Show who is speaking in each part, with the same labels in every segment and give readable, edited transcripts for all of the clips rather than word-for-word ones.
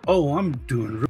Speaker 1: Oh, I'm doing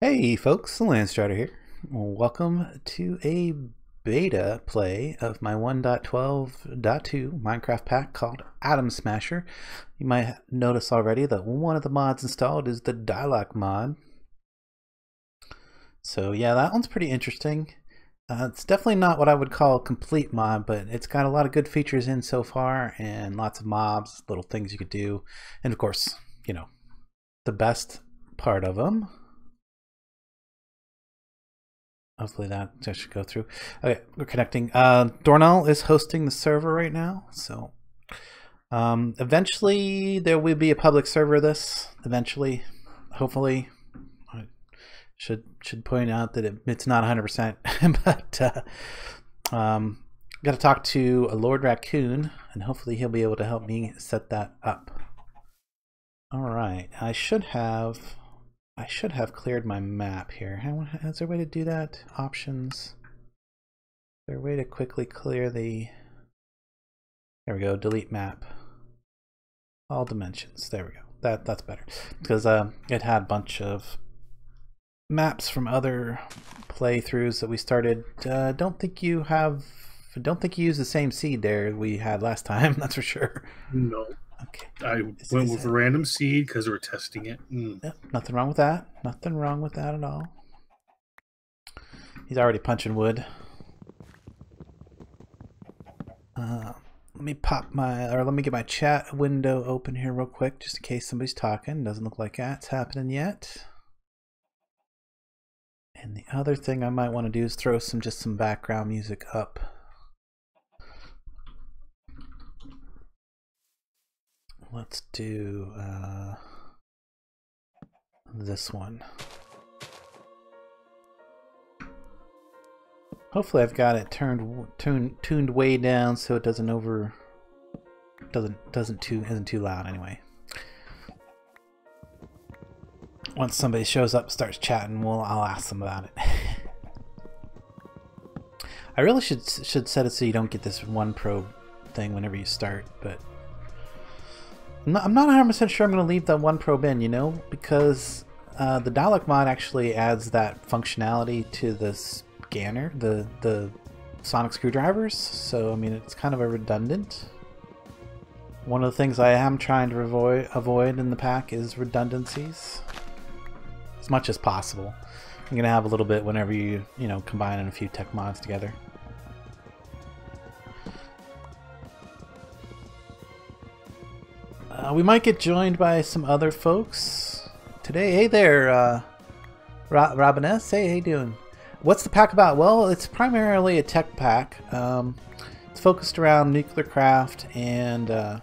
Speaker 2: Hey folks, Landstryder here. Welcome to a beta play of my 1.12.2 Minecraft pack called Atom Smasher. You might notice already that one of the mods installed is the Dalek Mod. So yeah, that one's pretty interesting. It's definitely not what I would call a complete mod, but it's got a lot of good features in so far and lots of mobs, little things you could do. And of course, you know, the best part of them. Hopefully that should go through. Okay, we're connecting. Dornell is hosting the server right now, so eventually there will be a public server of this. Eventually, hopefully, I should point out that it's not 100%, but got to talk to a Lord Raccoon, and hopefully he'll be able to help me set that up. All right, I should have cleared my map here. Is there a way to do that? Options. Is there a way to quickly clear the... There we go, delete map. All dimensions. There we go. That's better. Because it had a bunch of maps from other playthroughs that we started. Don't think you used the same seed there we had last time, that's for sure.
Speaker 1: No.
Speaker 2: Okay.
Speaker 1: I went with a random seed because we're testing it.
Speaker 2: Yep, nothing wrong with that. Nothing wrong with that at all. He's already punching wood. Let me let me get my chat window open here real quick, just in case somebody's talking. Doesn't look like that's happening yet. And the other thing I might want to do is throw just some background music up. Let's do this one. Hopefully I've got it tuned way down so it isn't too loud anyway. Once somebody shows up and starts chatting, I'll ask them about it. I really should set it so you don't get this one probe thing whenever you start, but I'm not 100% sure I'm going to leave that one probe in, you know, because the Dalek mod actually adds that functionality to the scanner, the sonic screwdrivers, so I mean it's kind of a redundant. One of the things I am trying to avoid in the pack is redundancies, as much as possible. I'm going to have a little bit whenever you combine a few tech mods together. We might get joined by some other folks today. Hey there, Robin S. Hey, how you doing? What's the pack about? Well, it's primarily a tech pack. It's focused around nuclear craft and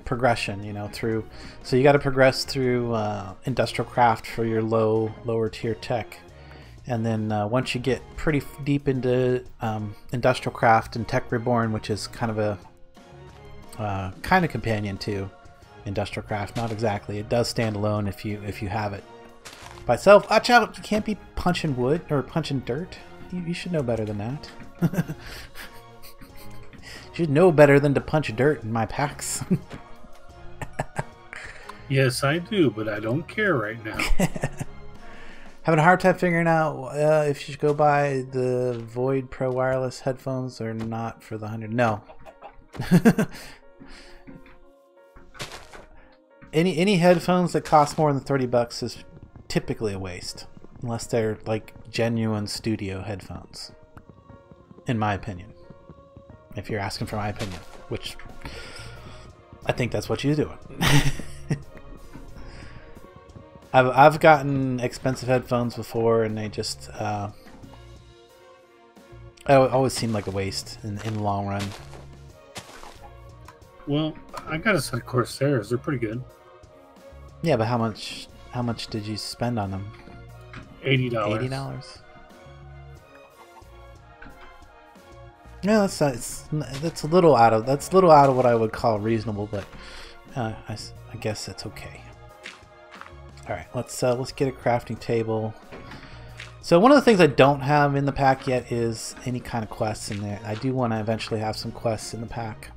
Speaker 2: progression. You know, through. So you got to progress through industrial craft for your lower tier tech, and then once you get pretty deep into industrial craft and tech Reborn, which is kind of a kind of companion to industrial craft, not exactly. It does stand alone if you have it by itself. Watch out! You can't be punching wood or punching dirt. You should know better than that. You should know better than to punch dirt in my packs.
Speaker 1: Yes, I do, but I don't care right now.
Speaker 2: Having a hard time figuring out if you should go buy the Void Pro wireless headphones or not for the 100. No. Any headphones that cost more than 30 bucks is typically a waste, unless they're like genuine studio headphones, in my opinion. If you're asking for my opinion, which I think that's what you're doing. I've gotten expensive headphones before, and they just always seem like a waste in the long run.
Speaker 1: Well, I got a set of Corsairs. They're pretty good.
Speaker 2: Yeah, but how much did you spend on them?
Speaker 1: $80.
Speaker 2: $80. Yeah, that's a little out of what I would call reasonable, but I guess it's okay. All right, let's get a crafting table. So one of the things I don't have in the pack yet is any kind of quests in there. I do want to eventually have some quests in the pack.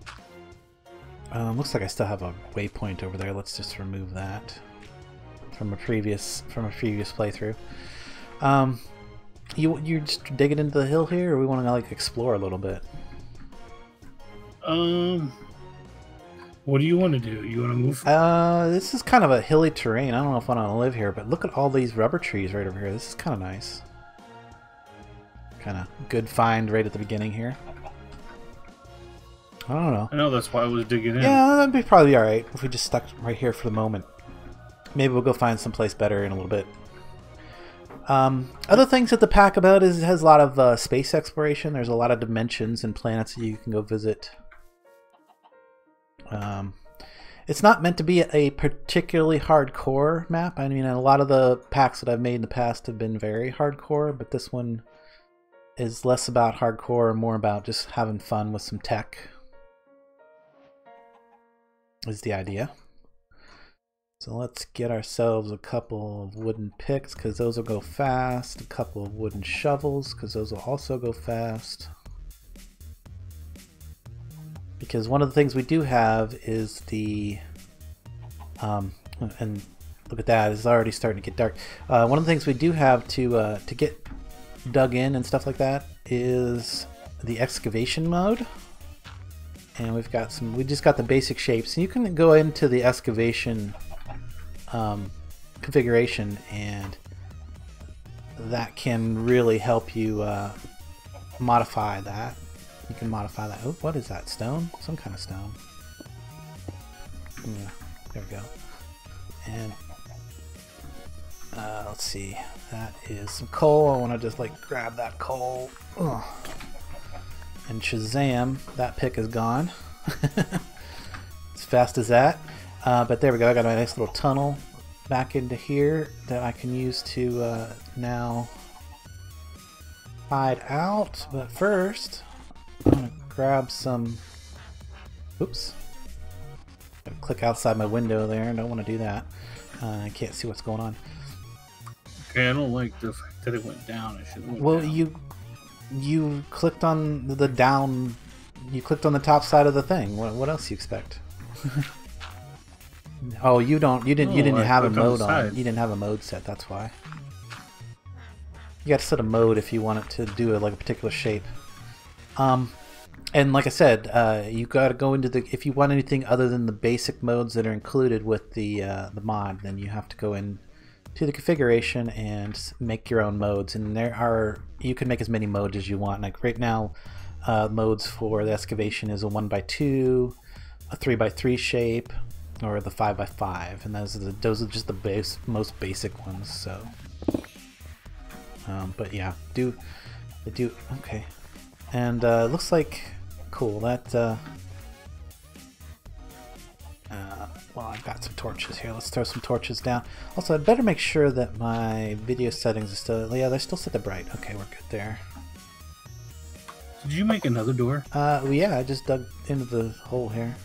Speaker 2: Looks like I still have a waypoint over there. Let's just remove that from a previous playthrough. You're just digging into the hill here, or we want to like explore a little bit?
Speaker 1: What do you want to do? You want to move?
Speaker 2: This is kind of a hilly terrain. I don't know if I want to live here, but look at all these rubber trees right over here. This is kind of nice. Kind of good find right at the beginning here. I don't know.
Speaker 1: I know, that's why I was digging in.
Speaker 2: Yeah, that'd be probably alright if we just stuck right here for the moment. Maybe we'll go find someplace better in a little bit. Other things that the pack about is it has a lot of space exploration. There's a lot of dimensions and planets that you can go visit. It's not meant to be a particularly hardcore map. I mean, a lot of the packs that I've made in the past have been very hardcore, but this one is less about hardcore and more about just having fun with some tech. Is the idea. So let's get ourselves a couple of wooden picks because those will go fast. A couple of wooden shovels because those will also go fast. Because one of the things we do have is the and look at that, it's already starting to get dark. One of the things we do have to get dug in and stuff like that is the excavation mode. And we've got we just got the basic shapes. And you can go into the excavation configuration, and that can really help you modify that. You can modify that. Oh, what is that? Stone? Some kind of stone. Yeah, there we go. And let's see. That is some coal. I want to just like grab that coal. Ugh. And Shazam, that pick is gone. As fast as that. But there we go. I got a nice little tunnel back into here that I can use to now hide out. But first, I'm going to grab some... Oops. Gotta click outside my window there. I don't want to do that. I can't see what's going on.
Speaker 1: Okay, I don't like the fact that it went down. I should have went
Speaker 2: down. You clicked on the down. You clicked on the top side of the thing. What else do you expect? Oh, you didn't have a mode on. You didn't have a mode set. That's why. You got to set a mode if you want it to do like a particular shape. And like I said, you got to go into the. If you want anything other than the basic modes that are included with the mod, then you have to go in to the configuration and make your own modes. And you can make as many modes as you want. Like right now, modes for the excavation is a 1x2, a 3x3 shape, or the 5x5, and those are just the most basic ones. So, but yeah, they do okay. And looks like cool that. Well, I've got some torches here. Let's throw some torches down. Also, I'd better make sure that my video settings are still... Yeah, they're still set to bright. Okay, we're good there.
Speaker 1: Did you make another door?
Speaker 2: Well, yeah, I just dug into the hole here.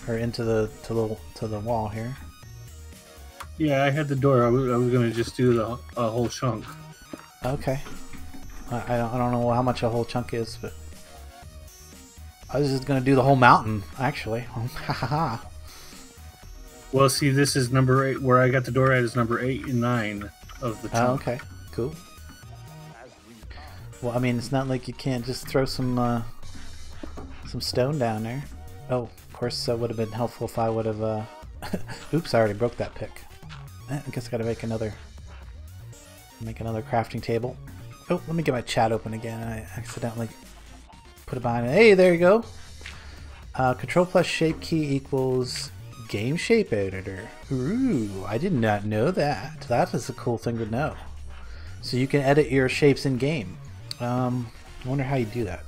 Speaker 2: Or into the wall here.
Speaker 1: Yeah, I had the door. I was going to just do a whole chunk.
Speaker 2: Okay. I don't know how much a whole chunk is, but... I was just going to do the whole mountain, actually. Ha ha ha.
Speaker 1: Well, see, this is number 8. Where I got the door at is number 8 and 9 of the chunk.
Speaker 2: Oh, okay. Cool. Well, I mean, it's not like you can't just throw some stone down there. Oh, of course, that would have been helpful if I would have... Oops, I already broke that pick. I guess I gotta make another crafting table. Oh, let me get my chat open again. I accidentally put it behind it. Hey, there you go. Control plus shape key equals Game shape editor. Ooh, I did not know that. That is a cool thing to know. So you can edit your shapes in game. I wonder how you do that.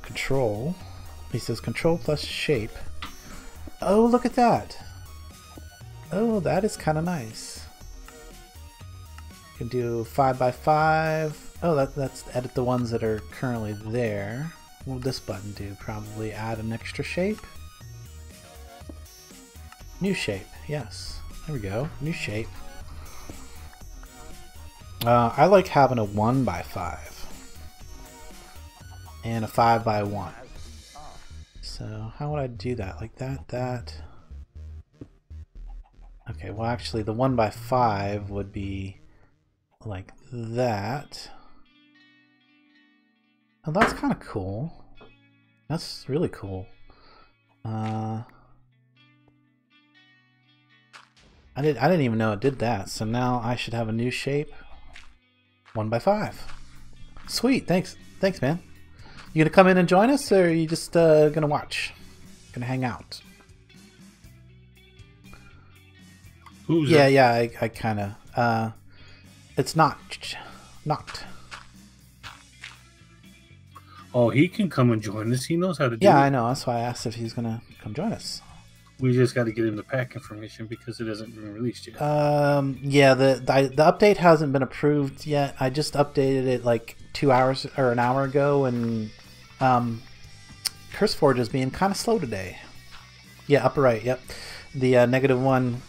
Speaker 2: Control. He says control plus shape. Oh, look at that. Oh, that is kind of nice. You can do 5x5. Oh, that's edit the ones that are currently there. What will this button do? Probably add an extra shape. New shape. Yes. There we go. New shape. I like having a 1x5 and a 5x1. So how would I do that? Like that. Okay, well actually the 1x5 would be like that. Oh, that's kind of cool. That's really cool. I didn't even know it did that. So now I should have a new shape. 1x5. Sweet, thanks, man. You gonna come in and join us, or are you just gonna watch? Gonna hang out?
Speaker 1: Who's
Speaker 2: yeah,
Speaker 1: it?
Speaker 2: yeah. I kind of. It's knocked.
Speaker 1: Oh, he can come and join us. He knows how to do it.
Speaker 2: Yeah, I know. That's why I asked if he's gonna come join us.
Speaker 1: We just got to get him the pack information because it hasn't been released yet.
Speaker 2: Yeah, the update hasn't been approved yet. I just updated it like 2 hours or an hour ago, and CurseForge is being kind of slow today. Yeah, upper right. Yep, the -1.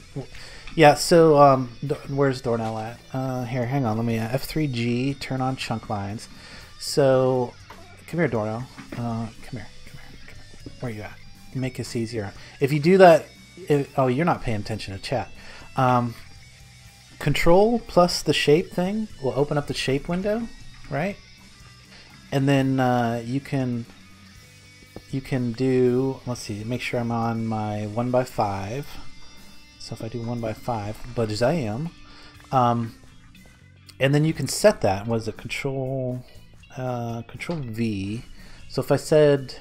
Speaker 2: Yeah. So where's Dornell at? Here, hang on. Let me F3G. Turn on chunk lines. So come here, Dornell. Come here. Where are you at? Make this easier. If you do that, oh, you're not paying attention to chat. Control plus the shape thing will open up the shape window, right? And then you can do. Let's see. Make sure I'm on my 1x5. So if I do 1x5, but as I am, and then you can set that. What is it? Control V. So if I said,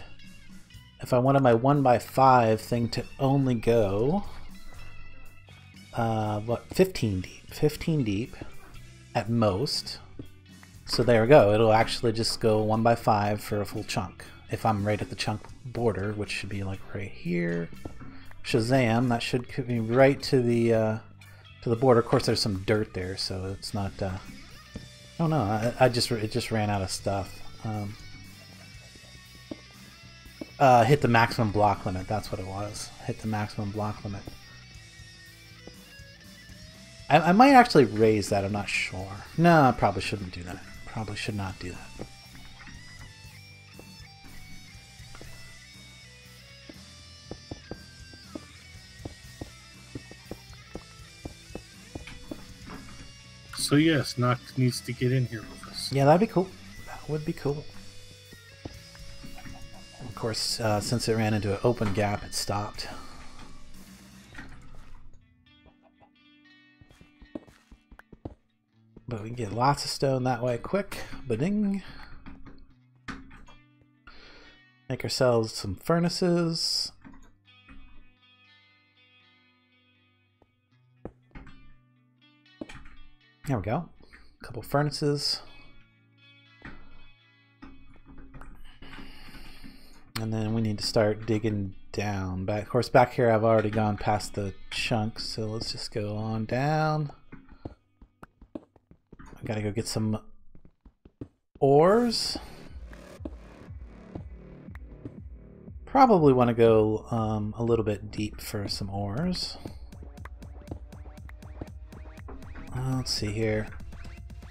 Speaker 2: if I wanted my 1x5 thing to only go, 15 deep at most. So there we go. It'll actually just go 1x5 for a full chunk. If I'm right at the chunk border, which should be like right here. Shazam! That should be right to the border. Of course, there's some dirt there, so it's not. Oh no! It just ran out of stuff. Hit the maximum block limit. That's what it was. Hit the maximum block limit. I might actually raise that. I'm not sure. No, I probably shouldn't do that. Probably should not do that.
Speaker 1: So yes, Noct needs to get in here with us.
Speaker 2: Yeah, that'd be cool. That would be cool. Of course, since it ran into an open gap, it stopped. But we can get lots of stone that way quick. Ba-ding. Make ourselves some furnaces. There we go. A couple furnaces. And then we need to start digging down. Of course, back here I've already gone past the chunks, so let's just go on down. I gotta go get some ores. Probably want to go a little bit deep for some ores. Let's see here.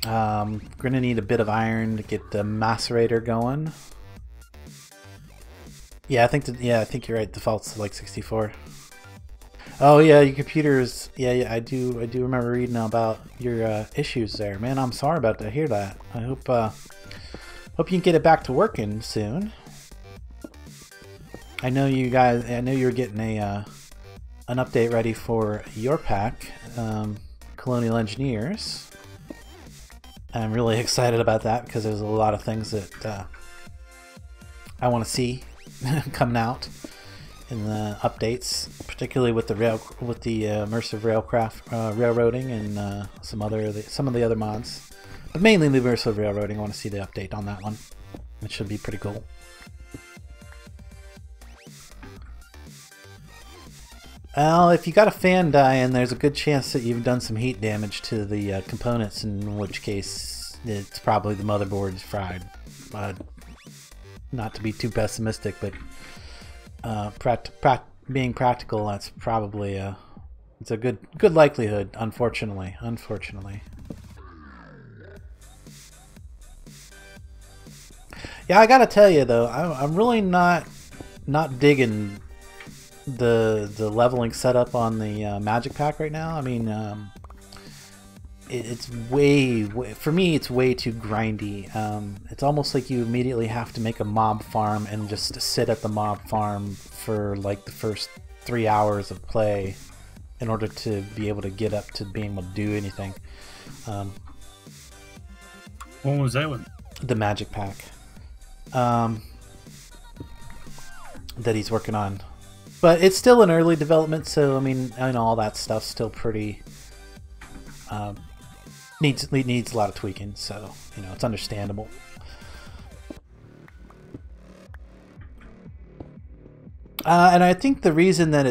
Speaker 2: We're gonna need a bit of iron to get the macerator going. Yeah, I think you're right. Default's like 64. Oh yeah, your computer's. Yeah, I do remember reading about your issues there, man. I'm sorry about to hear that. I hope you can get it back to working soon. I know you guys. I know you're getting an update ready for your pack, Colonial Engineers. I'm really excited about that because there's a lot of things that I want to see coming out. in the updates, particularly with the immersive railroading and some of the other mods, but mainly the immersive railroading. I want to see the update on that one. It should be pretty cool. Well, if you got a fan dying, there's a good chance that you've done some heat damage to the components, in which case it's probably the motherboard's fried. Not to be too pessimistic, but being practical, that's probably it's a good likelihood. Unfortunately. Yeah, I gotta tell you though, I'm really not digging the leveling setup on the Magic Pack right now. I mean, it's way for me. It's way too grindy. It's almost like you immediately have to make a mob farm and just sit at the mob farm for like the first 3 hours of play in order to be able to get up to being able to do anything.
Speaker 1: When was that one?
Speaker 2: The Magic Pack that he's working on. But it's still in early development, so I mean, all that stuff's still pretty needs a lot of tweaking. So it's understandable. And I think the reason that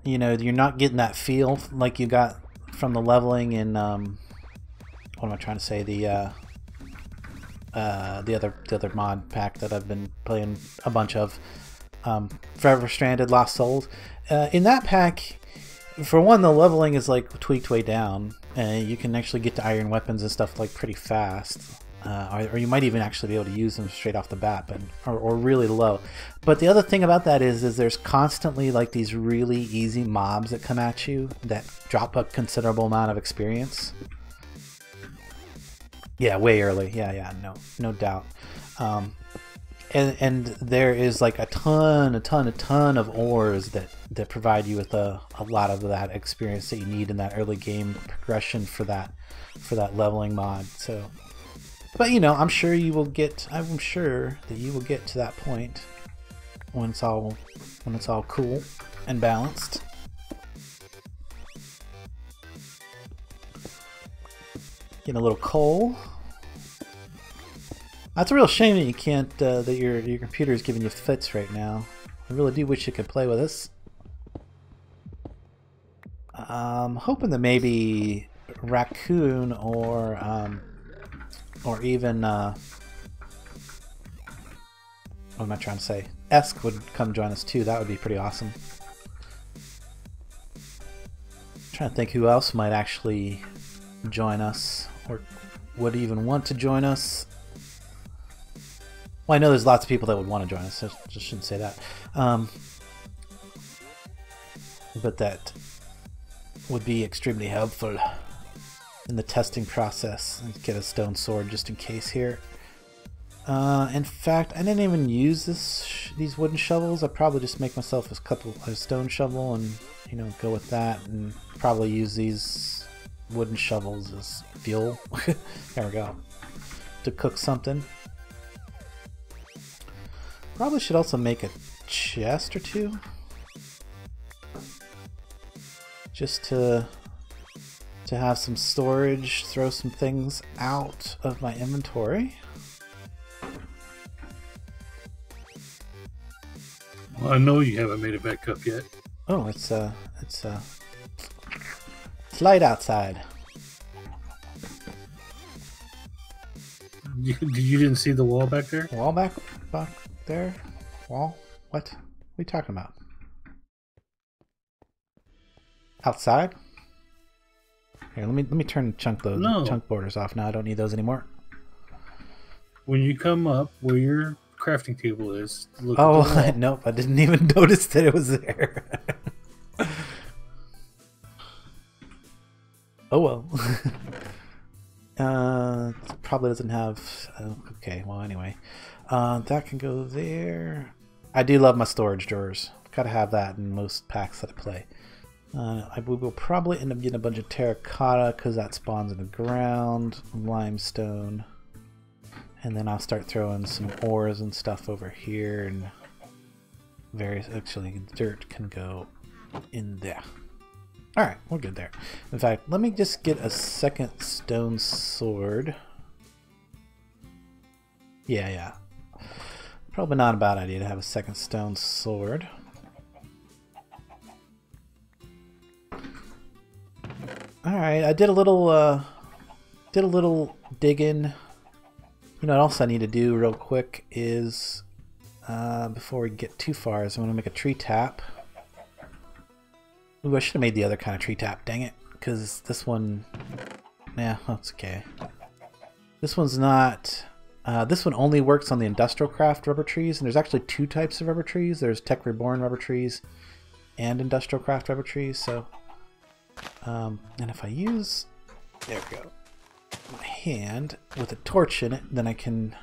Speaker 2: you're not getting that feel like you got from the leveling in what am I trying to say, the other mod pack that I've been playing a bunch of. Forever Stranded, Lost Souls. In that pack, for one, the leveling is like tweaked way down, and you can actually get to iron weapons and stuff like pretty fast, or you might even actually be able to use them straight off the bat, but or really low. But the other thing about that is there's constantly like these really easy mobs that come at you that drop a considerable amount of experience. Yeah, way early. Yeah, no doubt. And there is like a ton of ores that provide you with a lot of that experience that you need in that early game progression for that leveling mod. So, but I'm sure that you will get to that point when it's all cool and balanced. Getting a little coal. That's a real shame that you can't, that your computer is giving you fits right now. I really do wish you could play with us. I'm hoping that maybe Raccoon or even, what am I trying to say? Esk would come join us too. That would be pretty awesome. I'm trying to think who else might actually join us or would even want to join us. Well, I know there's lots of people that would want to join us. I just shouldn't say that. But that would be extremely helpful in the testing process. Let's get a stone sword just in case here. In fact, I didn't even use these wooden shovels. I'd probably just make myself a stone shovel and go with that, and probably use these wooden shovels as fuel. There we go. To cook something. Probably should also make a chest or two, just to have some storage, throw some things out of my inventory.
Speaker 1: Well, I know you haven't made it back up yet.
Speaker 2: Oh, it's light outside.
Speaker 1: You didn't see the wall back there?
Speaker 2: Wall back there? Wall? What? What are you talking about? Outside? Here, let me turn chunk borders off now. I don't need those anymore.
Speaker 1: When you come up where your crafting table is, look
Speaker 2: oh,
Speaker 1: at the wall.
Speaker 2: Nope, I didn't even notice that it was there. Oh well. Probably doesn't have. Okay, well anyway, that can go there. I do love my storage drawers. Gotta have that in most packs that I play. We will probably end up getting a bunch of terracotta because that spawns in the ground, limestone, and then I'll start throwing some ores and stuff over here, and various, actually dirt can go in there. Alright, we're good there. In fact, let me just get a second stone sword. Yeah. Probably not a bad idea to have a second stone sword. Alright, I did a little digging. You know what else I need to do real quick is, before we get too far, is I'm going to make a tree tap. Ooh, I should have made the other kind of tree tap, dang it. Because this one, yeah, that's okay. This one's not, this one only works on the industrial craft rubber trees, and there's actually two types of rubber trees. There's Tech Reborn rubber trees and industrial craft rubber trees, so, and if I use, there we go, my hand with a torch in it, then I can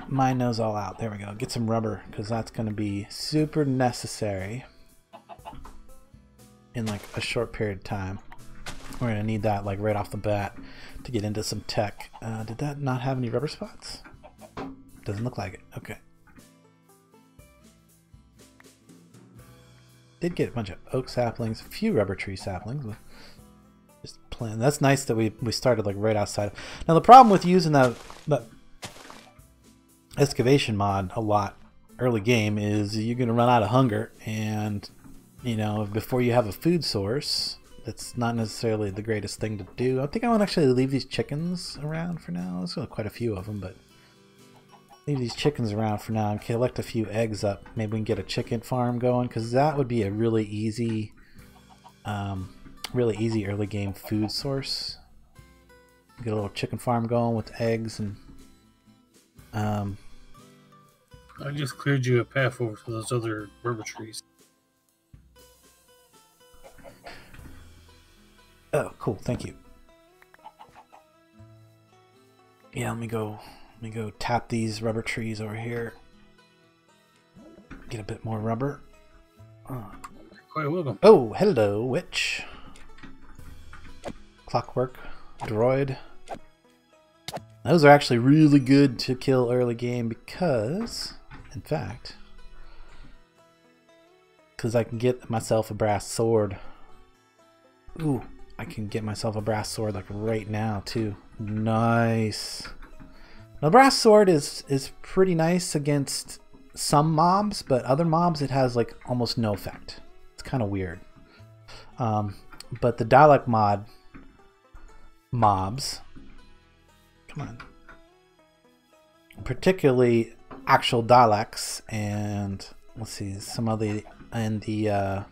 Speaker 2: mine those all out. There we go. Get some rubber, because that's going to be super necessary in like a short period of time. We're going to need that like right off the bat to get into some tech. Did that not have any rubber spots? Doesn't look like it. Okay. Did get a bunch of oak saplings, a few rubber tree saplings. Just plant. That's nice that we started like right outside. Now the problem with using that excavation mod a lot early game is you're going to run out of hunger, and you know, before you have a food source, that's not necessarily the greatest thing to do. I think I want to actually leave these chickens around for now. There's quite a few of them, but leave these chickens around for now and collect a few eggs up. Maybe we can get a chicken farm going, because that would be a really easy early game food source. Get a little chicken farm going with eggs, and
Speaker 1: I just cleared you a path over to those other rubber trees.
Speaker 2: Oh, cool, thank you. Yeah, let me go tap these rubber trees over here. Get a bit more rubber.
Speaker 1: You're quite welcome.
Speaker 2: Oh, hello, witch. Clockwork, droid. Those are actually really good to kill early game because, in fact, because I can get myself a brass sword. Ooh, I can get myself a brass sword like right now too. Nice. Now, the brass sword is pretty nice against some mobs, but other mobs it has like almost no effect. It's kind of weird. But the Dalek Mod mobs, come on, particularly actual Daleks, and let's see, some of the the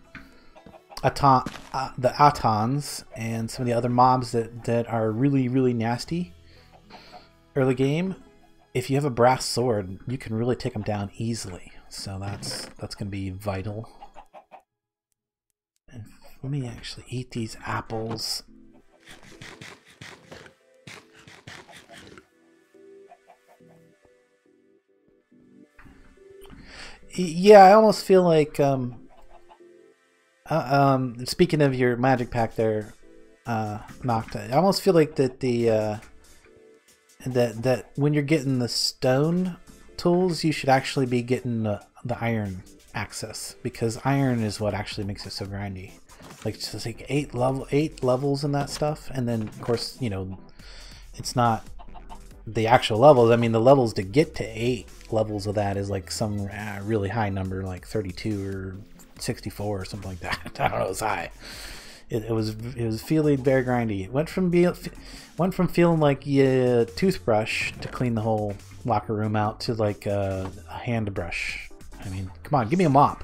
Speaker 2: Atons and some of the other mobs that are really nasty early game. If you have a brass sword, you can really take them down easily. So that's gonna be vital. And let me actually eat these apples. Yeah, I almost feel like speaking of your magic pack there, Nocta, I almost feel like that the that when you're getting the stone tools, you should actually be getting the iron access, because iron is what actually makes it so grindy. Like it's just like 8 levels in that stuff, and then of course, you know, it's not the actual levels. I mean, the levels to get to 8 levels of that is like some really high number, like 32 or 64 or something like that. I don't know, it's high. It was feeling very grindy. It went from feeling like a toothbrush to clean the whole locker room out to like a hand brush. I mean, come on, give me a mop.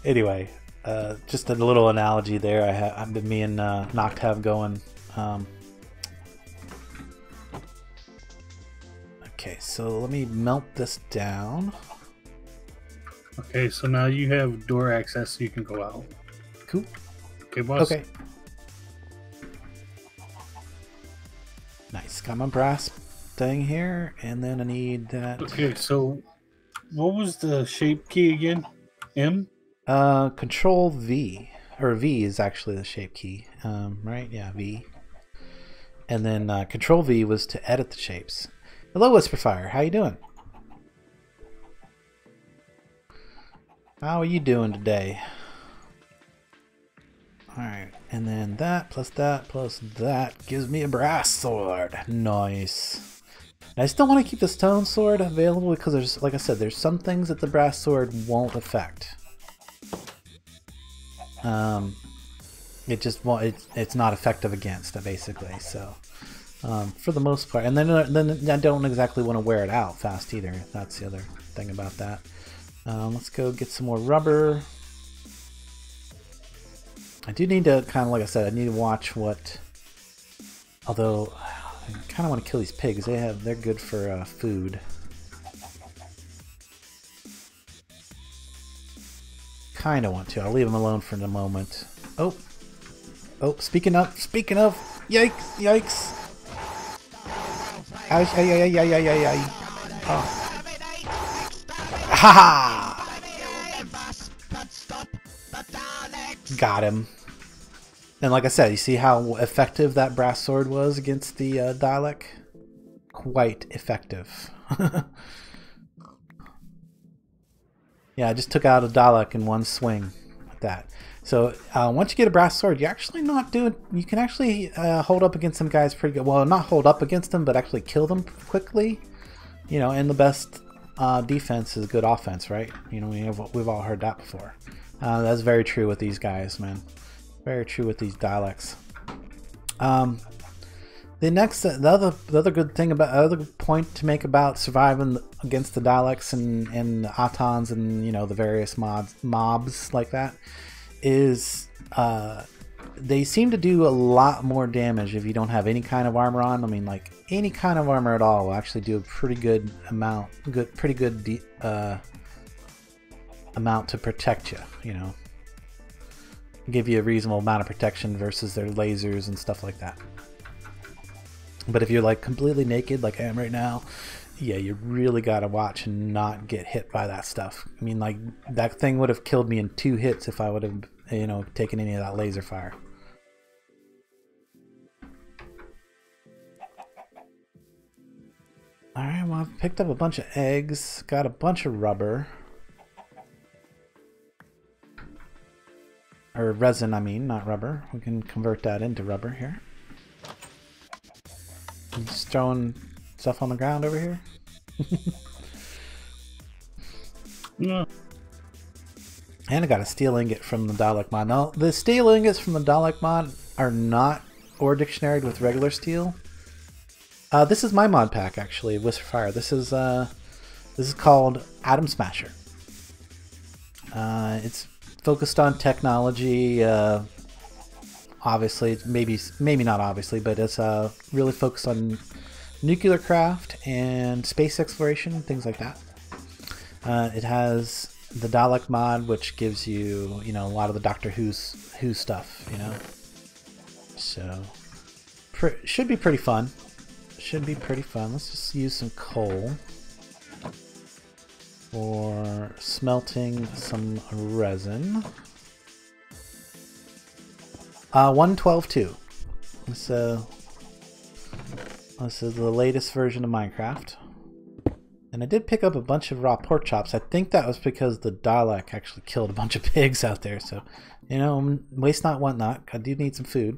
Speaker 2: Anyway, just a little analogy there. I've been me and Noct have going. Okay, so let me melt this down.
Speaker 1: Okay, so now you have door access, so you can go out.
Speaker 2: Cool.
Speaker 1: Okay, boss.
Speaker 2: Okay. Nice. Got my brass thing here, and then I need that.
Speaker 1: Okay, so what was the shape key again? M?
Speaker 2: Control V. Or V is actually the shape key. Right? Yeah, V. And then Control V was to edit the shapes. Hello, Whisperfire. How you doing? How are you doing today? Alright, and then that plus that gives me a brass sword. Nice. And I still want to keep the stone sword available because there's, like I said, there's some things that the brass sword won't affect. It just won't, it's not effective against it, basically. So for the most part, and then I don't exactly want to wear it out fast either. That's the other thing about that. Let's go get some more rubber. I do need to kind of, like I said, I need to watch what. Although I kind of want to kill these pigs. They're good for food. Kind of want to. I'll leave them alone for the moment. Oh, speaking of, yikes! Ay. Oh. Haha! Got him. And like I said, you see how effective that brass sword was against the Dalek? Quite effective. Yeah, I just took out a Dalek in one swing with that. So once you get a brass sword, you're actually not doing. You can actually hold up against some guys pretty good. Well, not hold up against them, but actually kill them quickly. You know, and the best defense is good offense, right? You know, we've all heard that before. That's very true with these guys, man. Very true with these Daleks. The other good thing about, other point to make about surviving against the Daleks and the Autons and, you know, the various mobs like that is they seem to do a lot more damage if you don't have any kind of armor on. I mean, like any kind of armor at all will actually do a pretty good amount, amount to protect you. You know, give you a reasonable amount of protection versus their lasers and stuff like that. But if you're like completely naked like I am right now, yeah, you really gotta watch and not get hit by that stuff. I mean, like, that thing would have killed me in 2 hits if I would have, you know, taken any of that laser fire. Alright, well, I've picked up a bunch of eggs, got a bunch of rubber. Or resin, I mean, not rubber. We can convert that into rubber here. I'm just throwing stuff on the ground over here.
Speaker 1: Yeah.
Speaker 2: And I got a steel ingot from the Dalek Mod. Now, the steel ingots from the Dalek Mod are not ore dictionaried with regular steel. This is my mod pack, actually, Whisperfire. This is called Atom Smasher. It's focused on technology. Obviously, maybe not obviously, but it's really focused on nuclear craft and space exploration, things like that. It has the Dalek mod, which gives you, you know, a lot of the Doctor Who stuff, you know. So should be pretty fun. Should be pretty fun. Let's just use some coal for smelting some resin. 1.12.2. This is the latest version of Minecraft. And I did pick up a bunch of raw pork chops. I think that was because the Dalek actually killed a bunch of pigs out there. So, you know, waste not, want not. I do need some food.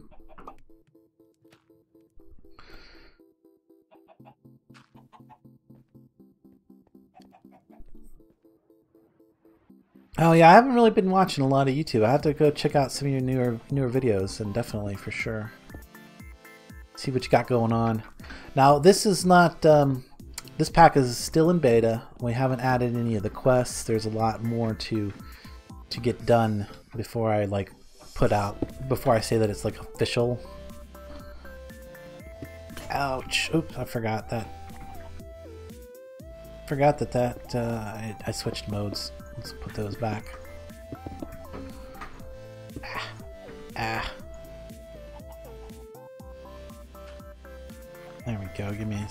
Speaker 2: Oh yeah, I haven't really been watching a lot of YouTube. I have to go check out some of your newer videos, and definitely for sure see what you got going on. Now this is not this pack is still in beta. We haven't added any of the quests. There's a lot more to get done before I before I say that it's like official. Ouch! Oops, I forgot that. I switched modes. Let's put those back. Ah. There we go. Give me a...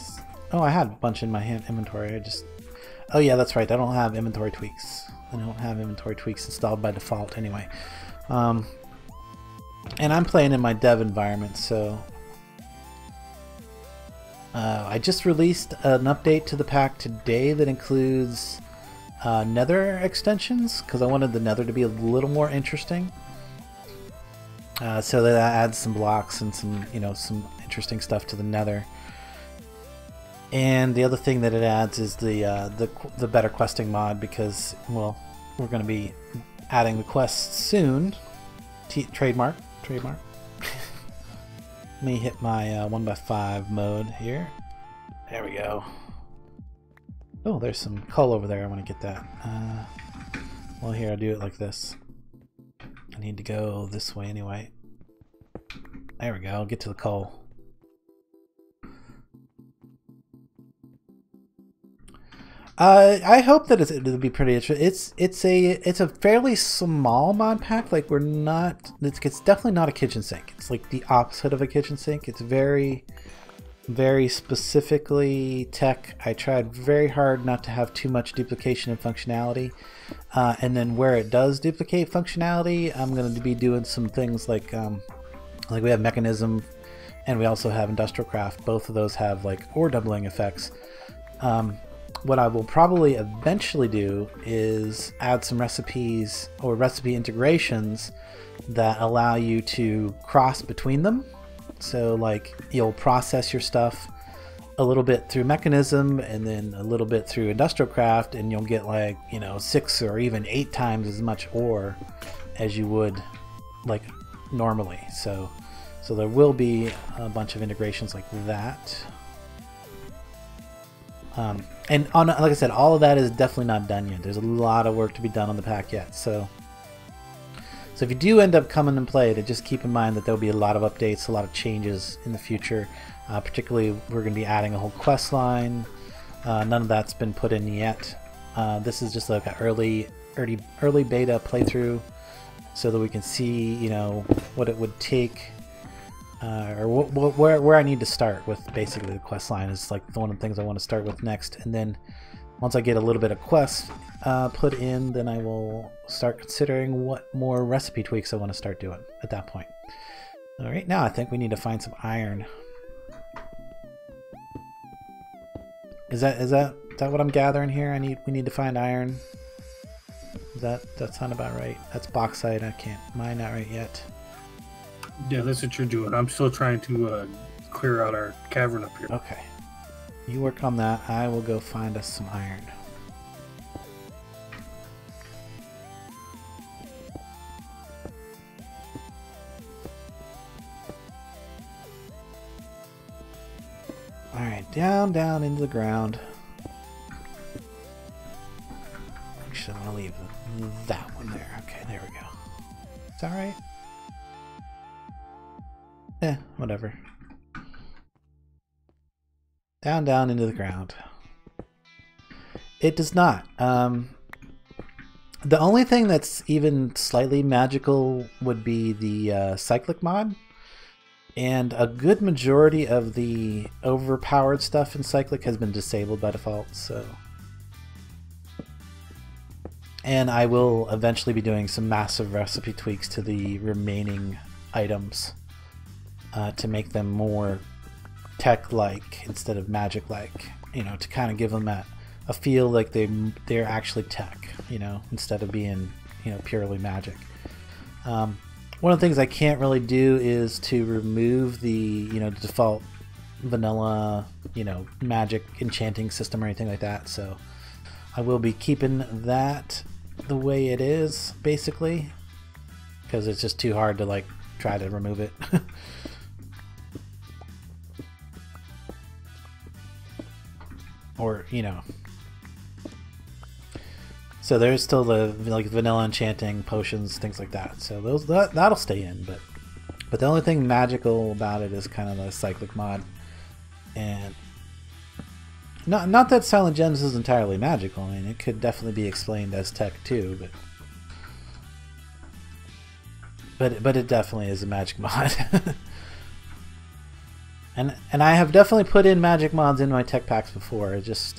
Speaker 2: Oh, I had a bunch in my inventory. Oh yeah, that's right. I don't have inventory tweaks. I don't have inventory tweaks installed by default anyway. And I'm playing in my dev environment, so I just released an update to the pack today that includes nether extensions, because I wanted the nether to be a little more interesting. So that adds some blocks and some, some interesting stuff to the nether. And the other thing that it adds is the better questing mod, because, well, we're going to be adding the quests soon. Trademark. Let me hit my 1x5 mode here. There we go. Oh, there's some coal over there. I want to get that. Well, here, I'll do it like this. I need to go this way anyway. There we go. I'll get to the coal. I hope that it'll be pretty interesting. It's a fairly small mod pack. Like, it's definitely not a kitchen sink. It's like the opposite of a kitchen sink. It's very, very specifically tech. I tried very hard not to have too much duplication and functionality. And then where it does duplicate functionality, I'm going to be doing some things like we have Mekanisim, and we also have Industrial Craft. Both of those have like ore doubling effects. What I will probably eventually do is add some recipes or recipe integrations that allow you to cross between them. So like you'll process your stuff a little bit through Mekanisim and then a little bit through Industrial Craft, and you'll get like 6 or even 8 times as much ore as you would like normally. So there will be a bunch of integrations like that. And like I said, all of that is definitely not done yet. There's a lot of work to be done on the pack yet. So if you do end up coming and play it, just keep in mind that there'll be a lot of updates, a lot of changes in the future. Particularly, we're going to be adding a whole quest line. None of that's been put in yet. This is just like an early beta playthrough, so that we can see, what it would take. Or where I need to start with basically the quest line is like one of the things I want to start with next, and then once I get a little bit of quests put in, then I will start considering what more recipe tweaks I want to start doing at that point. All right, now I think we need to find some iron. Is that what I'm gathering here? We need to find iron. Does that sound about right? That's bauxite. I can't mine that right yet.
Speaker 1: Yeah, that's what you're doing. I'm still trying to clear out our cavern up here.
Speaker 2: Okay. You work on that. I will go find us some iron. Alright, down into the ground. Actually, I'm going to leave that one there. Okay, there we go. It's alright. Whatever. Down into the ground. It does not. The only thing that's even slightly magical would be the cyclic mod. And a good majority of the overpowered stuff in cyclic has been disabled by default, so... And I will eventually be doing some massive recipe tweaks to the remaining items. To make them more tech-like instead of magic-like, to kind of give them a feel like they're actually tech, instead of being, purely magic. One of the things I can't really do is to remove the, default vanilla, magic enchanting system or anything like that. So I will be keeping that the way it is, basically, because it's just too hard to like try to remove it. Or, so there's still the like vanilla enchanting potions, things like that. So that'll stay in, but the only thing magical about it is kind of the cyclic mod. And not that Silent Gems is entirely magical. I mean, it could definitely be explained as tech too, but it definitely is a magic mod. And I have definitely put in magic mods in my tech packs before, and just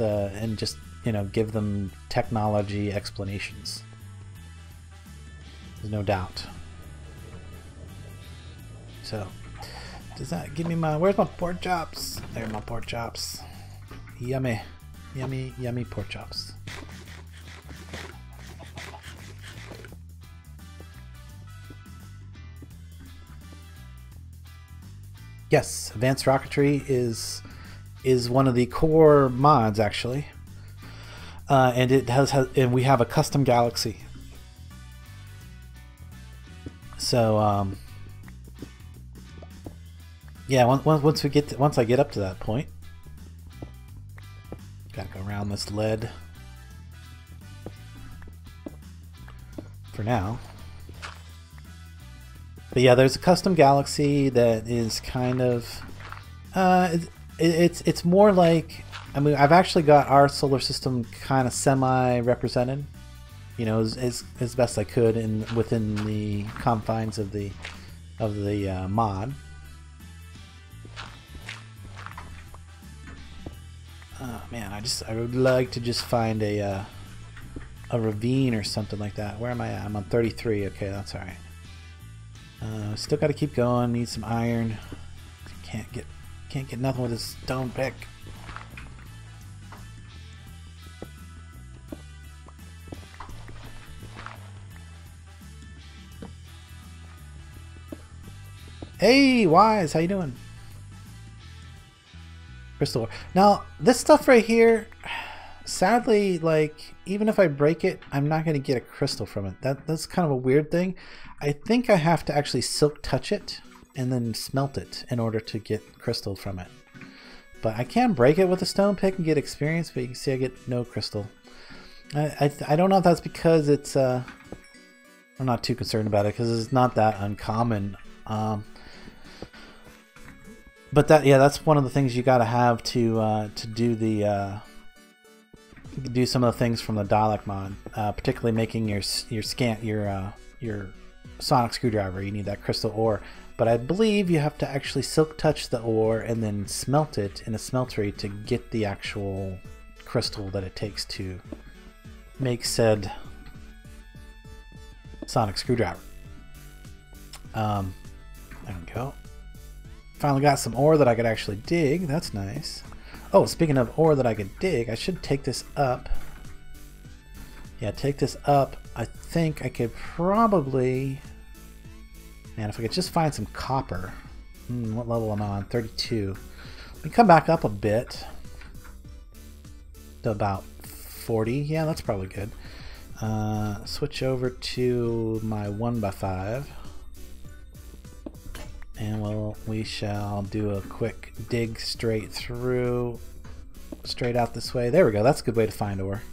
Speaker 2: give them technology explanations. There's no doubt. So Does that give me my... Where's my pork chops? There are my pork chops. Yummy. Yummy, yummy pork chops. Yes, Advanced Rocketry is one of the core mods, actually. And it has and we have a custom galaxy. So yeah, once I get up to that point, gotta go around this lead for now. But yeah, there's a custom galaxy that is kind of it's more like, I mean, I've actually got our solar system kind of semi-represented, you know, as best I could within the confines of the mod. Oh man, I would like to just find a ravine or something like that. Where am I at? I'm on 33. Okay, that's all right. Still got to keep going. Need some iron. Can't get nothing with a stone pick. Hey, Wise, how you doing? Crystal ore. Now, this stuff right here, sadly, like, even if I break it, I'm not going to get a crystal from it. That's kind of a weird thing. I think I have to actually silk touch it and then smelt it in order to get crystal from it. But I can break it with a stone pick and get experience, but you can see I get no crystal. I don't know if that's because it's... I'm not too concerned about it because it's not that uncommon. But that's one of the things you got to have to do the do some of the things from the Dalek mod, particularly making your sonic screwdriver. You need that crystal ore, but I believe you have to actually silk touch the ore and then smelt it in a smeltery to get the actual crystal that it takes to make said sonic screwdriver. There we go. Finally got some ore that I could actually dig. That's nice. Oh, speaking of ore that I could dig, I should take this up. Yeah, take this up. I think I could probably... Man, if I could just find some copper. What level am I on? 32. We can come back up a bit. To about 40. Yeah, that's probably good. Switch over to my 1x5. And we shall do a quick dig straight through, straight out this way. There we go. That's a good way to find ore.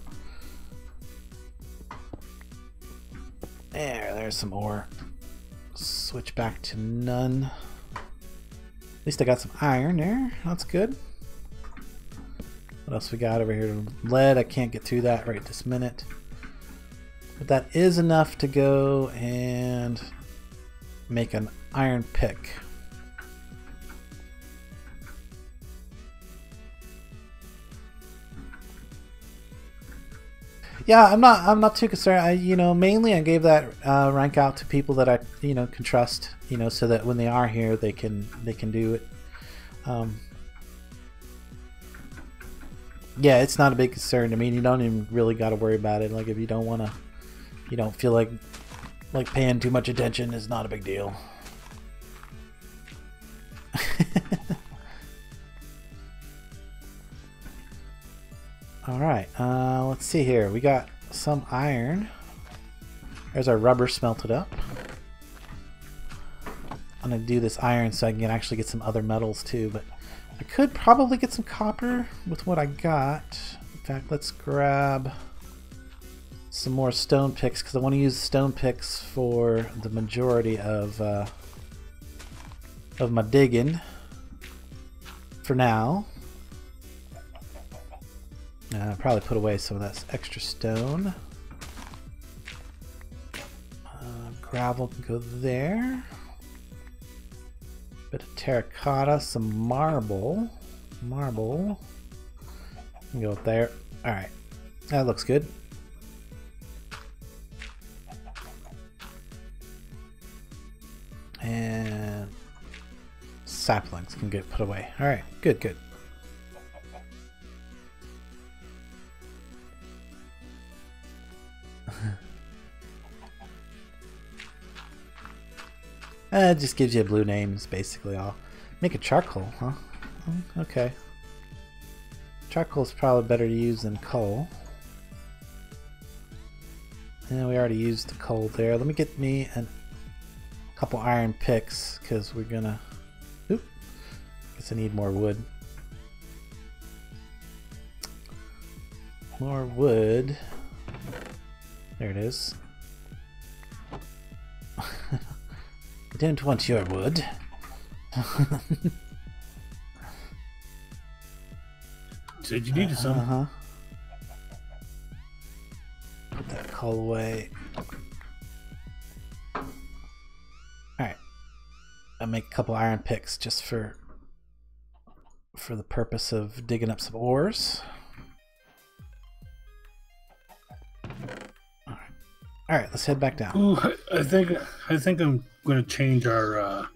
Speaker 2: There's some ore. Switch back to none. At least I got some iron there. That's good. What else we got over here? Lead. I can't get through that right this minute. But that is enough to go and make an iron pick. Yeah, I'm not too concerned. Mainly I gave that rank out to people that I can trust, so that when they are here they can do it. Yeah, it's not a big concern. I mean, you don't even really got to worry about it. Like, if you don't feel like paying too much attention, is not a big deal. Alright, let's see here. We got some iron. There's our rubber smelted up. I'm going to do this iron so I can actually get some other metals too, but I could probably get some copper with what I got. In fact, let's grab some more stone picks because I want to use stone picks for the majority of my digging for now. I'll probably put away some of that extra stone. Gravel can go there. Bit of terracotta, some marble. Marble. Can go up there. Alright. That looks good. And saplings can get put away. Alright, good, good. It just gives you blue names, basically all. Make a charcoal, huh? Okay. Charcoal's probably better to use than coal. And we already used the coal there. Let me get me a couple iron picks, because we're gonna... Oop. Guess I need more wood. More wood. There it is. I don't want your wood.
Speaker 1: Said you needed some.
Speaker 2: Put that coal away. Alright. I'll make a couple iron picks just for the purpose of digging up some ores. Alright, let's head back down.
Speaker 1: Ooh, I think I'm going to change our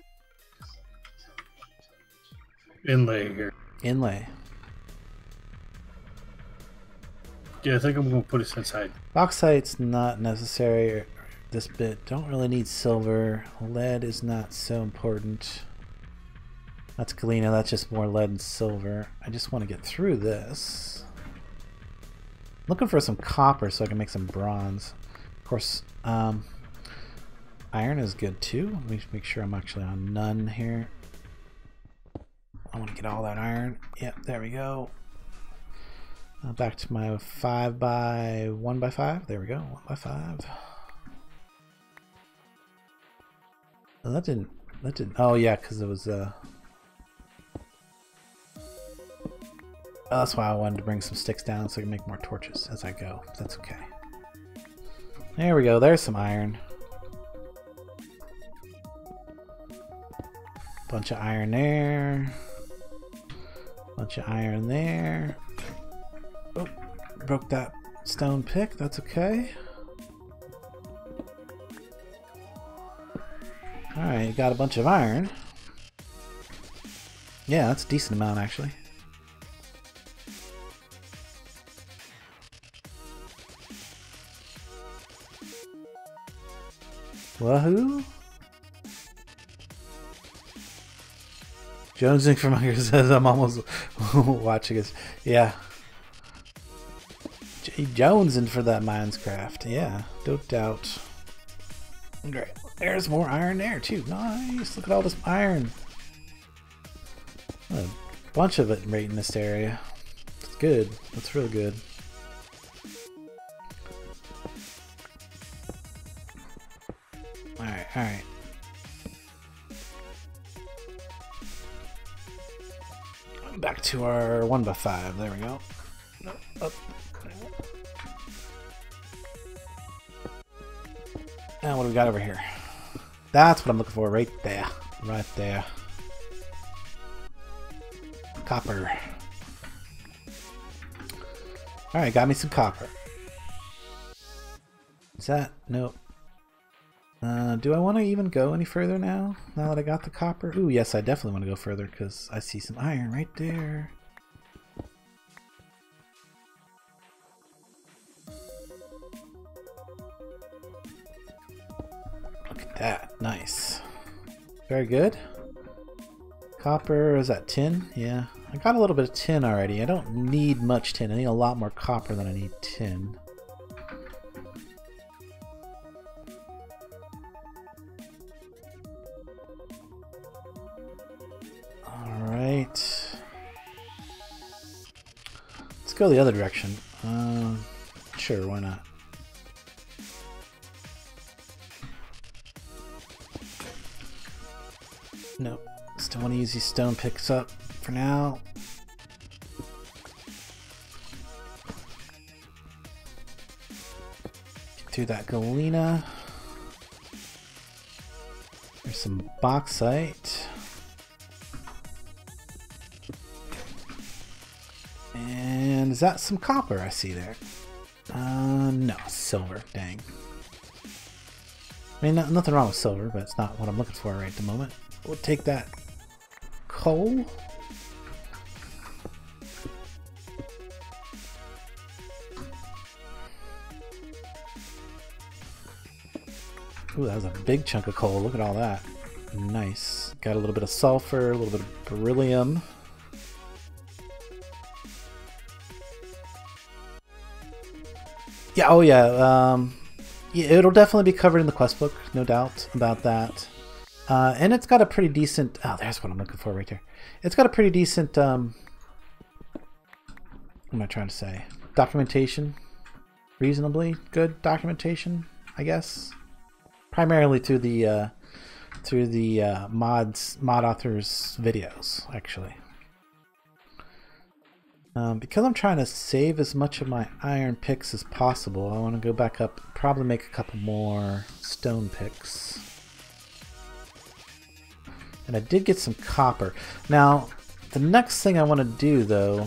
Speaker 1: inlay here.
Speaker 2: Inlay.
Speaker 1: Yeah, I think I'm going to put it inside.
Speaker 2: Bauxite's not necessary this bit. Don't really need silver. Lead is not so important. That's galena. That's just more lead and silver. I just want to get through this. Looking for some copper so I can make some bronze. Of course, iron is good too. Let me make sure I'm actually on none here. I want to get all that iron. Yep, there we go. Back to my 5 by 1 by 5. There we go, 1 by 5. Oh, that didn't. Oh yeah, because it was. Oh, that's why I wanted to bring some sticks down so I can make more torches as I go. That's okay. There we go. There's some iron. Bunch of iron there. Bunch of iron there. Oh, broke that stone pick. That's okay. Alright, got a bunch of iron. Yeah, that's a decent amount actually. Wahoo! Jonesing from Hunger says I'm almost watching this. Yeah. Jonesing for that Minecraft. Yeah, no doubt. Great. There's more iron there too. Nice. Look at all this iron. A bunch of it right in this area. It's good. That's real good. Alright, alright. Back to our 1 by 5. There we go. Up. And what do we got over here? That's what I'm looking for right there. Right there. Copper. Alright, got me some copper. Is that? Nope. Do I want to even go any further now? Now that I got the copper? Ooh, yes, I definitely want to go further because I see some iron right there. Look at that. Nice. Very good. Copper, is that tin? Yeah. I got a little bit of tin already. I don't need much tin. I need a lot more copper than I need tin. Alright. Let's go the other direction. Sure, why not? Nope. Still want to use these stone picks up for now. Get through that galena. There's some bauxite. And is that some copper I see there? No, silver. Dang. I mean, nothing wrong with silver, but it's not what I'm looking for right at the moment. We'll take that coal. Ooh, that was a big chunk of coal. Look at all that. Nice. Got a little bit of sulfur, a little bit of beryllium. Yeah, oh yeah. Yeah, it'll definitely be covered in the quest book, no doubt about that. And it's got a pretty decent... Oh, there's what I'm looking for right there. It's got a pretty decent... what am I trying to say? Documentation. Reasonably good documentation, I guess. Primarily through the mod authors' videos, actually. Because I'm trying to save as much of my iron picks as possible, I want to go back up, probably make a couple more stone picks. And I did get some copper. Now, the next thing I want to do, though...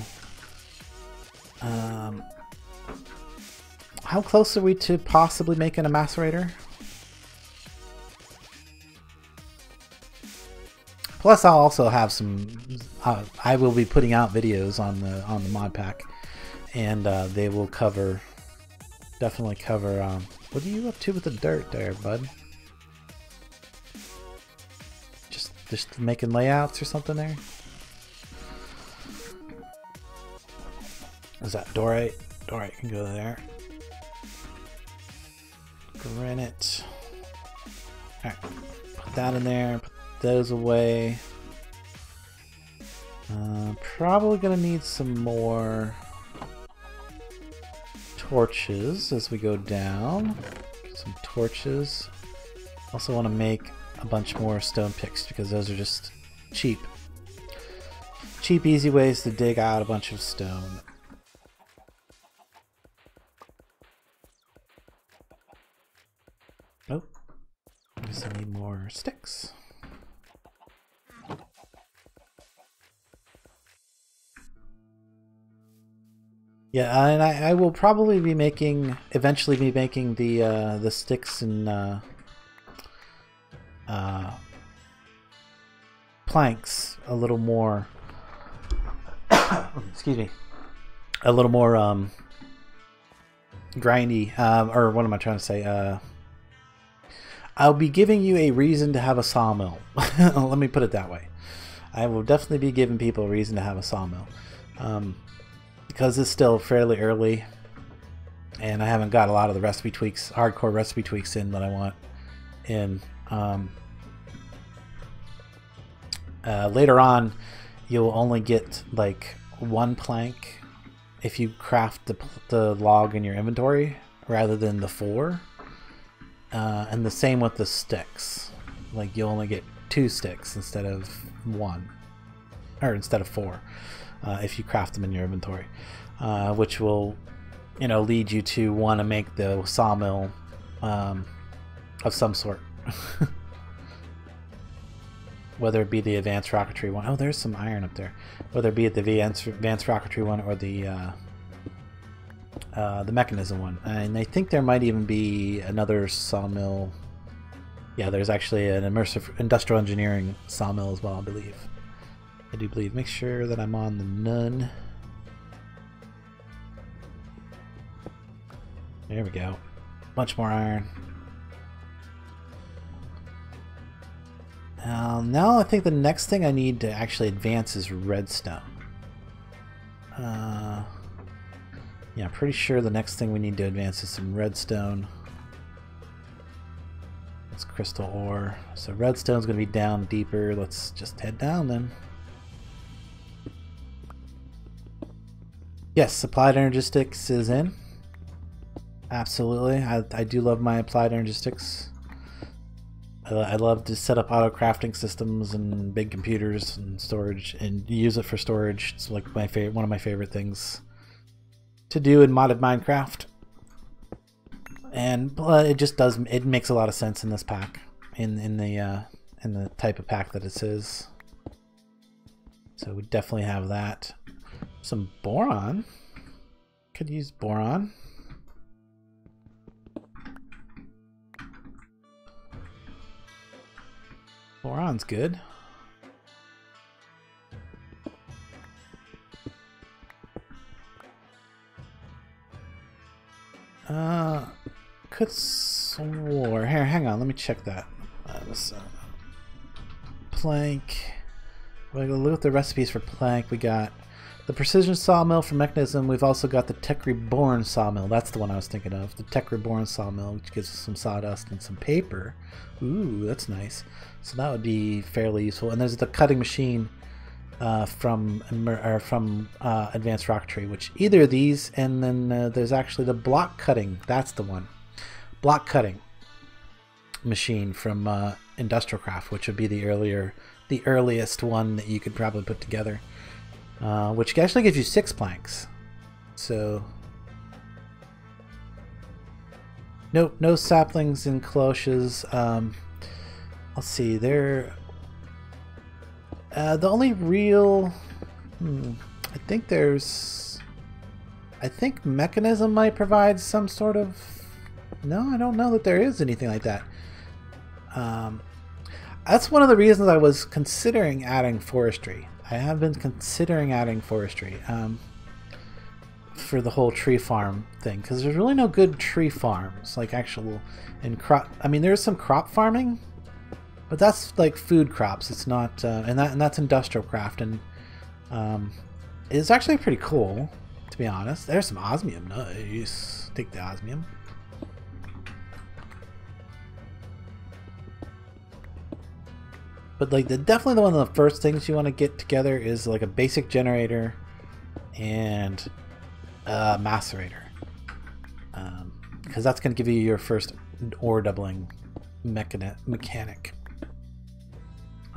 Speaker 2: how close are we to possibly making a macerator? Plus, I'll also have some. I will be putting out videos on the mod pack, and they will definitely cover. What are you up to with the dirt there, bud? Just making layouts or something there. Is that dorite? Dorite can go there. Granite. All right, put that in there. Put those away. Probably gonna need some more torches as we go down. Get some torches. Also want to make a bunch more stone picks because those are just cheap, easy ways to dig out a bunch of stone. Oh, I guess I need more sticks. Yeah, and I will probably be eventually be making the sticks and planks a little more. Excuse me. A little more grindy, or what am I trying to say? I'll be giving you a reason to have a sawmill. Let me put it that way. I will definitely be giving people a reason to have a sawmill. Because it's still fairly early and I haven't got a lot of the recipe tweaks, hardcore recipe tweaks in that I want in. Later on, you'll only get like one plank if you craft the log in your inventory rather than the 4. And the same with the sticks. Like you'll only get 2 sticks instead of 1, or instead of 4. If you craft them in your inventory, which will, lead you to want to make the sawmill of some sort. Whether it be the Advanced Rocketry one. Oh, there's some iron up there. Whether it be at the Advanced Rocketry one or the Mekanisim one. And I think there might even be another sawmill. Yeah, there's actually an immersive industrial engineering sawmill as well, I believe. I do believe. Make sure that I'm on the none. There we go. Bunch more iron. Now I think the next thing I need to actually advance is redstone. Yeah, I'm pretty sure the next thing we need to advance is some redstone. It's crystal ore. So redstone's going to be down deeper. Let's just head down then. Yes, Applied Energistics is in. Absolutely. I do love my Applied Energistics. I love to set up auto crafting systems and big computers and storage and use it for storage. It's like one of my favorite things to do in modded Minecraft. And it makes a lot of sense in this pack, in the type of pack that it is. So we definitely have that. Some boron. Could use boron. Boron's good. Could swore. Here, hang on. Let me check that. Plank. We're gonna look at the recipes for plank. We got the precision sawmill for Mekanisim. We've also got the Tech Reborn sawmill. That's the one I was thinking of. The Tech Reborn sawmill, which gives us some sawdust and some paper. Ooh, that's nice. So that would be fairly useful. And there's the cutting machine from Advanced Rocketry, which either of these, and then there's actually the block cutting. That's the one. Block cutting machine from Industrial Craft, which would be the earliest one that you could probably put together, which actually gives you 6 planks. So no saplings and cloches. Let's see, they're the only real I think Mekanisim might provide some sort of... No, I don't know that there is anything like that. That's one of the reasons I was considering adding forestry. I have been considering adding forestry for the whole tree farm thing, because there's really no good tree farms, like actual in crop. I mean, there's some crop farming, but that's like food crops. It's not, and that's industrial craft, and it's actually pretty cool, to be honest. There's some osmium. Nice. Take the osmium. But like definitely one of the first things you want to get together is like a basic generator and a macerator, because that's going to give you your first ore doubling mechanic.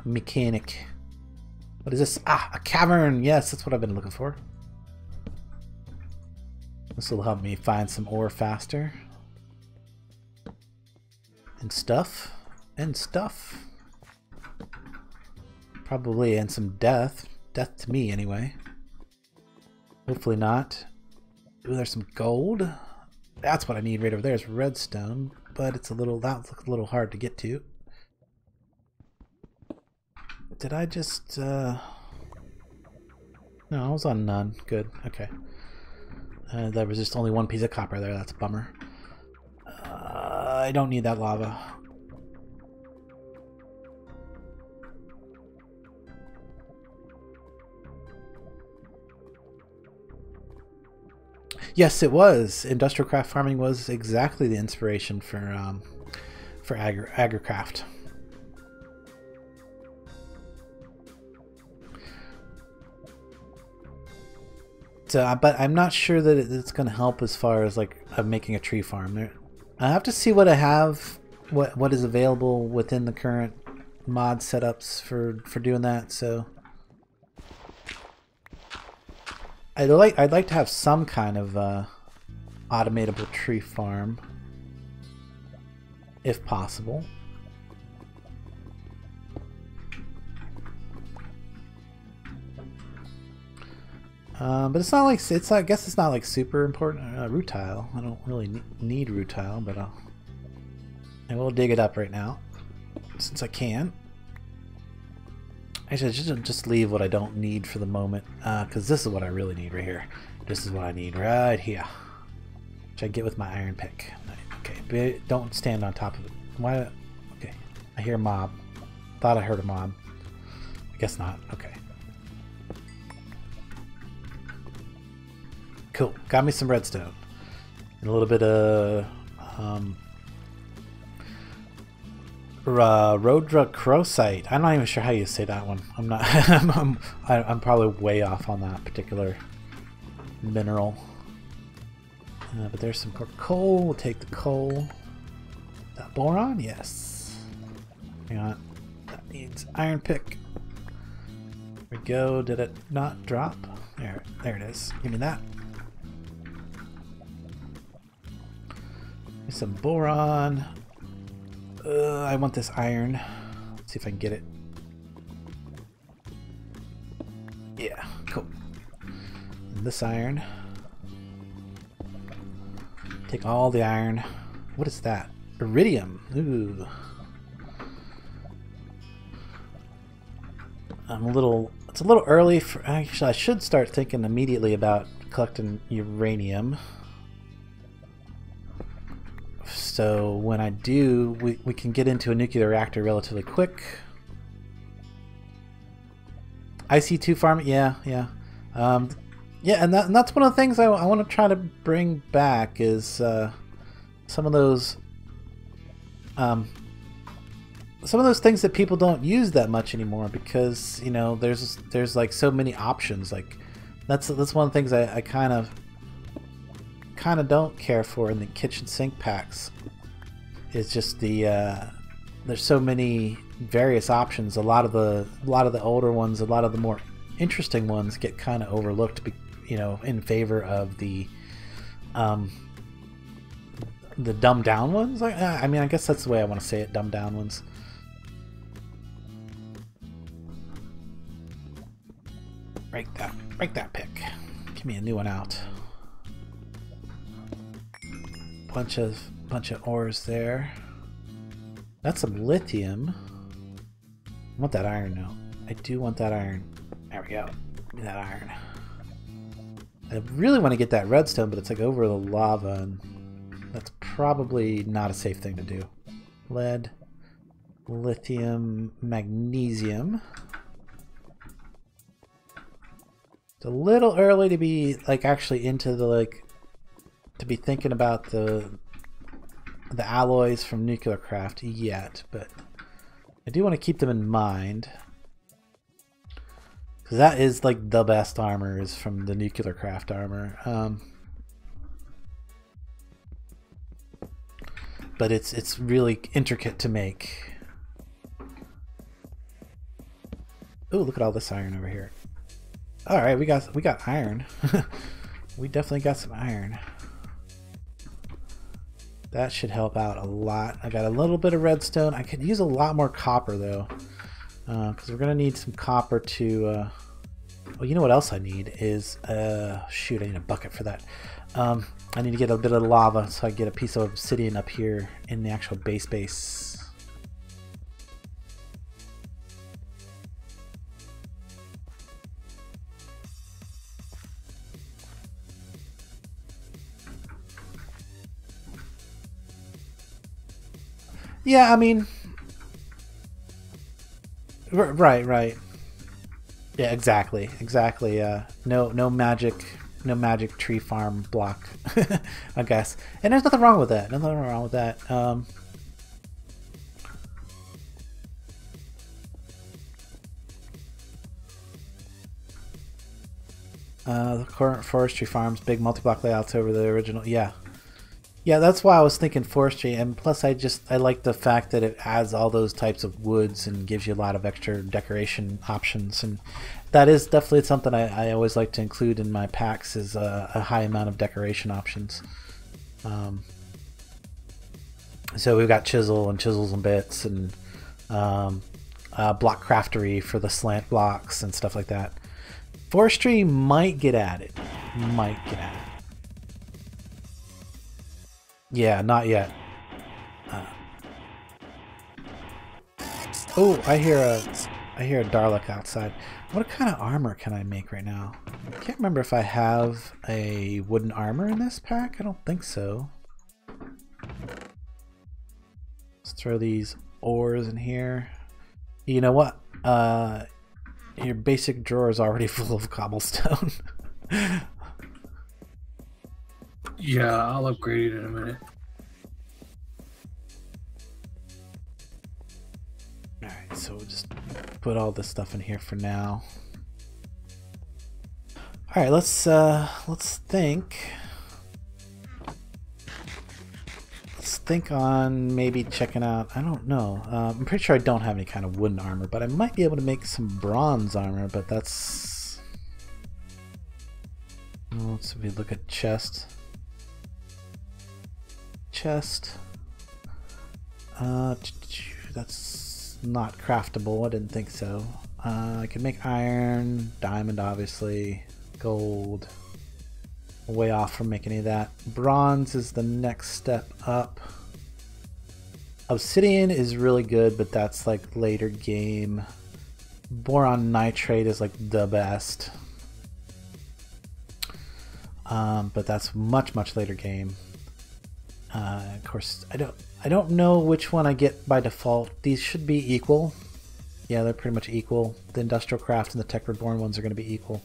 Speaker 2: What is this? Ah, a cavern. Yes, that's what I've been looking for. This will help me find some ore faster. And stuff. Probably, and some death. Death to me, anyway. Hopefully not. Ooh, there's some gold. That's what I need right over there is redstone, but it's a little, that looks a little hard to get to. Did I just, No, I was on none. Good, okay. There was just only one piece of copper there, that's a bummer. I don't need that lava. Yes, it was. Industrial craft farming was exactly the inspiration for agricraft. So, but I'm not sure that it's going to help as far as like making a tree farm. I have to see what I have, what is available within the current mod setups for doing that. So. I'd like to have some kind of automatable tree farm, if possible. But it's not like I guess it's not like super important. Rutile. I don't really need rutile, but I will dig it up right now since I can. Actually, I should just leave what I don't need for the moment, because this is what I really need right here. This is what I need right here. Which I get with my iron pick. Okay, but don't stand on top of it. Why? Okay, I hear a mob. Thought I heard a mob. I guess not. Okay. Cool. Got me some redstone. And a little bit of... rhodochrosite. I'm not even sure how you say that one. I'm not. I'm probably way off on that particular mineral. But there's some coal. We'll take the coal. That boron, yes. Hang on. That needs iron pick. There we go. Did it not drop? There it is. Give me that. Some boron. I want this iron. Let's see if I can get it. Yeah, cool. And this iron. Take all the iron. What is that? Iridium. Ooh. It's a little early for, actually I should start thinking immediately about collecting uranium. So when I do, we can get into a nuclear reactor relatively quick. IC2 farm, yeah. Yeah, and that's one of the things I want to try to bring back is some of those things that people don't use that much anymore, because you know there's like so many options. Like that's one of the things I kind of don't care for in the kitchen sink packs. It's just the there's so many various options. A lot of the older ones, a lot of the more interesting ones get kind of overlooked, you know, in favor of the dumbed down ones. I mean, I guess that's the way I want to say it, dumbed down ones. Break that pick. Give me a new one out. Bunch of ores there. That's some lithium. I want that iron now. I do want that iron. There we go. Give me that iron. I really want to get that redstone, but it's like over the lava, and that's probably not a safe thing to do. Lead, lithium, magnesium. It's a little early to be like actually into the to be thinking about the alloys from nuclear craft yet, but I do want to keep them in mind, because that is like the best armor is from the nuclear craft armor. But it's really intricate to make. Oh, look at all this iron over here. All right, we got iron. We definitely got some iron. That should help out a lot. I got a little bit of redstone. I could use a lot more copper though, because we're gonna need some copper to. Well, you know what else I need is shoot. I need a bucket for that. I need to get a bit of lava so I get a piece of obsidian up here in the actual base. Yeah, I mean, right. Yeah, exactly. No magic tree farm block, I guess. And there's nothing wrong with that. The current forestry farms, big multi-block layouts over the original. Yeah, that's why I was thinking forestry, and plus I like the fact that it adds all those types of woods and gives you a lot of extra decoration options, and that is definitely something I always like to include in my packs, is a high amount of decoration options. So we've got chisels and bits, and block craftery for the slant blocks and stuff like that. Forestry might get added. Yeah, not yet. Oh, I hear a Dalek outside. What kind of armor can I make right now? I can't remember if I have a wooden armor in this pack. I don't think so. Let's throw these ores in here. You know what? Your basic drawer is already full of cobblestone.
Speaker 1: Yeah, I'll upgrade it in a minute.
Speaker 2: Alright, so we'll just put all this stuff in here for now. Alright, let's think. Let's think on maybe checking out, I don't know. I'm pretty sure I don't have any kind of wooden armor, but I might be able to make some bronze armor, but that's... Let's look at chest. That's not craftable. I didn't think so. I can make iron, diamond obviously, gold. Way off from making any of that. Bronze is the next step up. Obsidian is really good, but that's like later game. Boron nitrate is like the best. But that's much later game. Of course, I don't know which one I get by default. These should be equal. Yeah, they're pretty much equal. The Industrial Craft and the Tech Reborn ones are going to be equal.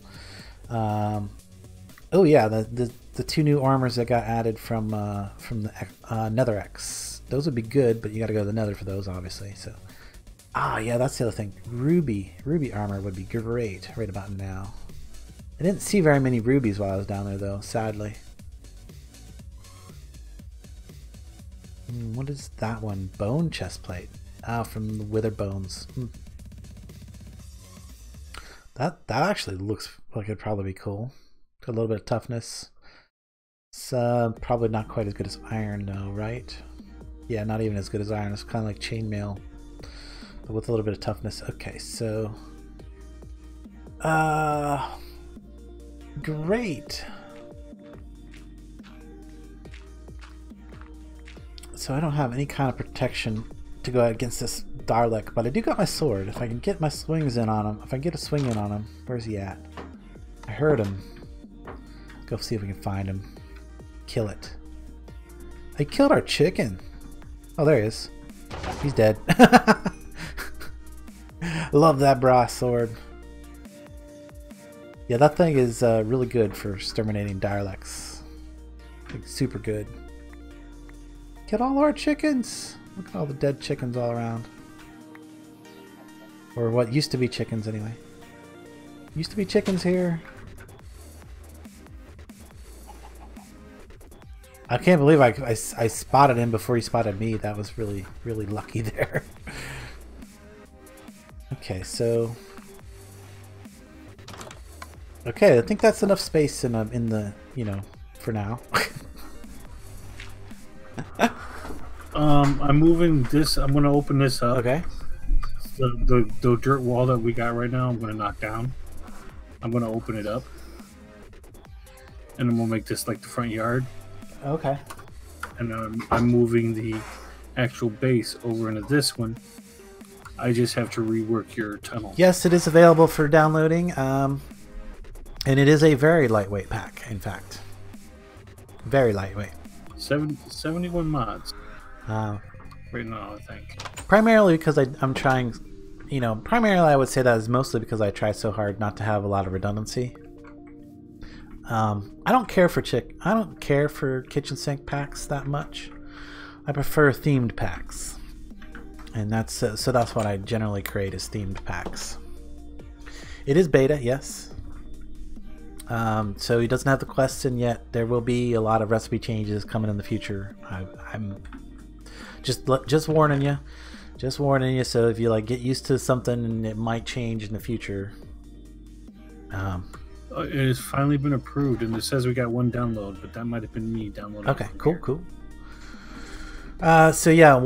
Speaker 2: Oh yeah, the two new armors that got added from the Nether X. Those would be good, but you got to go to the Nether for those, obviously. So, yeah, that's the other thing. Ruby armor would be great right about now. I didn't see very many rubies while I was down there, though, sadly. What is that one? Bone chestplate. Ah, from the Wither Bones. That actually looks like it'd probably be cool. Got a little bit of toughness. It's probably not quite as good as iron, though, right? Yeah, not even as good as iron. It's kind of like chainmail, but with a little bit of toughness. Okay, so great. So I don't have any kind of protection to go against this Dalek, but I do got my sword. If I can get my swings in on him, if I can get a swing in on him, where's he at? I heard him. Let's go see if we can find him. Kill it. I killed our chicken. Oh, there he is. He's dead. Love that brass sword. Yeah, that thing is really good for exterminating Daleks. Like, super good. Get all our chickens! Look at all the dead chickens all around. Or what used to be chickens, anyway. Used to be chickens here. I can't believe I spotted him before he spotted me. That was really, really lucky there. Okay, so... Okay, I think that's enough space in the, you know, for now.
Speaker 1: I'm moving this. I'm going to open this up.
Speaker 2: Okay.
Speaker 1: The dirt wall that we got right now, I'm going to knock down. I'm going to open it up. And then we'll make this like the front yard.
Speaker 2: Okay.
Speaker 1: And I'm moving the actual base over into this one. I just have to rework your tunnel.
Speaker 2: Yes, it is available for downloading. And it is a very lightweight pack, in fact. Very lightweight.
Speaker 1: 71 mods. Right now, I think.
Speaker 2: Primarily because I'm trying, you know, primarily I would say that is mostly because I try so hard not to have a lot of redundancy. I don't care for kitchen sink packs that much. I prefer themed packs. And that's so that's what I generally create is themed packs. It is beta, yes. So he doesn't have the quests in yet. There will be a lot of recipe changes coming in the future. I'm just warning you. Just warning you, so if you like get used to something and it might change in the future.
Speaker 1: It has finally been approved, and it says we got one download, but that might have been me downloading.
Speaker 2: Okay, cool. So yeah,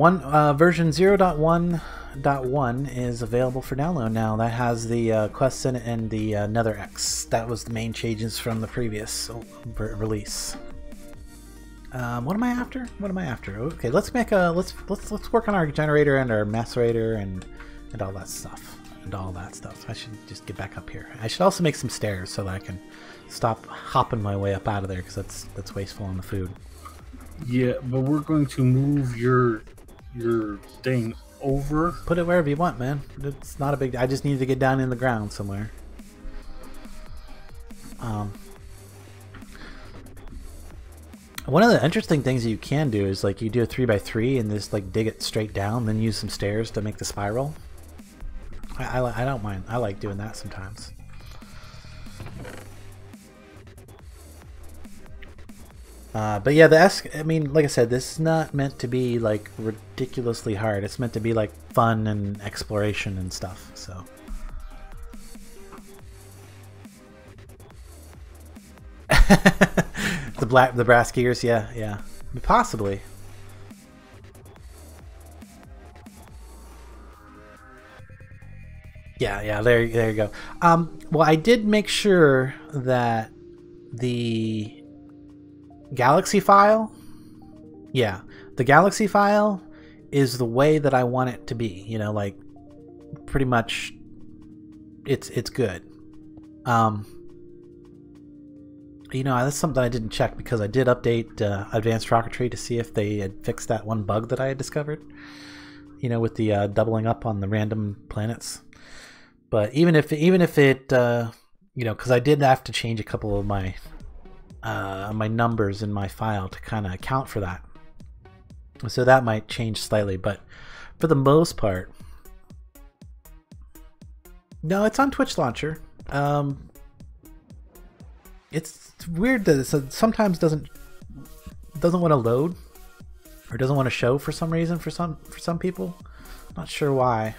Speaker 2: version 0.1.1 is available for download now. That has the quests in it and the Nether X. That was the main changes from the previous release. What am I after? Okay, let's make a let's work on our generator and our macerator and all that stuff. I should just get back up here. I should also make some stairs so that I can stop hopping my way up out of there because that's wasteful on the food.
Speaker 1: Yeah, but we're going to move your thing over.
Speaker 2: Put it wherever you want, man. It's not a big. I just need to get down in the ground somewhere. One of the interesting things you can do is like you do a 3x3 and just like dig it straight down, then use some stairs to make the spiral. I don't mind. I like doing that sometimes. But yeah, I mean, like I said, this is not meant to be like ridiculously hard. It's meant to be like fun and exploration and stuff. So. the brass gears, yeah, possibly. Yeah, there you go. Well, I did make sure that the Galaxy file, the Galaxy file is the way that I want it to be. You know, like pretty much, it's good. You know, that's something I didn't check because I did update Advanced Rocketry to see if they had fixed that one bug that I had discovered. You know, with the doubling up on the random planets. But even if it, you know, because I did have to change a couple of my my numbers in my file to kind of account for that. So that might change slightly, but for the most part, no, it's on Twitch Launcher. It's weird that it sometimes doesn't want to load or doesn't want to show for some reason for some people. Not sure why.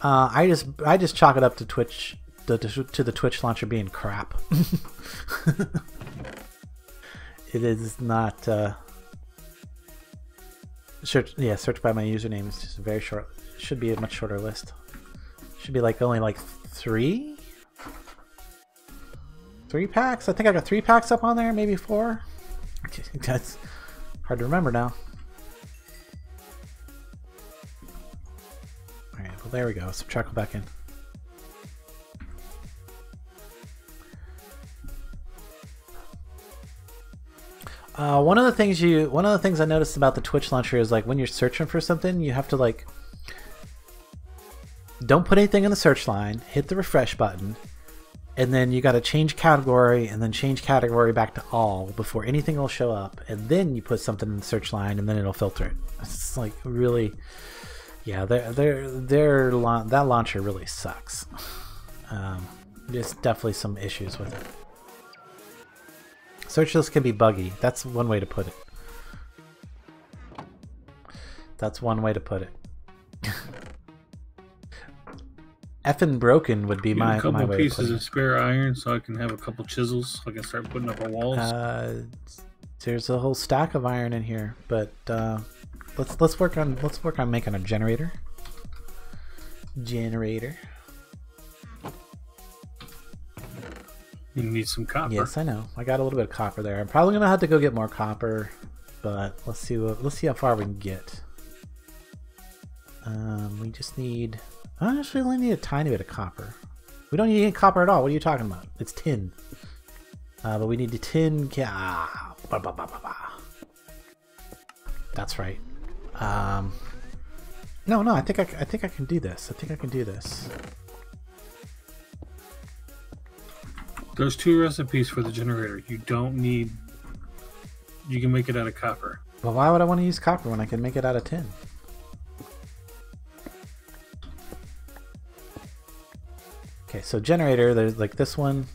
Speaker 2: I just chalk it up to Twitch to the Twitch launcher being crap. It is not search by my username. It's just very short. It should be a much shorter list. Should be like only like three packs. I think I got 3 packs up on there, maybe 4. That's hard to remember now. Alright, well there we go. Subtract back in. One of the things I noticed about the Twitch launcher is like when you're searching for something, you have to like don't put anything in the search line, hit the refresh button, and then you got to change category and then change category back to all before anything will show up, and then you put something in the search line and then it'll filter it. It's like really, yeah, that launcher really sucks. There's definitely some issues with it. Search list can be buggy. That's one way to put it. That's one way to put it. Effing broken would be my way. A couple
Speaker 1: pieces of spare iron so I can have a couple chisels so I can start putting up our walls.
Speaker 2: There's a whole stack of iron in here, but let's work on making a generator.
Speaker 1: You need some copper.
Speaker 2: Yes, I know. I got a little bit of copper there. I'm probably gonna have to go get more copper, but let's see how far we can get. We just need. I actually only need a tiny bit of copper. We don't need any copper at all. What are you talking about? It's tin. But we need the tin. That's right. No. I think I can do this.
Speaker 1: There's 2 recipes for the generator. You don't need. You can make it out of copper.
Speaker 2: Well, why would I want to use copper when I can make it out of tin? Okay, so generator, there's like this one.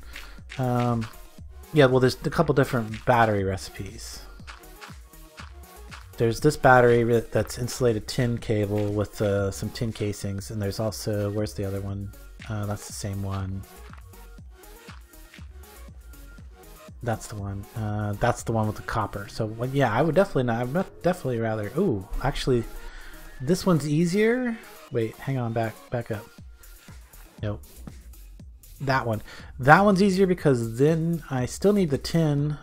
Speaker 2: Yeah, well, there's a couple different battery recipes. There's this battery that's insulated tin cable with some tin casings, and there's also, where's the other one? That's the same one. That's the one. That's the one with the copper. So well, yeah, I would definitely rather. Ooh, actually, this one's easier. Wait, hang on, back up. Nope. That one's easier because then I still need the tin.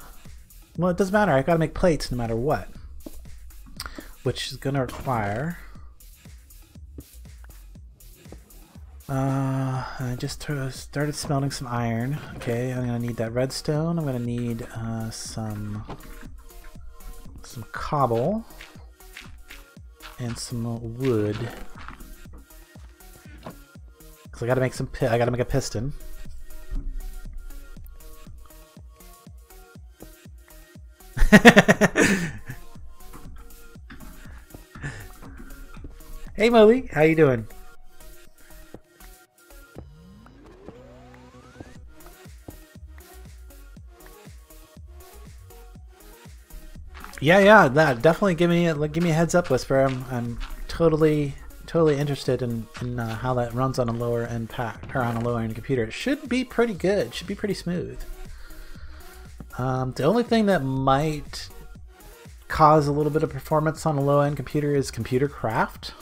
Speaker 2: Well, it doesn't matter. I gotta make plates no matter what, which is gonna require. I just started smelting some iron. Okay, I'm gonna need that redstone. I'm gonna need some cobble and some wood. Cause I gotta make I gotta make a piston. Hey Molly, how you doing? Yeah, that definitely give me a heads up, Whisper. I'm totally interested in how that runs on a lower end pack or on a lower end computer. It should be pretty good. It should be pretty smooth. The only thing that might cause a little bit of performance on a low end computer is computer craft,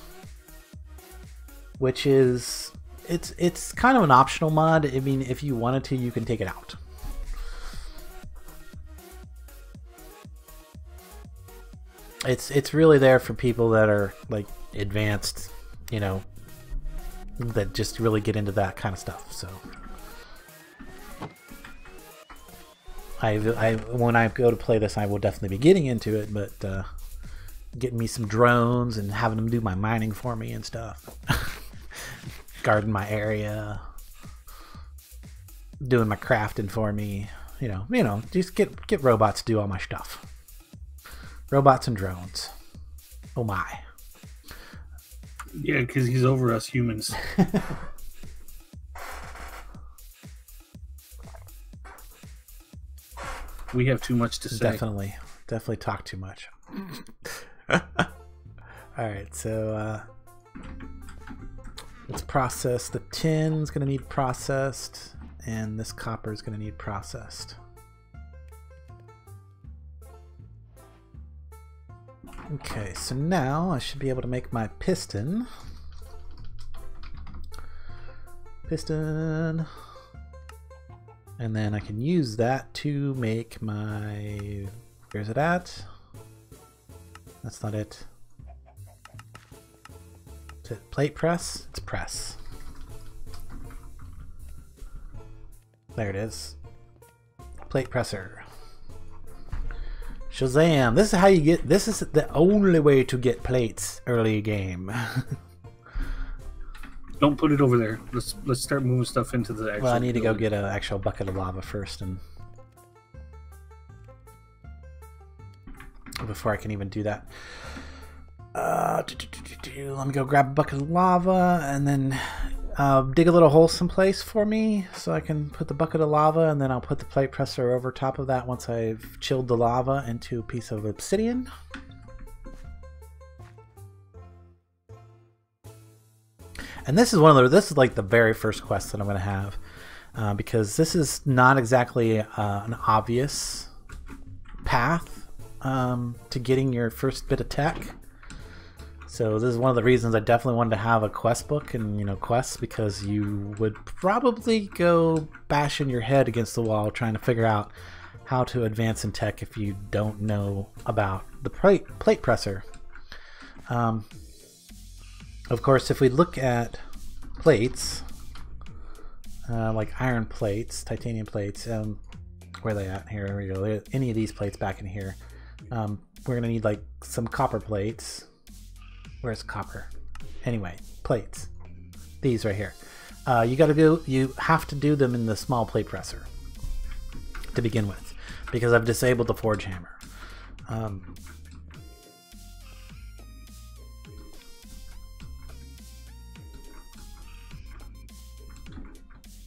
Speaker 2: which is it's kind of an optional mod. I mean, if you wanted to, you can take it out. It's really there for people that are like advanced, you know, that just really get into that kind of stuff. So when I go to play this, I will definitely be getting into it, but getting me some drones and having them do my mining for me and stuff. Guarding my area, doing my crafting for me, you know, just get robots to do all my stuff. Robots and drones. Oh my.
Speaker 1: Yeah, because he's over us humans. We have too much to say.
Speaker 2: Definitely talk too much. All right, so let's process. The tin's going to need processed, and this copper is going to need processed. Okay, so now I should be able to make my piston. And then I can use that to make my... Where's it at? That's not it. Is it plate press? It's press. There it is. Plate presser. Shazam! This is how you get... This is the only way to get plates early game.
Speaker 1: Don't put it over there. Let's start moving stuff into the actual...
Speaker 2: Well, I need to go get an actual bucket of lava first, and before I can even do that. Let me go grab a bucket of lava, and then dig a little hole someplace for me so I can put the bucket of lava, and then I'll put the plate presser over top of that once I've chilled the lava into a piece of obsidian. And this is this is like the very first quest that I'm going to have, because this is not exactly an obvious path to getting your first bit of tech. So this is one of the reasons I definitely wanted to have a quest book and, you know, quests, because you would probably go bashing your head against the wall trying to figure out how to advance in tech if you don't know about the plate presser. Of course, if we look at plates, like iron plates, titanium plates, where are they at? Here we go. Any of these plates back in here. We're going to need like some copper plates. Where's copper? Anyway, plates. These right here. You have to do them in the small plate presser to begin with, because I've disabled the forge hammer.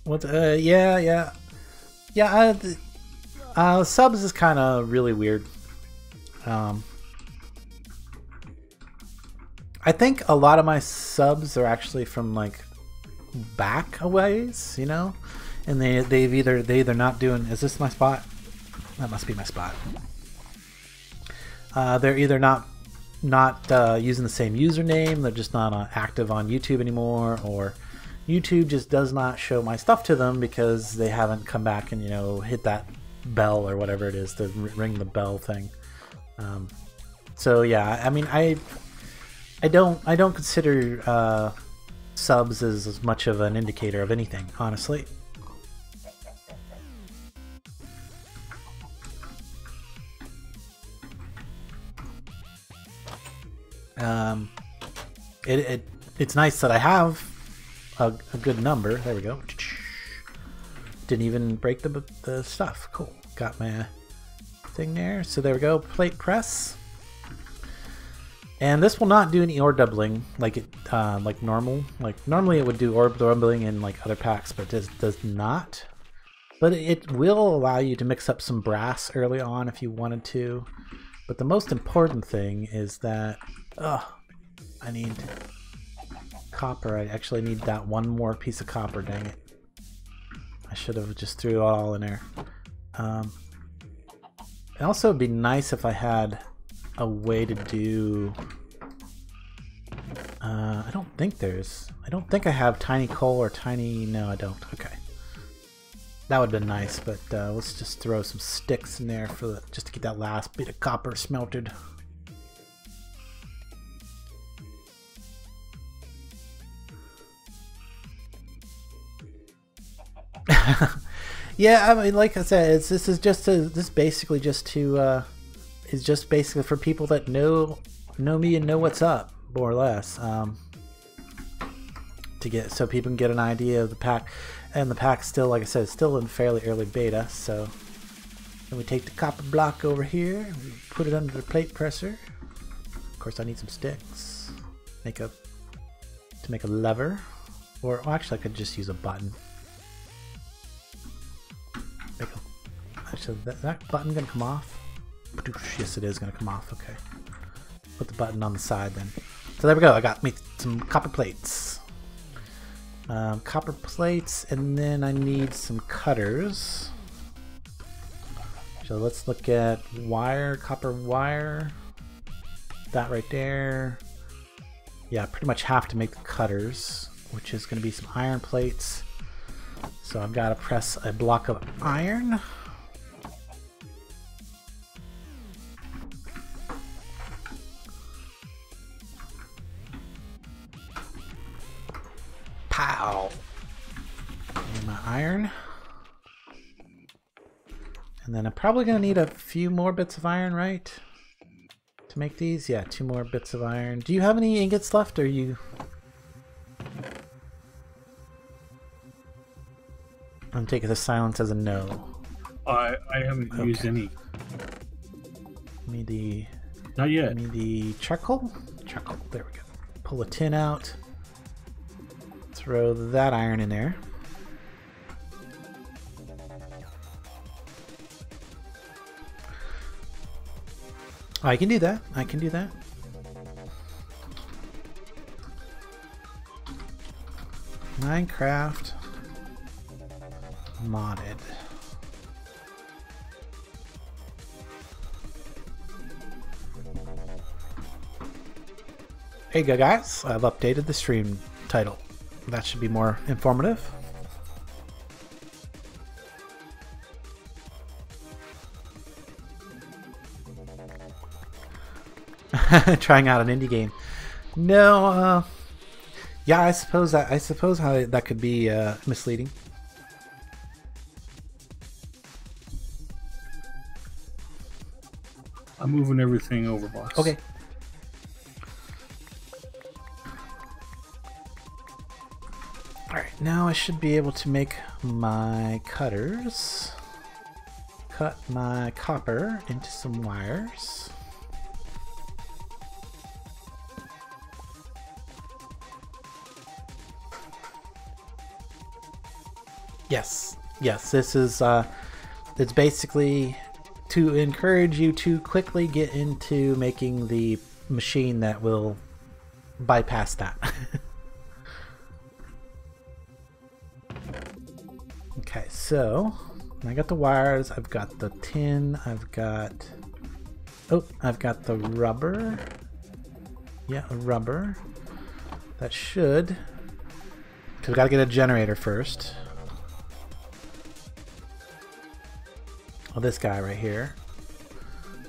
Speaker 2: What? Yeah. Subs is kind of really weird. I think a lot of my subs are actually from like back a ways, you know, and they either not doing. Is this my spot? That must be my spot. They're either not using the same username. They're just not active on YouTube anymore, or YouTube just does not show my stuff to them because they haven't come back and, you know, hit that bell or whatever it is, the ring the bell thing. So yeah, I mean, I don't consider subs as much of an indicator of anything, honestly. It's nice that I have a good number. There we go. Didn't even break the stuff. Cool. Got my thing there. So there we go. Plate press. And this will not do any ore doubling like it like normal. Like normally it would do ore doubling in like other packs, but this does not. But it will allow you to mix up some brass early on if you wanted to. But the most important thing is that I need copper. I actually need that one more piece of copper, dang it. I should have just threw it all in there. It also would be nice if I had a way to do... I don't think I have tiny coal or tiny... No, I don't. Okay. That would have been nice, but let's just throw some sticks in there for just to get that last bit of copper smelted. Yeah, I mean, like I said, this is basically just to is just basically for people that know me and know what's up, more or less. To get so people can get an idea of the pack, and the pack's still, like I said, still in fairly early beta. So then we take the copper block over here, we put it under the plate presser. Of course, I need some sticks. To make a lever, or actually, I could just use a button. Actually, that button gonna come off? Yes, it is gonna come off. Okay, put the button on the side then. So there we go. I got me some copper plates. Copper plates, and then I need some cutters. So let's look at wire, copper wire. That right there. Yeah, pretty much have to make the cutters, which is going to be some iron plates. So I've got to press a block of iron. Pow! And my iron. And then I'm probably going to need a few more bits of iron, right? To make these? Yeah, 2 more bits of iron. Do you have any ingots left, or you... I'm taking the silence as a no.
Speaker 1: I haven't used any.
Speaker 2: Need the...
Speaker 1: Not yet.
Speaker 2: Need the charcoal? Charcoal, there we go. Pull a tin out. Throw that iron in there. I can do that. I can do that. Minecraft modded. Hey guys, I've updated the stream title. That should be more informative. Trying out an indie game. No, yeah, I suppose how that could be misleading.
Speaker 1: I'm moving everything over, boss.
Speaker 2: Okay. Alright, now I should be able to make my cutters. Cut my copper into some wires. Yes, yes, this is, it's basically to encourage you to quickly get into making the machine that will bypass that. Okay, so I got the wires, I've got the tin, I've got the rubber. Yeah, a rubber. That should, because we got to get a generator first. Oh, this guy right here.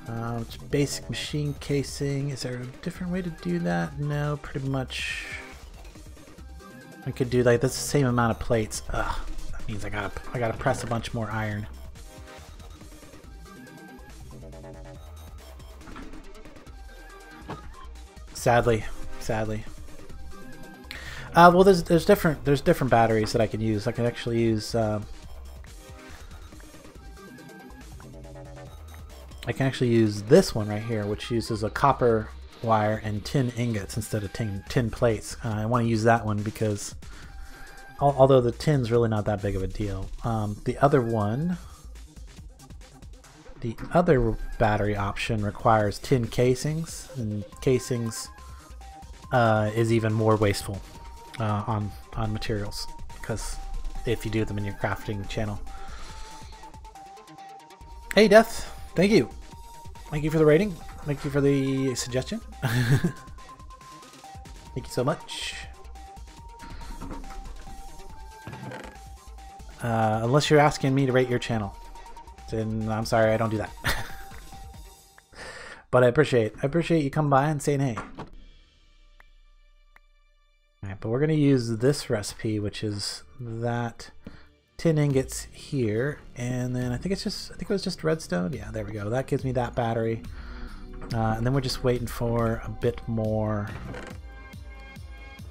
Speaker 2: It's basic machine casing. Is there a different way to do that? No, pretty much. I could do like that's the same amount of plates. Ugh, that means I gotta press a bunch more iron. Sadly. Well, there's different batteries that I can use. I can actually use. I can actually use this one right here, which uses a copper wire and tin ingots instead of tin plates. I want to use that one because, although the tin's really not that big of a deal, the other battery option requires tin casings, and casings is even more wasteful on materials, because if you do them in your crafting channel. Hey Death! Thank you. Thank you for the rating. Thank you for the suggestion. Thank you so much. Unless you're asking me to rate your channel, then I'm sorry, I don't do that. But I appreciate you coming by and saying hey. Alright, but we're gonna use this recipe, which is that tin ingots here, and then I think it was just redstone. Yeah, there we go. That gives me that battery. And then we're just waiting for a bit more.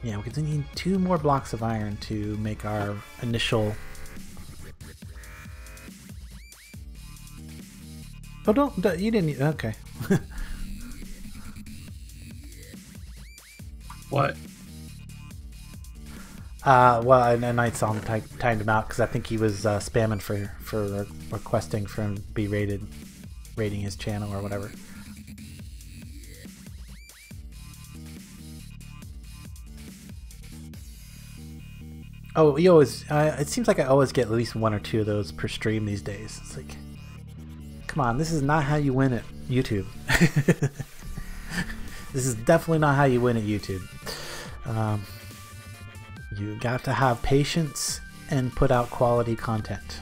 Speaker 2: Yeah, we need 2 more blocks of iron to make our initial. Oh, you didn't. Okay.
Speaker 1: What?
Speaker 2: Well, and I saw him timed him out because I think he was spamming for requesting for him to be rating his channel or whatever. Oh, you always. It seems like I always get at least 1 or 2 of those per stream these days. It's like, come on, this is not how you win at YouTube. This is definitely not how you win at YouTube. You got to have patience and put out quality content.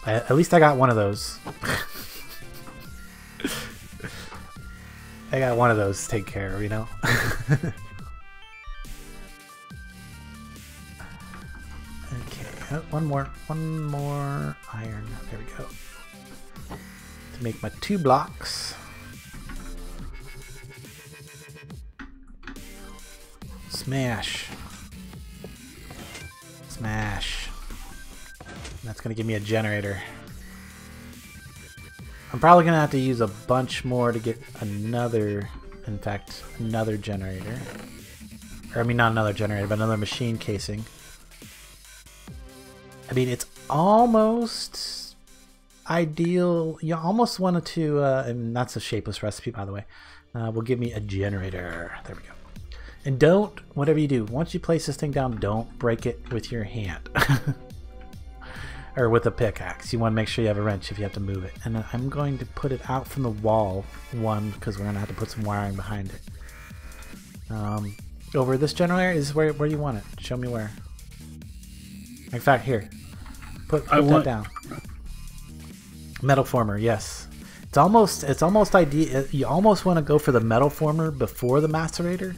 Speaker 2: At least I got 1 of those. I got 1 of those to take care of, you know? Okay, one more iron. There we go. To make my 2 blocks. Smash. Smash. That's gonna give me a generator. I'm probably gonna have to use a bunch more to get another, in fact, another generator. Or I mean, not another generator, but another machine casing. I mean, it's almost ideal. You almost wanted to, and that's a shapeless recipe, by the way. Will give me a generator. There we go. And don't, whatever you do, once you place this thing down, don't break it with your hand. Or with a pickaxe. You want to make sure you have a wrench if you have to move it. And I'm going to put it out from the wall, because we're going to have to put some wiring behind it. Over this generator is where you want it. Show me where. In fact, here. Put that down. Metal former, yes. It's almost ideal. You almost want to go for the metal former before the macerator,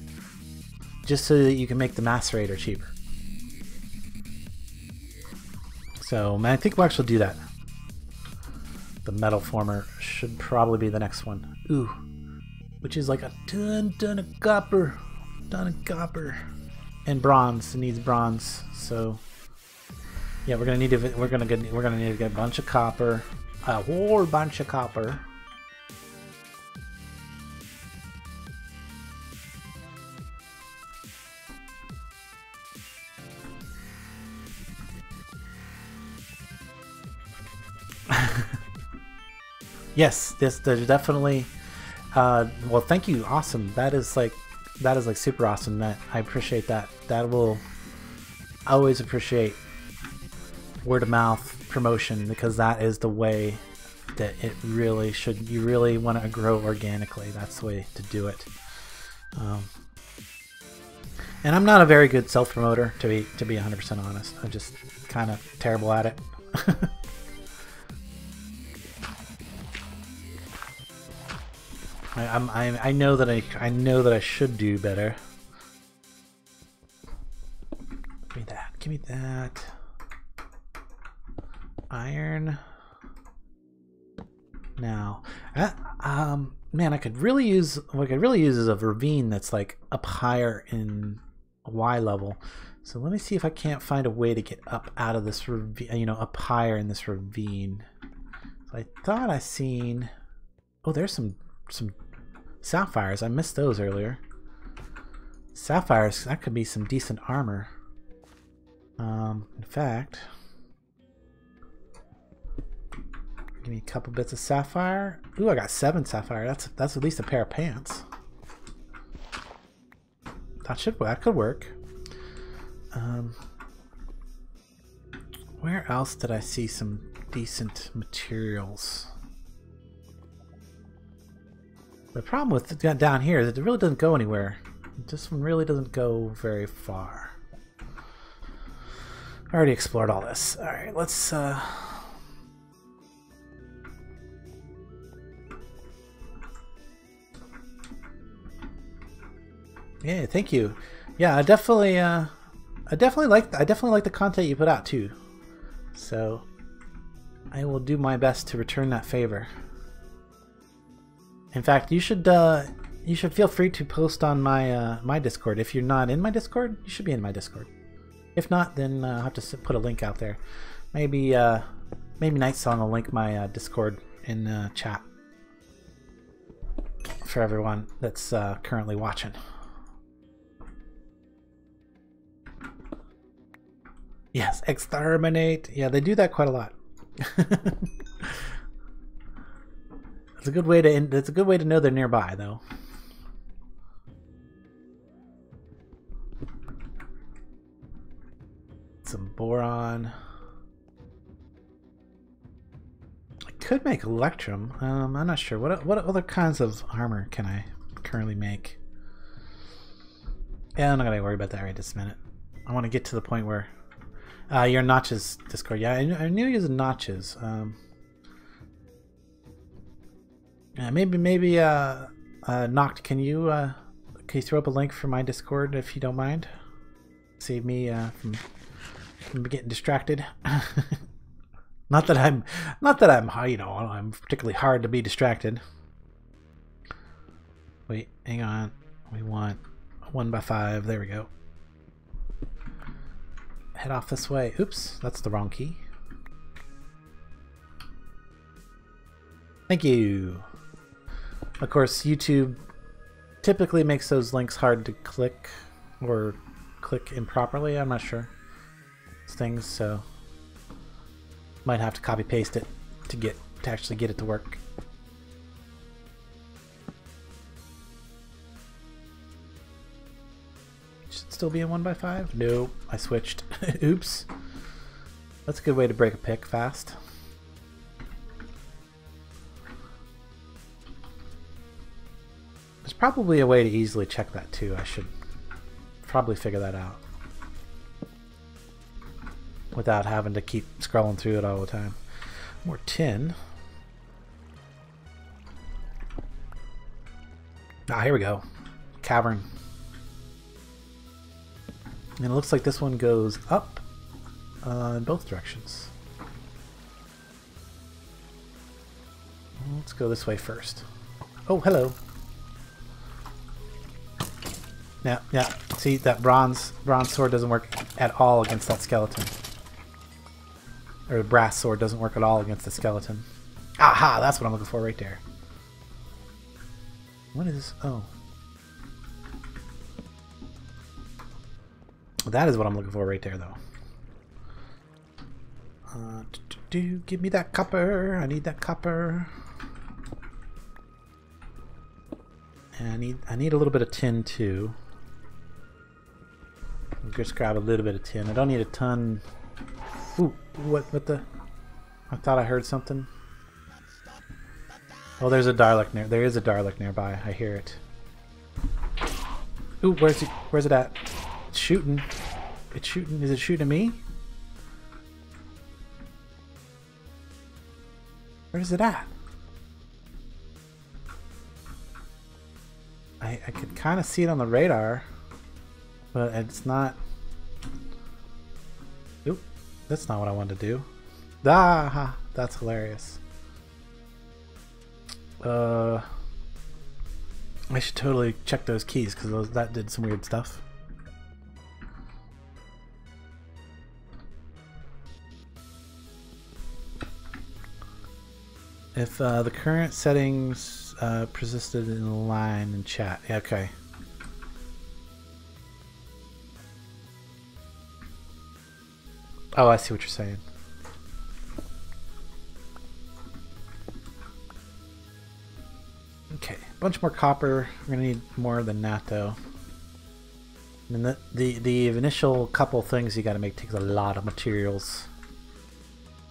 Speaker 2: just so that you can make the macerator cheaper. So, I think we'll actually do that. The metal former should probably be the next one. Ooh, which is like a ton of copper, and bronze. It needs bronze. So, yeah, we're gonna need to get a bunch of copper, a whole bunch of copper. Yes, there's definitely. Well, thank you. Awesome. That is like super awesome. That I appreciate that. That will always appreciate word of mouth promotion, because that is the way that it really should. You really want to grow organically. That's the way to do it. And I'm not a very good self promoter, to be 100% honest. I'm just kind of terrible at it. I know that I should do better. Give me that. Give me that. Iron. Now, man, I could really use. What I could really use is a ravine that's like up higher in Y level. So let me see if I can't find a way to get up out of this ravine. You know, up higher in this ravine. So I thought I seen. Oh, there's some sapphires. I missed those earlier. Sapphires, that could be some decent armor. In fact, give me a couple bits of sapphire. Ooh, I got 7 sapphire. That's at least a pair of pants. That could work. Where else did I see some decent materials? The problem with down here is it really doesn't go anywhere. This one really doesn't go very far. I already explored all this. Alright, let's yeah, thank you. Yeah, I definitely I definitely like the content you put out too. So I will do my best to return that favor. In fact, you should feel free to post on my my Discord. If you're not in my Discord, you should be in my Discord. If not, then I'll have to put a link out there. Maybe Night Song will link my Discord in chat for everyone that's currently watching. Yes, exterminate. Yeah, they do that quite a lot. It's a good way to it's a good way to know they're nearby, though. Some boron. I could make electrum. I'm not sure. What other kinds of armor can I currently make? Yeah, I'm not gonna worry about that right this minute. I want to get to the point where your Notches Discord. Yeah, I knew you using Notches. Yeah, maybe Noct, can you throw up a link for my Discord if you don't mind? Save me from getting distracted. not that I'm you know, I'm particularly hard to be distracted. Wait, hang on. We want 1x5. There we go. Head off this way. Oops, that's the wrong key. Thank you. Of course, YouTube typically makes those links hard to click or click improperly. I'm not sure. Things, so might have to copy paste it to actually get it to work. Should still be a 1x5? No, I switched. Oops. That's a good way to break a pick fast. There's probably a way to easily check that too. I should probably figure that out without having to keep scrolling through it all the time. More tin. Ah, here we go. Cavern. And it looks like this one goes up in both directions. Let's go this way first. Oh, hello. Yeah. See, that bronze sword doesn't work at all against that skeleton. Or the brass sword doesn't work at all against the skeleton. Aha! That's what I'm looking for right there. What is this? Oh. That is what I'm looking for right there, though. Give me that copper. I need that copper. And I need a little bit of tin, too. I'll just grab a little bit of tin. I don't need a ton. Ooh, what the? I thought I heard something. Oh, there's a Dalek near. There is a Dalek nearby. I hear it. Ooh, where's it at? It's shooting. It's shooting. Is it shooting at me? Where is it at? I could kind of see it on the radar, but it's not. Oop, that's not what I wanted to do. Ah, that's hilarious. I should totally check those keys because that did some weird stuff. If the current settings persisted in line in chat. Yeah, okay. Oh, I see what you're saying. Okay, a bunch more copper. We're gonna need more than that, though. And the initial couple things you got to make takes a lot of materials,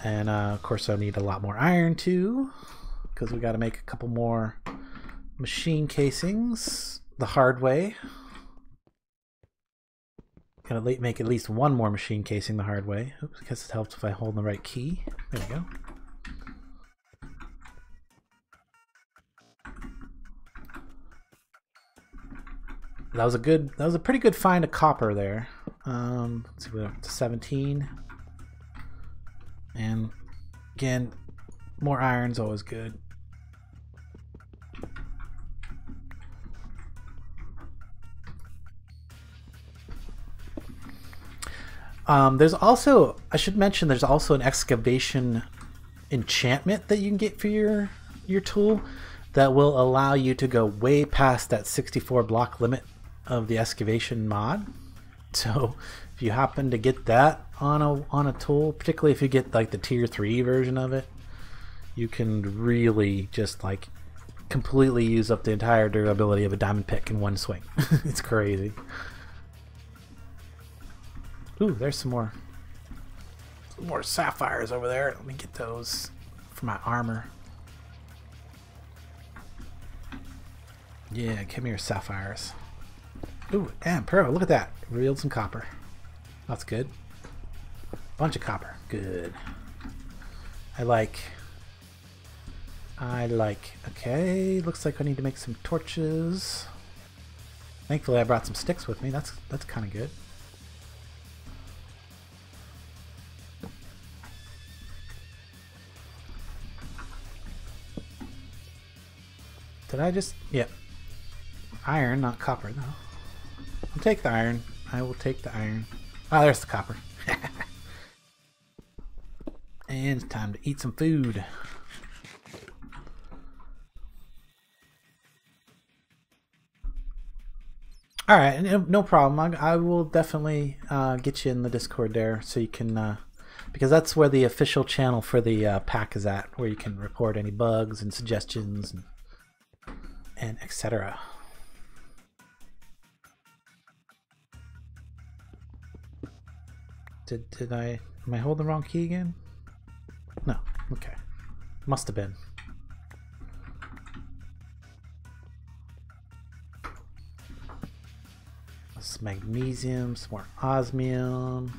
Speaker 2: and of course I'll need a lot more iron too, because we got to make a couple more machine casings the hard way. Gotta make at least one more machine casing the hard way. Oops, I guess it helps if I hold the right key. There we go. That was a pretty good find of copper there. Let's see, we're up to 17. And again, more iron's always good. There's also, I should mention, there's also an excavation enchantment that you can get for your tool that will allow you to go way past that 64 block limit of the excavation mod. So if you happen to get that on a tool, particularly if you get like the tier 3 version of it, you can really just like completely use up the entire durability of a diamond pick in one swing. It's crazy. Ooh, there's some more sapphires over there. Let me get those for my armor. Yeah, give me your sapphires. Ooh, and perfect. Look at that. Revealed some copper. That's good. Bunch of copper. Good. I like. Okay, looks like I need to make some torches. Thankfully, I brought some sticks with me. That's kind of good. Did I just... Yep. Iron, not copper, though. I'll take the iron. I will take the iron. Oh, there's the copper. And it's time to eat some food. Alright, no problem. I will definitely get you in the Discord there so you can... because that's where the official channel for the pack is at, where you can report any bugs and suggestions and etc. Am I holding the wrong key again? No. Okay. Must have been. Some magnesium, some more osmium.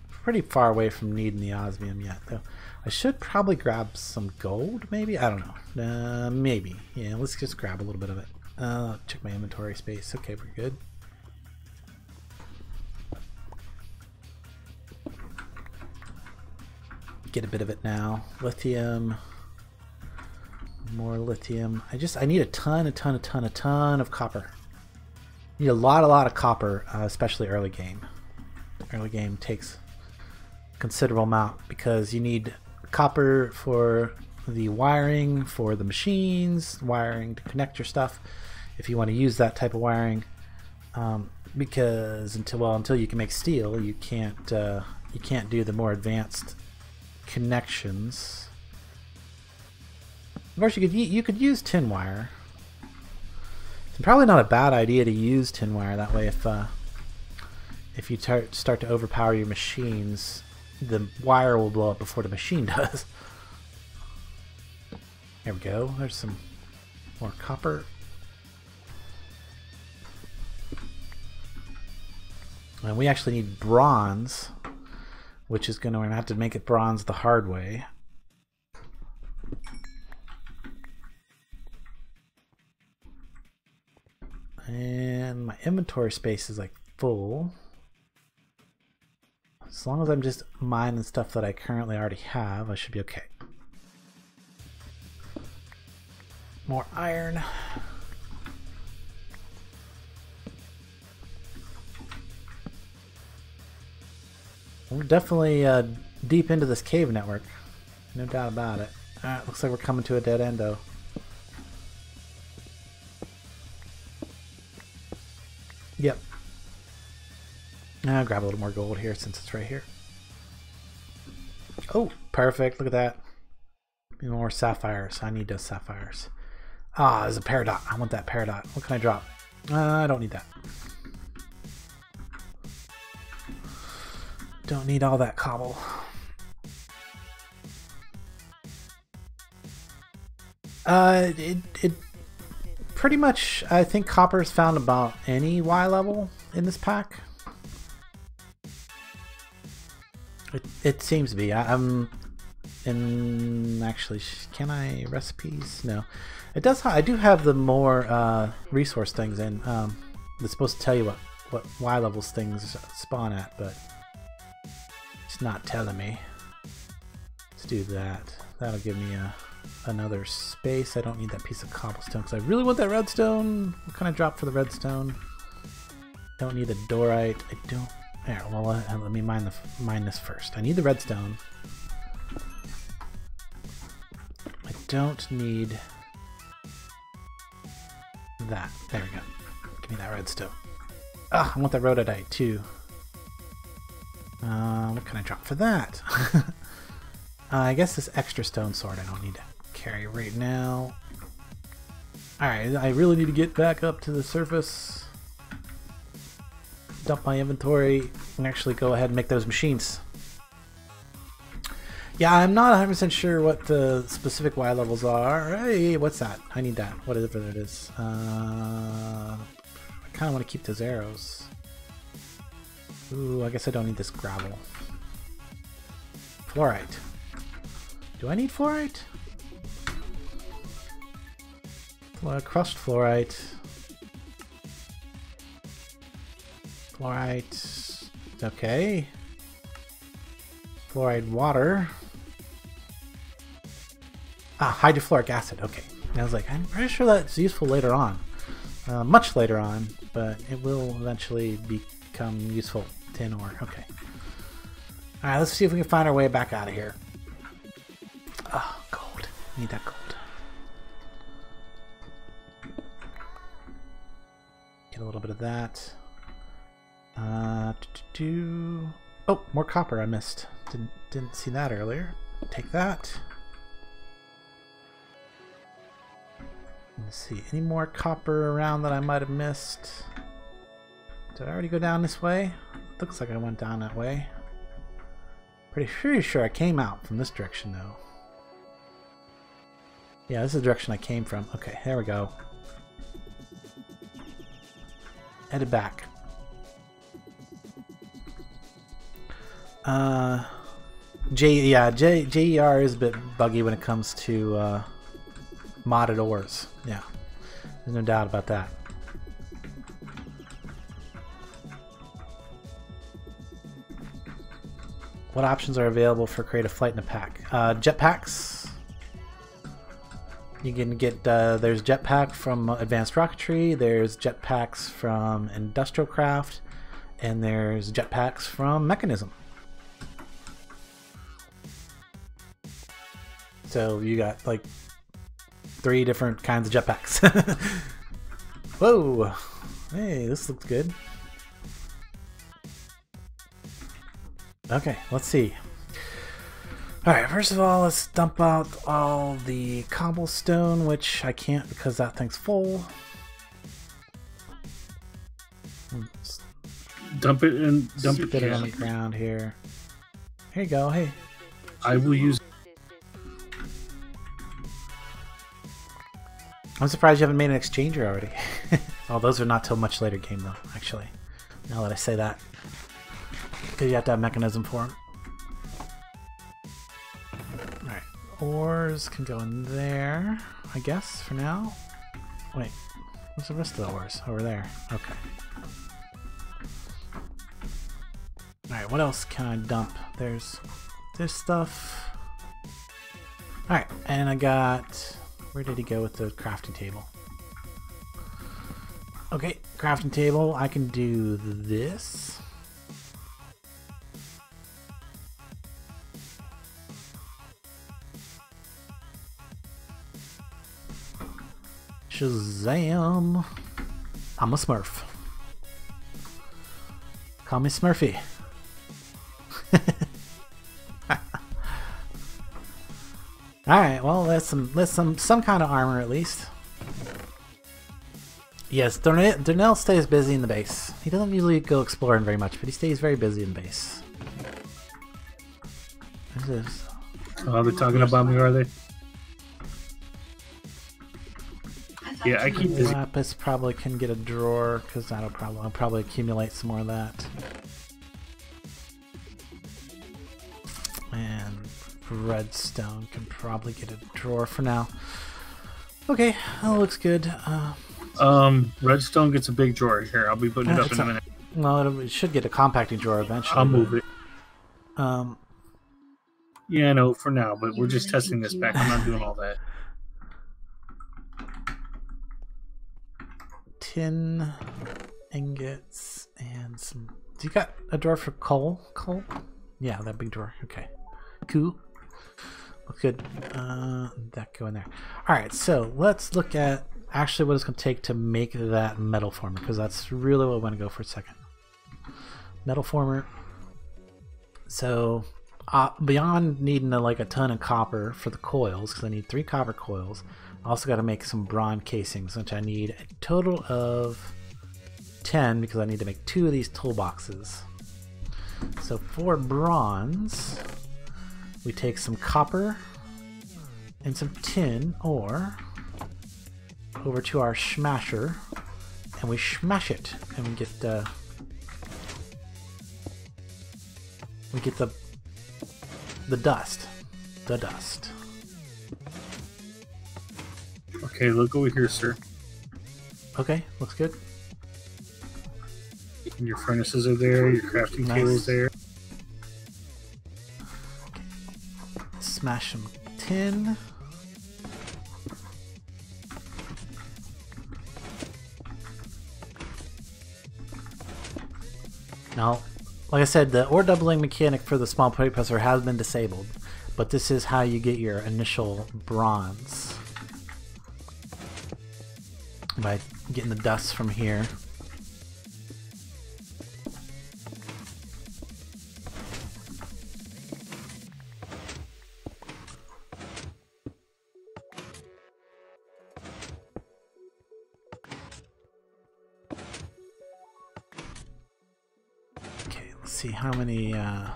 Speaker 2: Pretty far away from needing the osmium yet, though. I should probably grab some gold, maybe? I don't know. Maybe. Yeah, let's just grab a little bit of it. Check my inventory space. Okay, we're good. Get a bit of it now. Lithium. More lithium. I need a ton of copper. Need a lot of copper, especially early game. Early game takes a considerable amount because you need copper for the wiring for the machines, wiring to connect your stuff if you want to use that type of wiring. Because until you can make steel, you can't do the more advanced connections. Of course, you could use tin wire. It's probably not a bad idea to use tin wire. That way, if you start to overpower your machines, the wire will blow up before the machine does. There we go. There's some more copper. And we actually need bronze, which is we're gonna have to make it bronze the hard way. And my inventory space is like full. As long as I'm just mining stuff that I currently already have, I should be okay. More iron. We're definitely deep into this cave network. No doubt about it. Alright, looks like we're coming to a dead end though. Yep. I'll grab a little more gold here since it's right here. Oh, perfect. Look at that. More sapphires. I need those sapphires. Ah, there's a peridot. I want that peridot. What can I drop? I don't need that. Don't need all that cobble. It pretty much, I think copper is found about any Y level in this pack. It seems to be. I'm in actually. Can I recipes? No. It does. I do have the more resource things in. That's supposed to tell you what Y levels things spawn at, but it's not telling me. Let's do that. That'll give me another space. I don't need that piece of cobblestone because I really want that redstone. What can I drop for the redstone? Don't need a dorite. I don't. There. Well, let me mine this first. I need the redstone. I don't need that. There we go. Give me that redstone. Ah, I want that rhododite too. What can I drop for that? I guess this extra stone sword I don't need to carry right now. Alright, I really need to get back up to the surface. Dump my inventory and actually go ahead and make those machines. Yeah, I'm not 100% sure what the specific Y levels are. Hey, what's that? I need that. Whatever it is. I kind of want to keep those arrows. Ooh, I guess I don't need this gravel. Fluorite. Do I need fluorite? Crushed fluorite. Fluorite. Okay. Fluoride water. Ah, hydrofluoric acid. Okay. I was like, I'm pretty sure that's useful later on. Much later on, but it will eventually become useful. Tin ore. Okay. Alright, let's see if we can find our way back out of here. Oh, gold. Need that gold. Get a little bit of that. Oh, more copper I missed. Didn't see that earlier. Take that. Let's see, any more copper around that I might have missed? Did I already go down this way? Looks like I went down that way. Pretty sure I came out from this direction though. Yeah, this is the direction I came from. Okay, there we go. Headed back. JER is a bit buggy when it comes to modded ores. Yeah, there's no doubt about that. What options are available for creative flight in a pack? Jetpacks. You can get, there's jetpack from Advanced Rocketry, there's jetpacks from Industrial Craft, and there's jetpacks from Mekanisim. So you got like 3 different kinds of jetpacks. Whoa! Hey, this looks good. Okay, let's see. Alright, first of all, let's dump out all the cobblestone, which I can't because that thing's full.
Speaker 1: Dump it and dump
Speaker 2: it on the ground here. Here you go, hey.
Speaker 1: I will use.
Speaker 2: I'm surprised you haven't made an exchanger already. Oh, those are not till much later game though, actually. Now that I say that. Because you have to have Mekanisim for them. Alright, ores can go in there, I guess, for now. Wait, what's the rest of the ores? Over there. Okay. Alright, what else can I dump? There's this stuff. Alright, and I got... Where did he go with the crafting table? Okay, crafting table. I can do this. Shazam! I'm a Smurf. Call me Smurfy. Alright, well, there's some kind of armor at least. Yes, Darnell stays busy in the base. He doesn't usually go exploring very much, but he stays very busy in base. What's this?
Speaker 1: Oh, they're talking about me, are they? Yeah, I keep busy.
Speaker 2: Lapis probably can get a drawer, because I'll probably accumulate some more of that. And redstone can probably get a drawer for now. Okay, that looks good.
Speaker 1: Redstone gets a big drawer here. I'll be putting it up in a minute.
Speaker 2: Well, it should get a compacting drawer eventually.
Speaker 1: I'll move it.
Speaker 2: Um,
Speaker 1: Yeah, no, for now, but we're just testing this back. I'm not doing all that.
Speaker 2: tin ingots and some. Do you got a drawer for coal? Coal? Yeah, that big drawer. Okay, cool. Looks good. That go in there. All right, so let's look at actually what it's going to take to make that metal former, because that's really what I want to go for a second. Metal former. So beyond needing like a ton of copper for the coils, because I need 3 copper coils, I also got to make some bronze casings, which I need a total of 10 because I need to make 2 of these toolboxes. So for bronze, we take some copper and some tin ore over to our smasher, and we smash it, and we get the dust. The dust.
Speaker 1: Okay, look over here, sir.
Speaker 2: Okay, looks good.
Speaker 1: And your furnaces are there, your crafting table's there.
Speaker 2: Smash some tin. Now, like I said, the ore doubling mechanic for the small plate presser has been disabled, but this is how you get your initial bronze. By getting the dust from here. Okay, let's see how many, that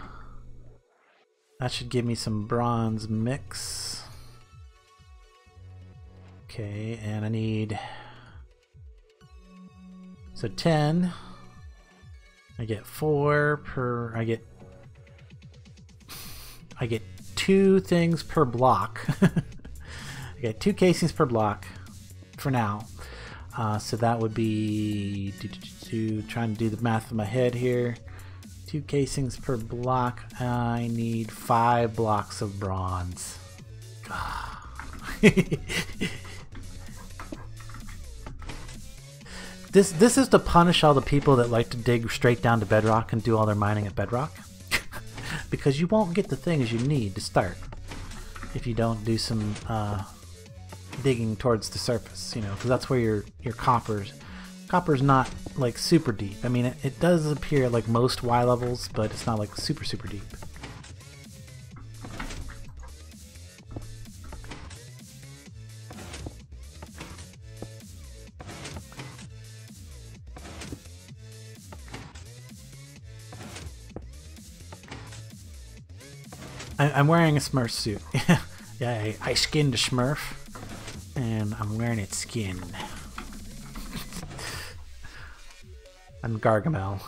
Speaker 2: should give me some bronze mix. Okay, and I need, so 10, I get 4 per, I get 2 things per block. I get 2 casings per block for now. So that would be, trying to do the math in my head here. 2 casings per block. I need 5 blocks of bronze. This is to punish all the people that like to dig straight down to bedrock and do all their mining at bedrock. Because you won't get the things you need to start if you don't do some digging towards the surface, you know, because that's where your copper's not like super deep. I mean, it does appear like most Y levels, but it's not like super deep. I'm wearing a Smurf suit. Yeah, I skinned a Smurf, and I'm wearing its skin. I'm Gargamel.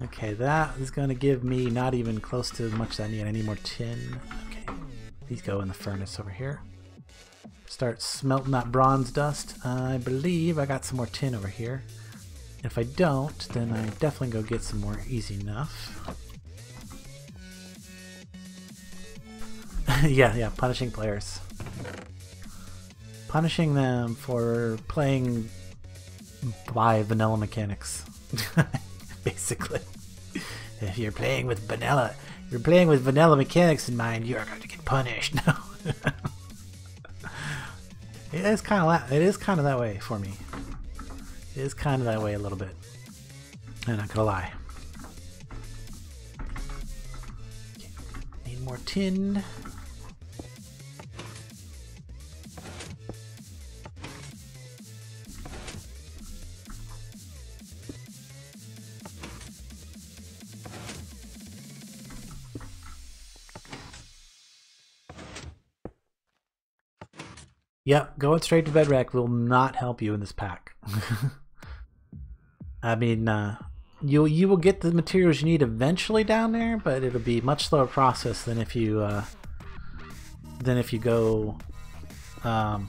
Speaker 2: Okay, that is going to give me not even close to as much as I need. I need more tin. Okay, these go in the furnace over here. Start smelting that bronze dust. I believe I got some more tin over here. If I don't, then I definitely go get some more easy enough. Yeah, punishing players. Punishing them for playing by vanilla mechanics. Basically. If you're playing with vanilla mechanics in mind, you're going to get punished. No. It is kind of that way for me. It is kind of that way a little bit. I'm not gonna lie. Okay. Need more tin. Yep, going straight to bedrock will not help you in this pack. I mean, you will get the materials you need eventually down there, but it'll be a much slower process than if you go. That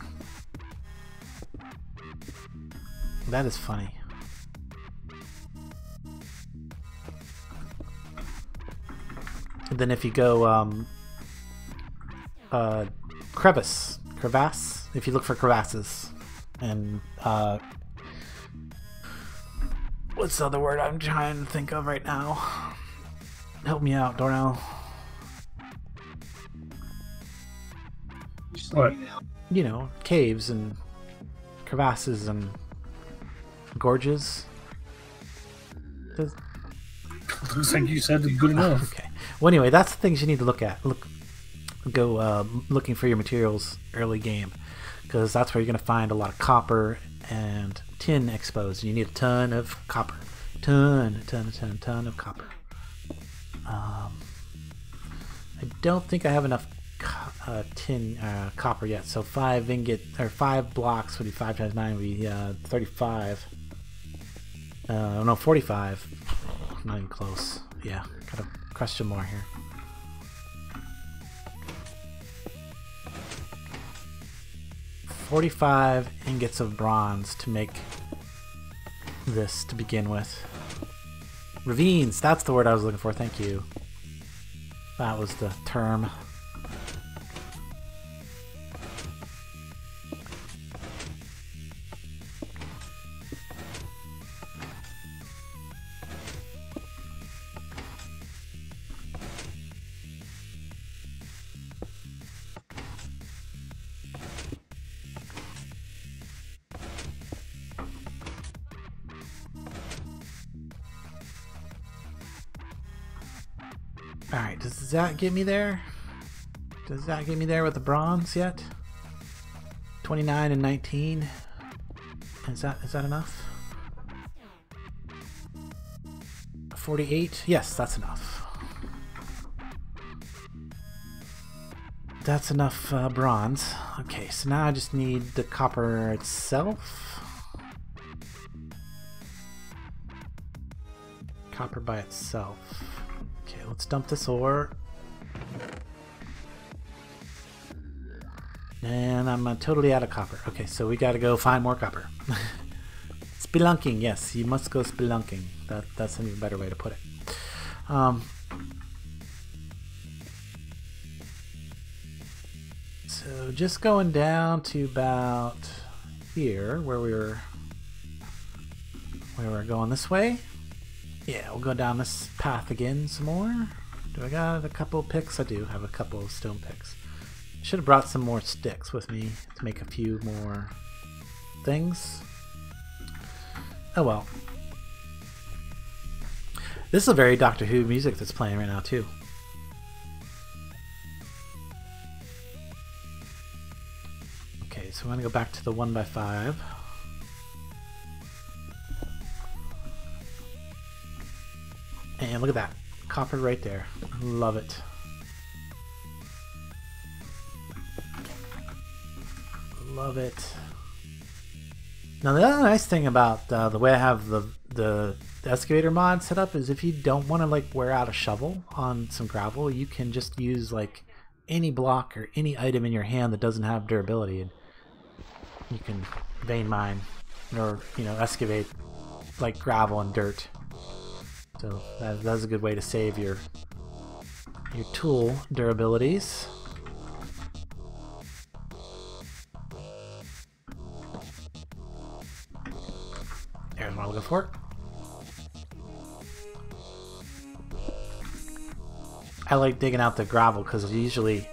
Speaker 2: is funny. then if you go crevasse, if you look for crevasses, and what's the other word I'm trying to think of right now? Help me out, Dornell.
Speaker 1: What?
Speaker 2: You know, caves and crevasses and gorges.
Speaker 1: Looks like you said it good enough.
Speaker 2: Okay. Well, anyway, that's the things you need to look at. Go looking for your materials early game, because that's where you're going to find a lot of copper and tin exposed. You need a ton of copper. Ton of copper. I don't think I have enough copper yet, so 5 blocks would be 5 times 9 would be 35. No, 45. Not even close. Yeah, gotta crush some more here. $45 ingots of bronze to make this to begin with. Ravines, that's the word I was looking for, thank you. That was the term. Alright, does that get me there? Does that get me there with the bronze yet? 29 and 19. Is that enough? 48? Yes, that's enough. That's enough bronze. Okay, so now I just need the copper itself. Copper by itself. Okay, let's dump this ore. And I'm totally out of copper. Okay, so we gotta go find more copper. Spelunking, yes, you must go spelunking. That's an even better way to put it. So just going down to about here, where we were going this way. Yeah, we'll go down this path again some more. Do I got a couple picks? I do have a couple of stone picks. Should have brought some more sticks with me to make a few more things. Oh well. This is a very Doctor Who music that's playing right now too. Okay, so we're gonna go back to the 1x5. And look at that. Copper right there. Love it. Love it. Now the other nice thing about the way I have the excavator mod set up is if you don't want to like wear out a shovel on some gravel, you can just use like any block or any item in your hand that doesn't have durability, and you can vein mine or, you know, excavate like gravel and dirt. So that's a good way to save your tool durabilities. There's what I'm looking for. I like digging out the gravel because usually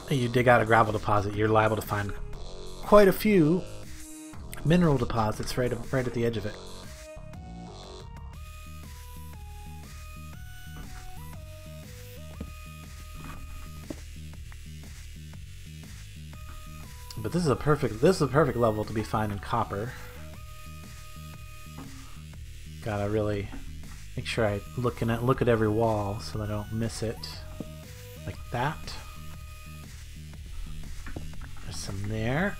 Speaker 2: you dig out a gravel deposit, you're liable to find quite a few mineral deposits right at the edge of it. But this is a perfect level to be finding copper. Gotta really make sure I look at every wall so that I don't miss it. Like that. There's some there.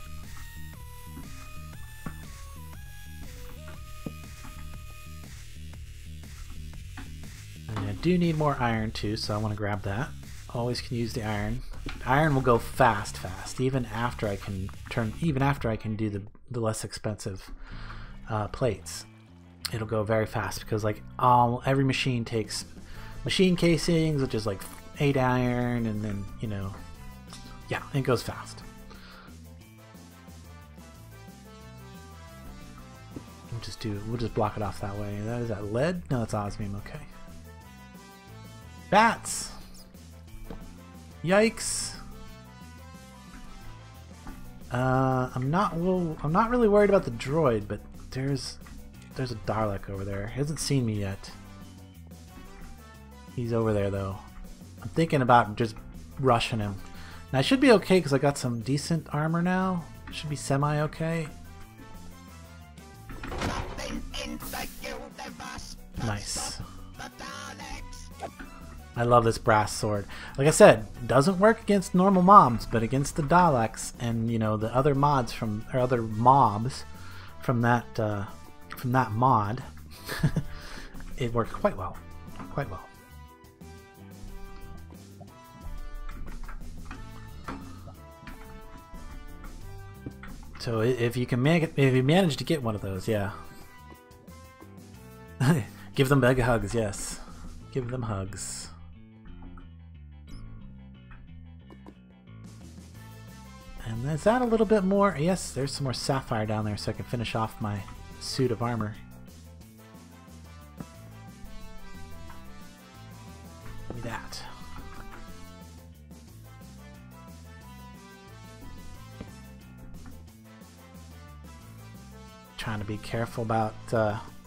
Speaker 2: And I do need more iron too, so I want to grab that. Always can use the iron. Iron will go fast, even after I can do the less expensive plates. It'll go very fast because like every machine takes machine casings, which is like 8 iron, and then, you know, yeah, it goes fast. We'll just block it off that way. Is that lead? No, that's osmium. Okay. Bats. Yikes. I'm not really worried about the droid, but there's a Dalek over there. He hasn't seen me yet. He's over there though. I'm thinking about just rushing him. And I should be okay because I got some decent armor now. Should be semi okay. Nice. I love this brass sword. Like I said, it doesn't work against normal mobs, but against the Daleks and, you know, the other mods from, or other mobs from that mod, it worked quite well. Quite well. So if you can if you manage to get one of those, yeah. Give them big hugs, yes. Give them hugs. And is that a little bit more? Yes, there's some more sapphire down there so I can finish off my suit of armor. Give me that. Trying to be careful about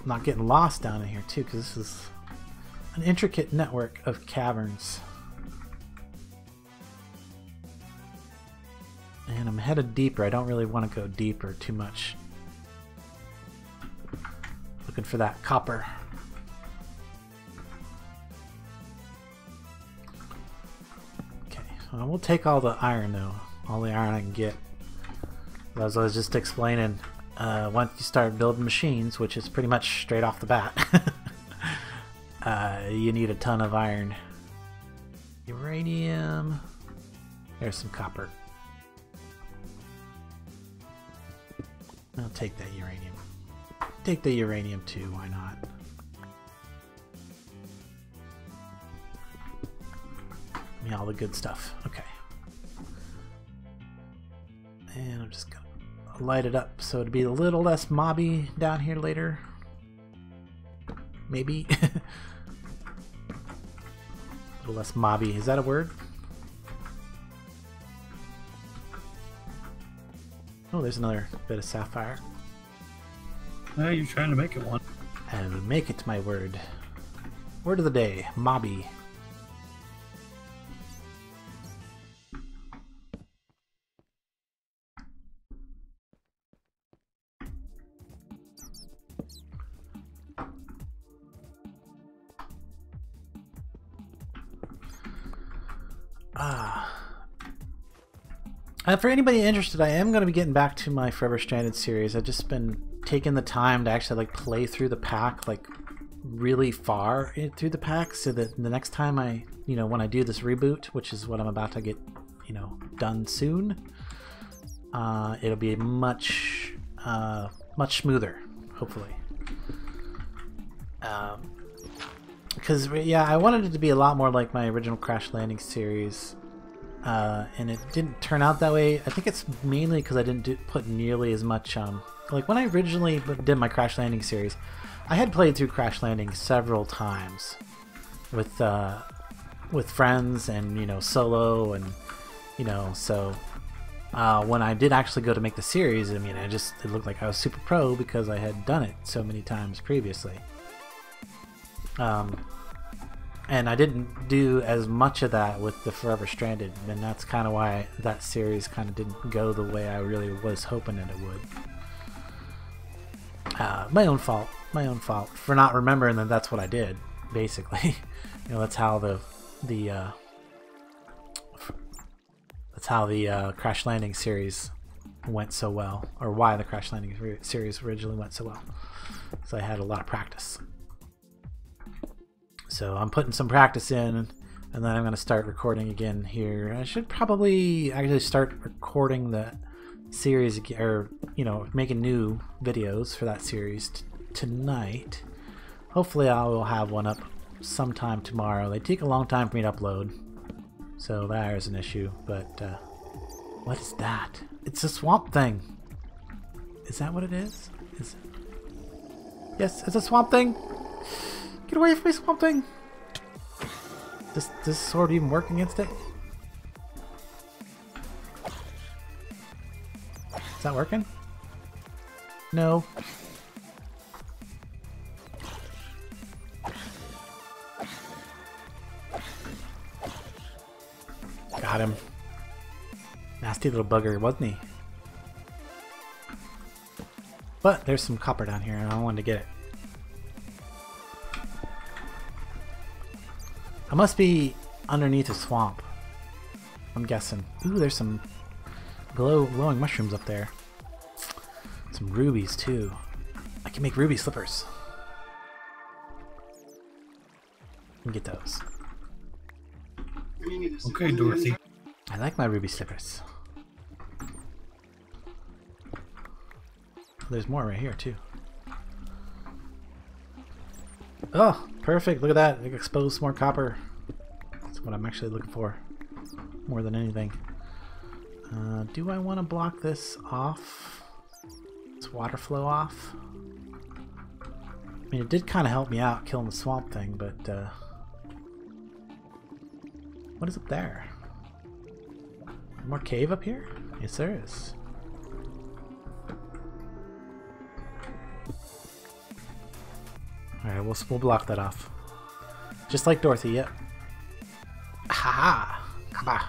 Speaker 2: not getting lost down in here too, because this is an intricate network of caverns. And I'm headed deeper. I don't really want to go deeper too much. Looking for that copper. Okay, well, we'll take all the iron though. All the iron I can get. As I was just explaining, once you start building machines, which is pretty much straight off the bat, you need a ton of iron. Uranium. There's some copper. I'll take that uranium. Take the uranium too, why not? Give me all the good stuff. Okay. And I'm just gonna light it up so it'd be a little less mobby down here later. Maybe. A little less mobby. Is that a word? Oh, there's another bit of sapphire.
Speaker 1: You're trying to make it one.
Speaker 2: I will make it my word. Word of the day, mobby. For anybody interested, I am going to be getting back to my Forever Stranded series. I've just been taking the time to actually like play through the pack, like really far through the pack, so that the next time when I do this reboot, which is what I'm about to get, done soon, it'll be much smoother, hopefully. Because yeah, I wanted it to be a lot more like my original Crash Landing series. And it didn't turn out that way. I think it's mainly because I didn't put nearly as much like when I originally did my Crash Landing series, I had played through Crash Landing several times with friends and solo, and so when I did actually go to make the series, I mean, it looked like I was super pro because I had done it so many times previously. And I didn't do as much of that with the Forever Stranded, and that's kind of why that series kind of didn't go the way I really was hoping that it would. My own fault for not remembering that that's what I did, basically. That's how the Crash Landing series went so well, or why the Crash Landing series originally went so well. So I had a lot of practice. So I'm putting some practice in, and then I'm going to start recording again here. I should probably actually start recording the series, or making new videos for that series tonight. Hopefully I will have one up sometime tomorrow. They take a long time for me to upload, so that is an issue. But what is that? It's a swamp thing. Is that what it is? Yes, it's a swamp thing. Get away from me, swamp thing. Does this sword even work against it? Is that working? No. Got him. Nasty little bugger, wasn't he? But there's some copper down here and I wanted to get it. I must be underneath a swamp, I'm guessing. Ooh, there's some glowing mushrooms up there. Some rubies too. I can make ruby slippers. Let me get those.
Speaker 1: Okay, Dorothy.
Speaker 2: I like my ruby slippers. There's more right here too. Oh, perfect. Look at that. It exposed more copper. That's what I'm actually looking for. More than anything. Do I want to block this off? This water flow off? I mean, it did kind of help me out killing the swamp thing, but what is up there? More cave up here? Yes, there is. Alright, we'll block that off. Just like Dorothy, yep. Haha! Kaba!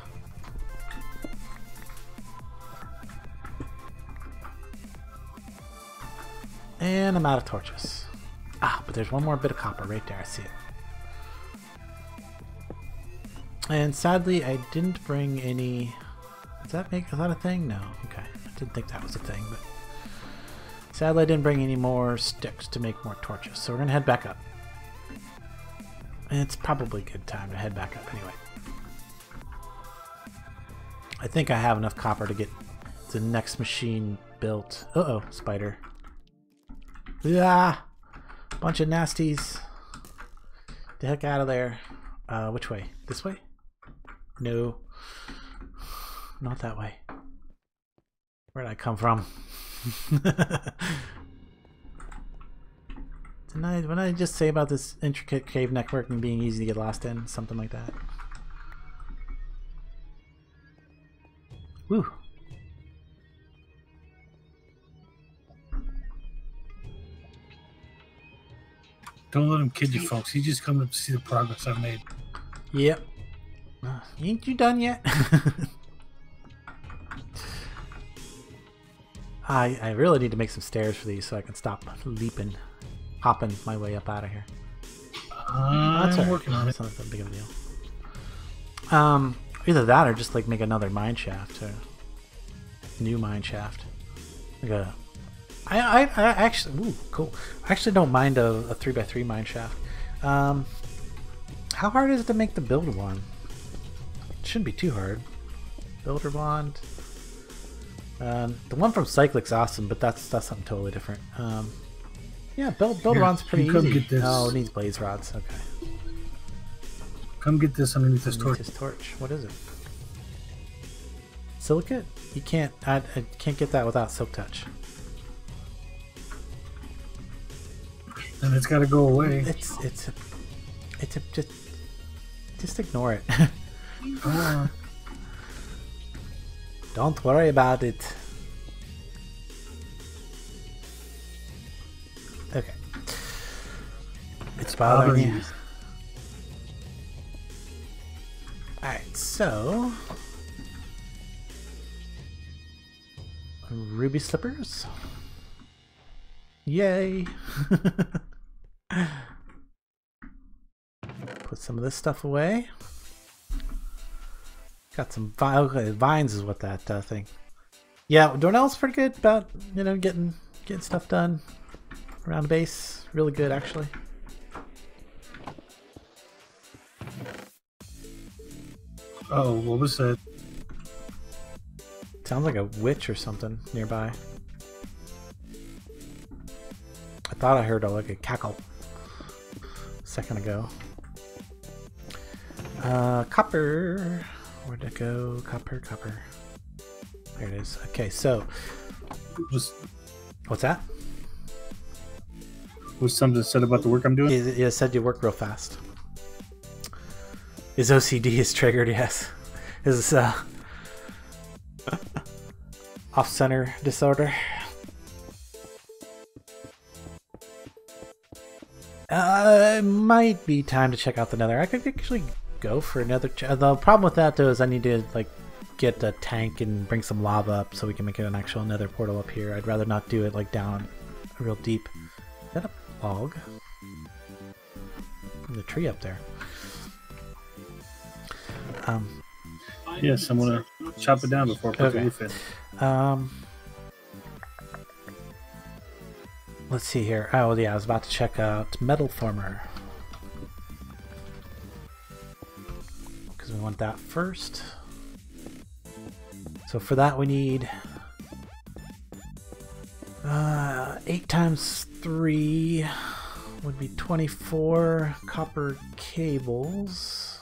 Speaker 2: And I'm out of torches. Ah, but there's one more bit of copper right there, I see it. And sadly, I didn't bring any... is that a thing? No. Okay. I didn't think that was a thing, but... sadly, I didn't bring any more sticks to make more torches, so we're going to head back up. And it's probably a good time to head back up anyway. I think I have enough copper to get the next machine built. Uh-oh, spider. Ah! Bunch of nasties. Get the heck out of there. Which way? This way? No. Not that way. Where'd I come from? What did I just say about this intricate cave network and being easy to get lost in? Something like that. Woo!
Speaker 1: Don't let him kid you, folks. He just come up to see the progress I've made.
Speaker 2: Yep. Ain't you done yet? I really need to make some stairs for these so I can stop hopping my way up out of here.
Speaker 1: I'm working on it.
Speaker 2: It's not that big of a deal. Either that or just like make another mine shaft or new mine shaft. Like a, I actually, ooh, cool. I actually don't mind a 3x3 mine shaft. How hard is it to make the builder one? It shouldn't be too hard. Builder wand. The one from Cyclic's awesome, but that's something totally different. Yeah, builder wand's pretty easy.
Speaker 1: Get this.
Speaker 2: Oh, it needs blaze rods. Okay.
Speaker 1: Come get this underneath this torch.
Speaker 2: This torch. What is it? Silicate? You can't. I can't get that without silk touch.
Speaker 1: And it's got to go away.
Speaker 2: Just ignore it. Don't worry about it. Okay. It's bothering you. Alright, so... ruby slippers. Yay! Put some of this stuff away. Got some vines is what that thing. Yeah, Dornell's pretty good about, you know, getting stuff done around the base. Really good, actually.
Speaker 1: Oh, what was that?
Speaker 2: Sounds like a witch or something nearby. I thought I heard like a cackle a second ago. Copper. Where'd it go? Copper. There it is. Okay, so
Speaker 1: Just
Speaker 2: what's that?
Speaker 1: was something said about the work I'm doing.
Speaker 2: It said you work real fast. His OCD is triggered. Yes, his off-center disorder. It might be time to check out the Nether. I could actually go for another. The problem with that though is I need to like get a tank and bring some lava up so we can make it an actual Nether portal up here. I'd rather not do it like down real deep. Is that a log? The tree up there.
Speaker 1: Yes, I'm gonna chop it down before I put the roof in.
Speaker 2: Let's see here. Oh yeah, I was about to check out Metal Former because we want that first. So for that we need 8 times 3 would be 24 copper cables.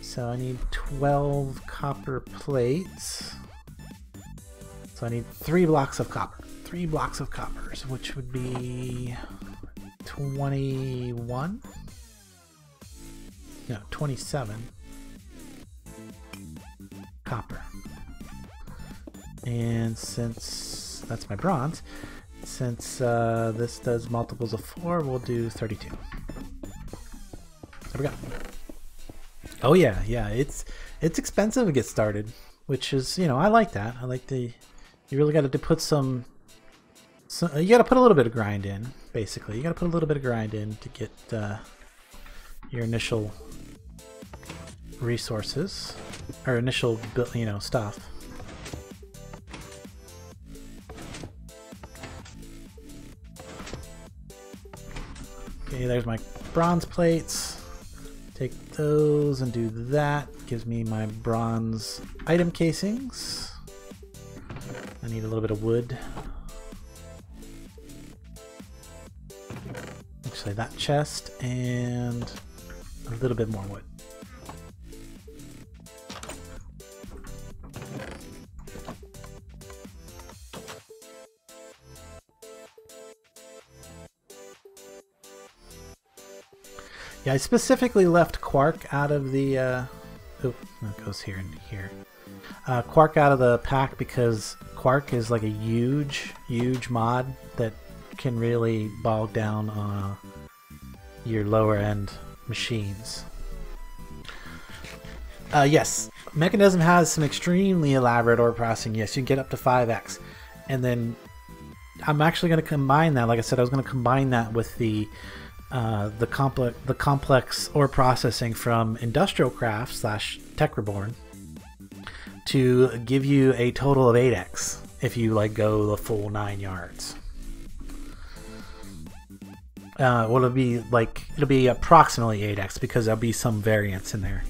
Speaker 2: So I need 12 copper plates. So I need 3 blocks of copper. 3 blocks of coppers, which would be 21? No, 27 copper. And since that's my bronze, since this does multiples of 4, we'll do 32. There we go. Oh yeah, it's expensive to get started, which is, you know, I like that. I like the, you really got to put some you got to put a little bit of grind in, basically. You got to put a little bit of grind in to get your initial resources or initial, you know, stuff. Okay, there's my bronze plates. Take those and do that. Gives me my bronze item casings. I need a little bit of wood. Actually, that chest and a little bit more wood. Yeah, I specifically left quark out of the oh, that goes here and here. Quark out of the pack because quark is like a huge mod that can really bog down your lower end machines. Yes, Mekanisim has some extremely elaborate ore processing. Yes, you can get up to 5x, and then I'm actually going to combine that. Like I said, I was going to combine that with the complex ore processing from Industrial Craft / Tech Reborn to give you a total of 8x if you like go the full 9 yards. Well, it'll be approximately 8x because there'll be some variance in there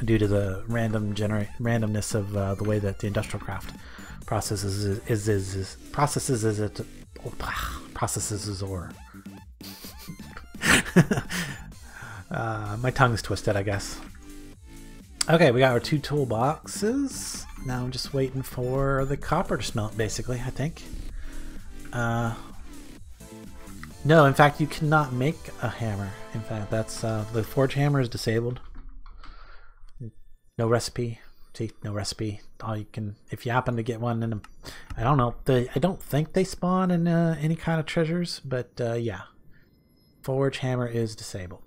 Speaker 2: due to the randomness of the way that the Industrial Craft processes his ore. My tongue's twisted, I guess. Okay, we got our 2 toolboxes. Now I'm just waiting for the copper to smelt, basically, I think. No, in fact, you cannot make a hammer. In fact, that's the forge hammer is disabled. No recipe. See, no recipe. All you can, if you happen to get one in a, I don't know. I don't think they spawn in any kind of treasures, but yeah, forge hammer is disabled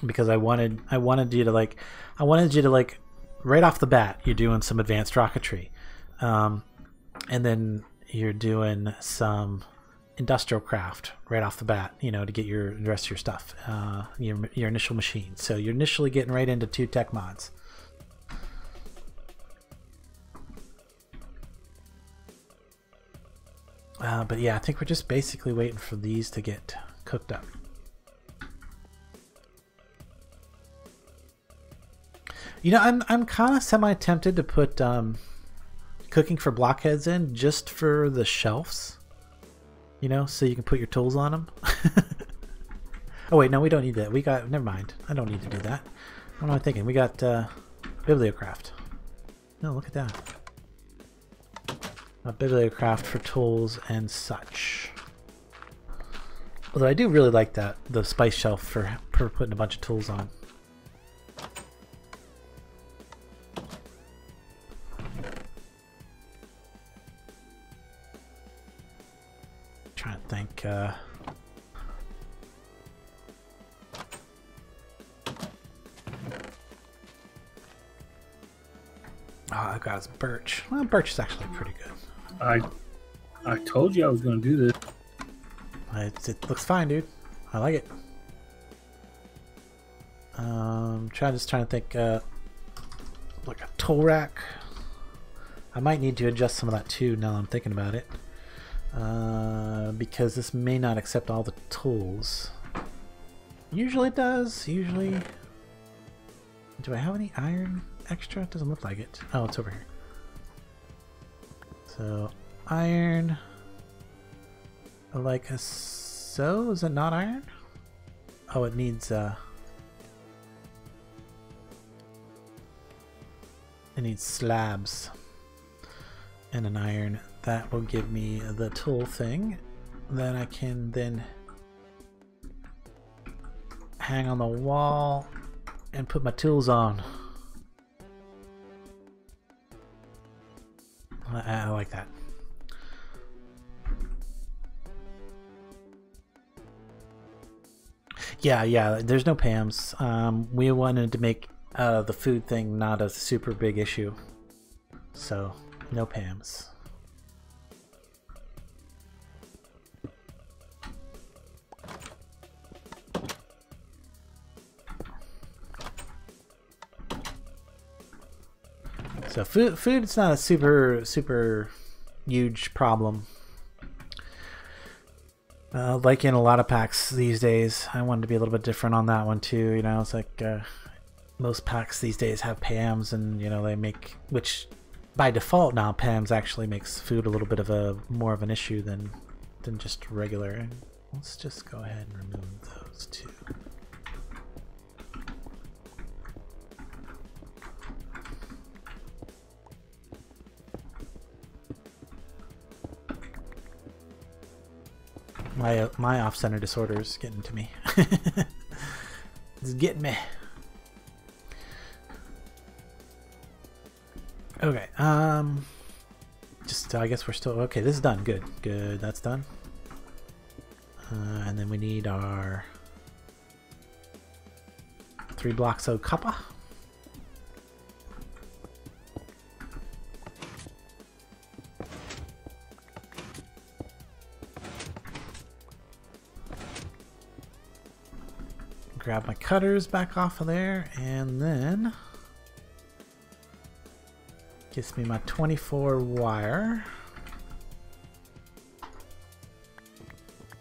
Speaker 2: because I wanted you to like right off the bat you're doing some advanced rocketry, and then you're doing some industrial craft right off the bat, you know, to get the rest of your stuff, your initial machine. So you're initially getting right into 2 tech mods. But yeah, I think we're just basically waiting for these to get cooked up. You know, I'm kind of semi-tempted to put cooking for blockheads in just for the shelves. You know, so you can put your tools on them. Oh wait, no, we don't need that. We got, never mind. I don't need to do that. What am I thinking? We got Bibliocraft. No, look at that. A Bibliocraft for tools and such. Although I do really like that, the spice shelf for putting a bunch of tools on. Trying to think. Oh, I've got his birch. Well, birch is actually pretty good.
Speaker 1: I told you I was going to do this.
Speaker 2: It looks fine, dude. I like it. Just trying to think, like a tool rack. I might need to adjust some of that too. Now that I'm thinking about it, because this may not accept all the tools. Usually it does. Usually. Do I have any iron extra? It doesn't look like it. Oh, it's over here. So iron. Like so? Is it not iron? Oh, it needs slabs and an iron. That will give me the tool thing that I can then hang on the wall and put my tools on. I like that. Yeah, there's no PAMs. We wanted to make the food thing not a super big issue. So, no PAMs. So food's not a super huge problem. Like in a lot of packs these days, I wanted to be a little bit different on that one too. You know, it's like most packs these days have PAMs, and you know they make, which by default now PAMs actually makes food a little bit of a more of an issue than just regular. And let's just go ahead and remove those two. My off-center disorder is getting to me. It's getting me. Okay, just I guess we're still okay. This is done. Good, that's done. And then we need our 3 blocks of copper. Grab my cutters back off of there, and then gives me my 24 wire.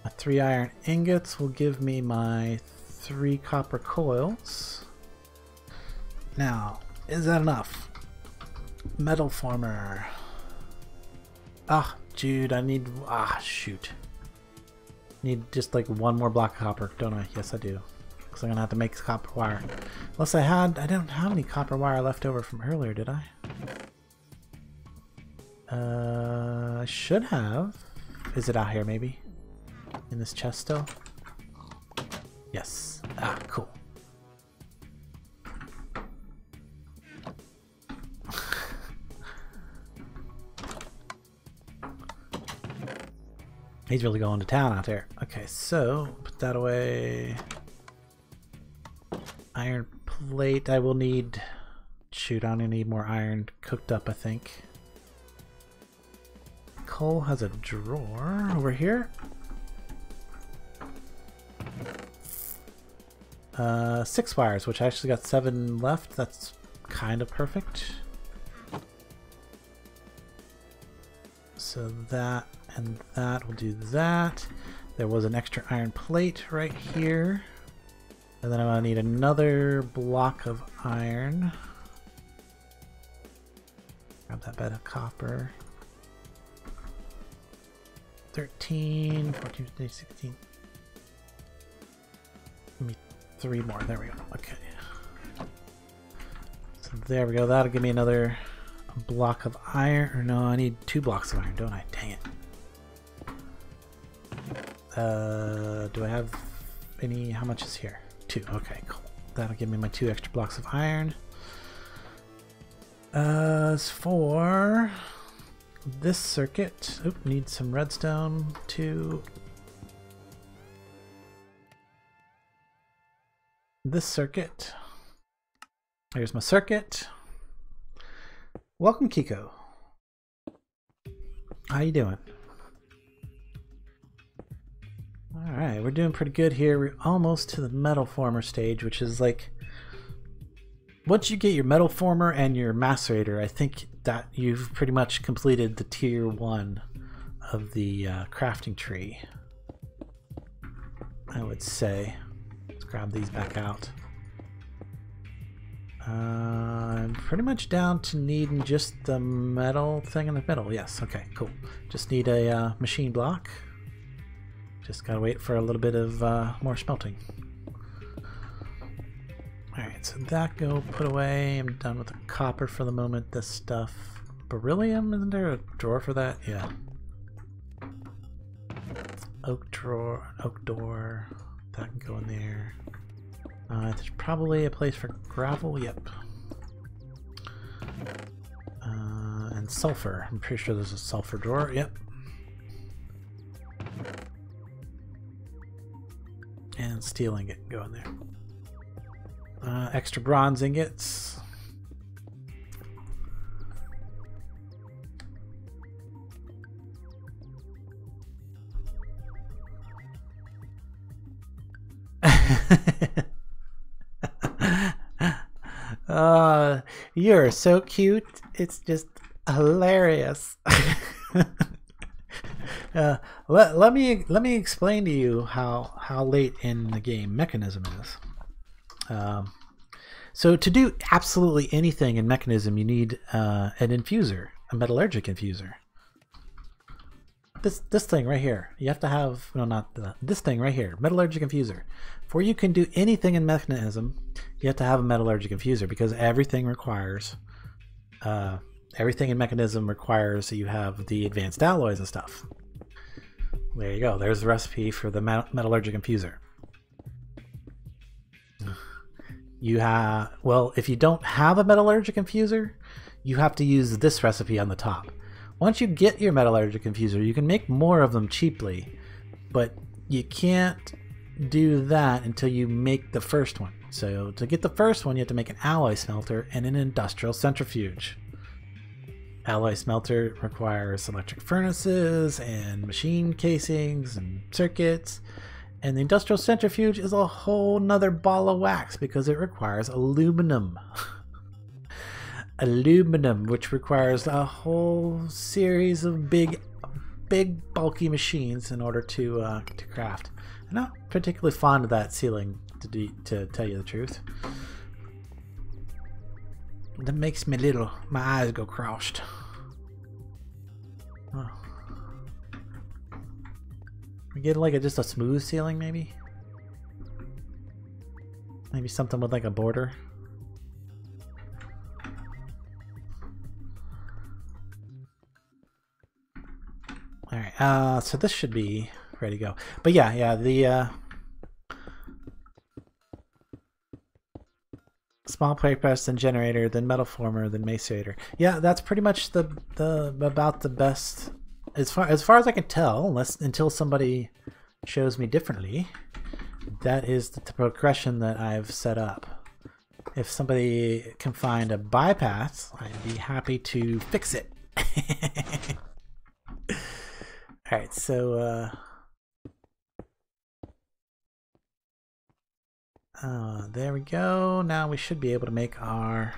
Speaker 2: My 3 iron ingots will give me my 3 copper coils. Now, is that enough? Metal former. Ah, dude, I need, shoot. Need just like 1 more block of copper, don't I? Yes, I do. Because I'm going to have to make copper wire. Unless I don't have any copper wire left over from earlier, did I? I should have. Is it out here maybe? In this chest still? Yes. Ah, cool. He's really going to town out there. Okay, so put that away. Iron plate. I will need. Shoot, I don't need more iron cooked up, I think. Coal has a drawer over here. 6 wires, which I actually got 7 left. That's kind of perfect. So that and that will do that. There was an extra iron plate right here. And then I'm going to need another block of iron. Grab that bed of copper. 13, 14, 15, 16. Give me 3 more. There we go. Okay. So there we go. That'll give me another block of iron. Or no, I need 2 blocks of iron, don't I? Dang it. Do I have any? How much is here? 2. Okay, cool. That'll give me my 2 extra blocks of iron. As for this circuit, oop, need some redstone to this circuit. Here's my circuit. Welcome, Kiko. How you doing? Alright, we're doing pretty good here. We're almost to the metal former stage, which is like, once you get your metal former and your macerator, I think that you've pretty much completed the tier 1 of the crafting tree, I would say. Let's grab these back out. I'm pretty much down to needing just the metal thing in the middle. Yes, okay, cool. Just need a machine block. Just gotta wait for a little bit of more smelting. Alright, so that go put away. I'm done with the copper for the moment. This stuff. Beryllium, isn't there a drawer for that? Yeah. Oak drawer, oak door. That can go in there. There's probably a place for gravel. Yep. And sulfur. I'm pretty sure there's a sulfur drawer. Yep. And steel ingot go in there. Extra bronze ingots. You're so cute. It's just hilarious. Let me explain to you how late in the game Mekanisim is. So to do absolutely anything in Mekanisim, you need an infuser, a metallurgic infuser. This thing right here, you have to have, no, not this thing right here, metallurgic infuser. Before you can do anything in Mekanisim, you have to have a metallurgic infuser, because everything requires, everything in Mekanisim requires that you have the advanced alloys and stuff. There you go. There's the recipe for the metallurgic infuser. You have, well, if you don't have a metallurgic infuser, you have to use this recipe on the top. Once you get your metallurgic infuser, you can make more of them cheaply, but you can't do that until you make the first one. So to get the first one, you have to make an alloy smelter and an industrial centrifuge. Alloy smelter requires electric furnaces and machine casings and circuits. And the industrial centrifuge is a whole nother ball of wax because it requires aluminum. Aluminum, which requires a whole series of big bulky machines in order to craft. I'm not particularly fond of that ceiling, to tell you the truth. That makes me my eyes go crossed. Oh. We get like just a smooth ceiling, maybe? Maybe something with like a border. Alright, so this should be ready to go. But yeah, the small plate press, then generator, then metal former, then macerator. Yeah, that's pretty much about the best as far as I can tell, until somebody shows me differently. That is the progression that I've set up. If somebody can find a bypass, I'd be happy to fix it. Alright, so there we go. Now we should be able to make our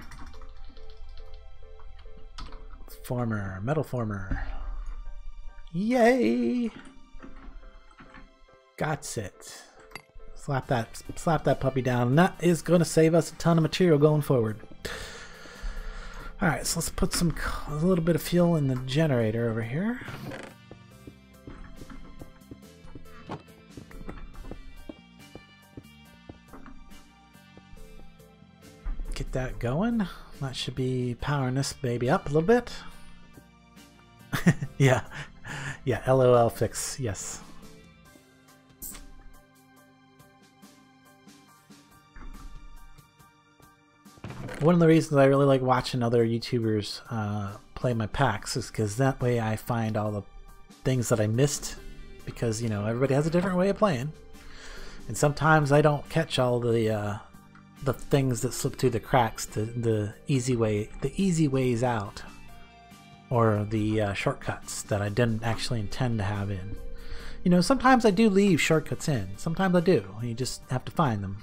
Speaker 2: former, metal former. Yay! Got it. Slap that puppy down, and that is going to save us a ton of material going forward. Alright, so let's put a little bit of fuel in the generator over here. that going. That should be powering this baby up a little bit. Yeah. Yeah, LOL fix, yes. One of the reasons I really like watching other YouTubers play my packs is because that way I find all the things that I missed, because, you know, everybody has a different way of playing. And sometimes I don't catch all the things that slip through the cracks, the easy ways out, or the shortcuts that I didn't actually intend to have in. You know, sometimes I do leave shortcuts in. Sometimes I do. You just have to find them.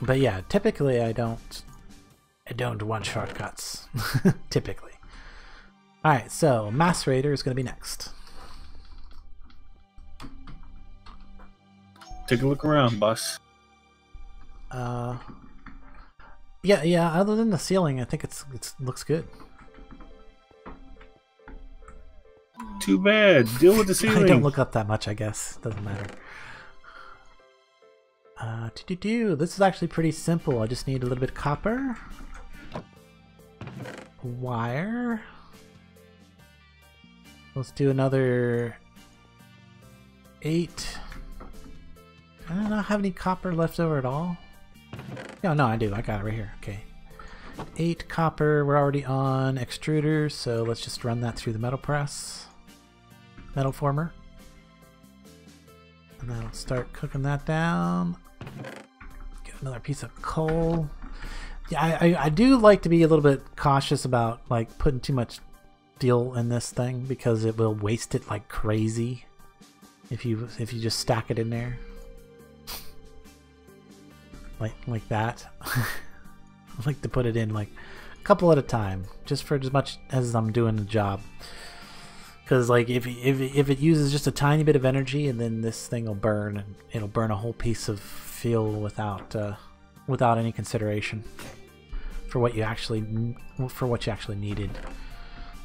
Speaker 2: But yeah, typically I don't want shortcuts. Typically. Alright, so Macerator is going to be next.
Speaker 1: Take a look around, boss.
Speaker 2: Yeah, other than the ceiling, I think it looks good.
Speaker 1: Too bad. Deal with the ceiling.
Speaker 2: I don't look up that much, I guess. Doesn't matter. This is actually pretty simple. I just need a little bit of copper, wire. Let's do another 8. I don't know, have any copper left over at all? No, I do. I got it right here. Okay. 8 copper. We're already on extruders, so let's just run that through the metal press. Metal former. And that'll start cooking that down. Get another piece of coal. Yeah, I do like to be a little bit cautious about like putting too much steel in this thing, because it will waste it like crazy if you just stack it in there. Like that. I like to put it in like a couple at a time, just for as much as I'm doing the job. Because like if it uses just a tiny bit of energy, and then this thing will burn, and it'll burn a whole piece of fuel without any consideration for what you actually needed.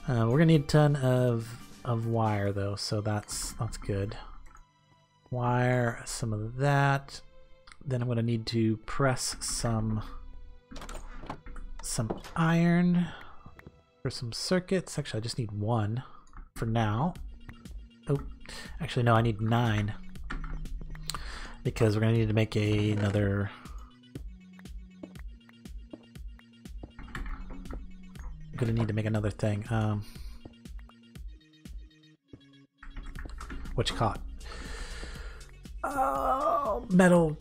Speaker 2: We're gonna need a ton of wire though, so that's good. Wire, some of that. Then I'm going to need to press some iron for some circuits. Actually, I just need 1 for now. Oh, actually, no, I need 9. Because we're going to need to make another... I'm going to need to make another thing. What you call it? Metal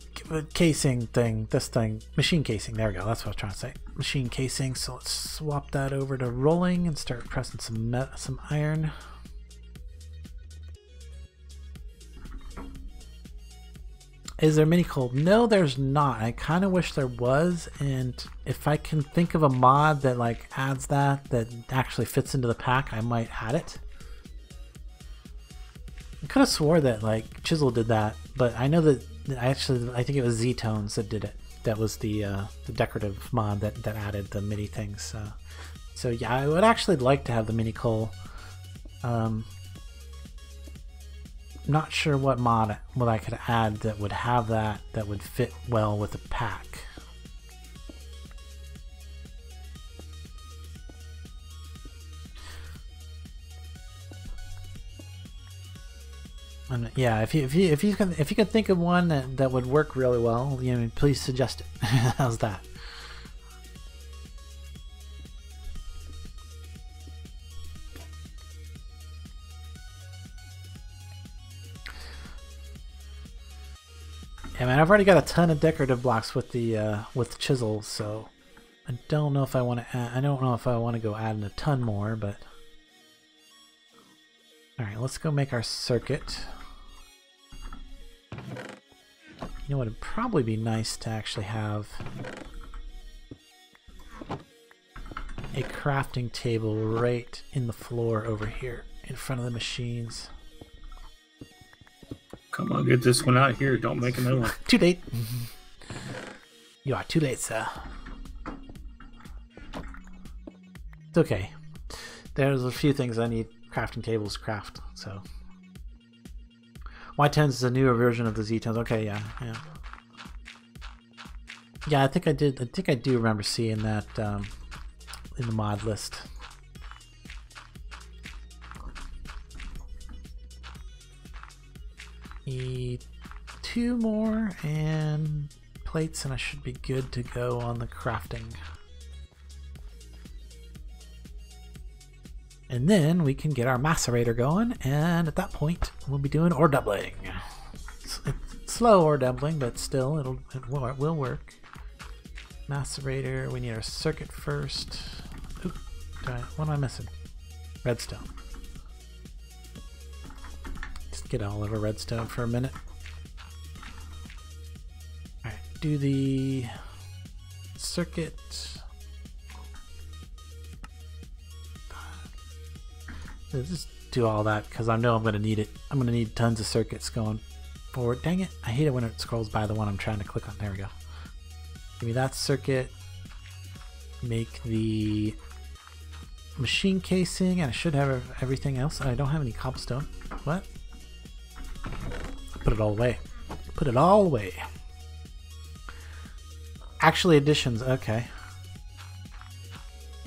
Speaker 2: casing thing, this thing, machine casing, there we go, that's what I was trying to say, machine casing. So let's swap that over to rolling and start pressing some iron. Is there mini coal? No, there's not. I kind of wish there was, and if I can think of a mod that like adds that actually fits into the pack, I might add it. I could have swore that like Chisel did that, but I know that I think it was Z-Tones that did it. That was the decorative mod that added the mini things. So yeah, I would actually like to have the mini coal. Not sure what I could add that would have that would fit well with the pack. And yeah, if you can think of one that would work really well, you know, please suggest it. How's that? Yeah, man, I've already got a ton of decorative blocks with the chisel, so I don't know if I want to add. I don't know if I want to go adding a ton more, but all right, let's go make our circuit. You know what, it'd probably be nice to actually have a crafting table right in the floor over here in front of the machines.
Speaker 1: Come on, get this one out here. Don't make another one.
Speaker 2: Too late. You are too late, sir. It's okay. There's a few things I need crafting tables to craft, so Y10s is a newer version of the Z10s. Okay, yeah. Yeah, I think I do remember seeing that in the mod list. Need 2 more and plates, and I should be good to go on the crafting. And then we can get our macerator going, and at that point we'll be doing ore doubling. It's slow ore doubling, but still it will work. Macerator, we need our circuit first. Ooh, what am I missing? Redstone. Just get all over redstone for a minute. Alright, do the circuit. Just do all that because I know I'm going to need it. I'm going to need tons of circuits going forward. Dang it, I hate it when it scrolls by the one I'm trying to click on. There we go. Give me that circuit. Make the machine casing, and I should have everything else. I don't have any cobblestone. What? Put it all away. Put it all away. Actually, additions. Okay.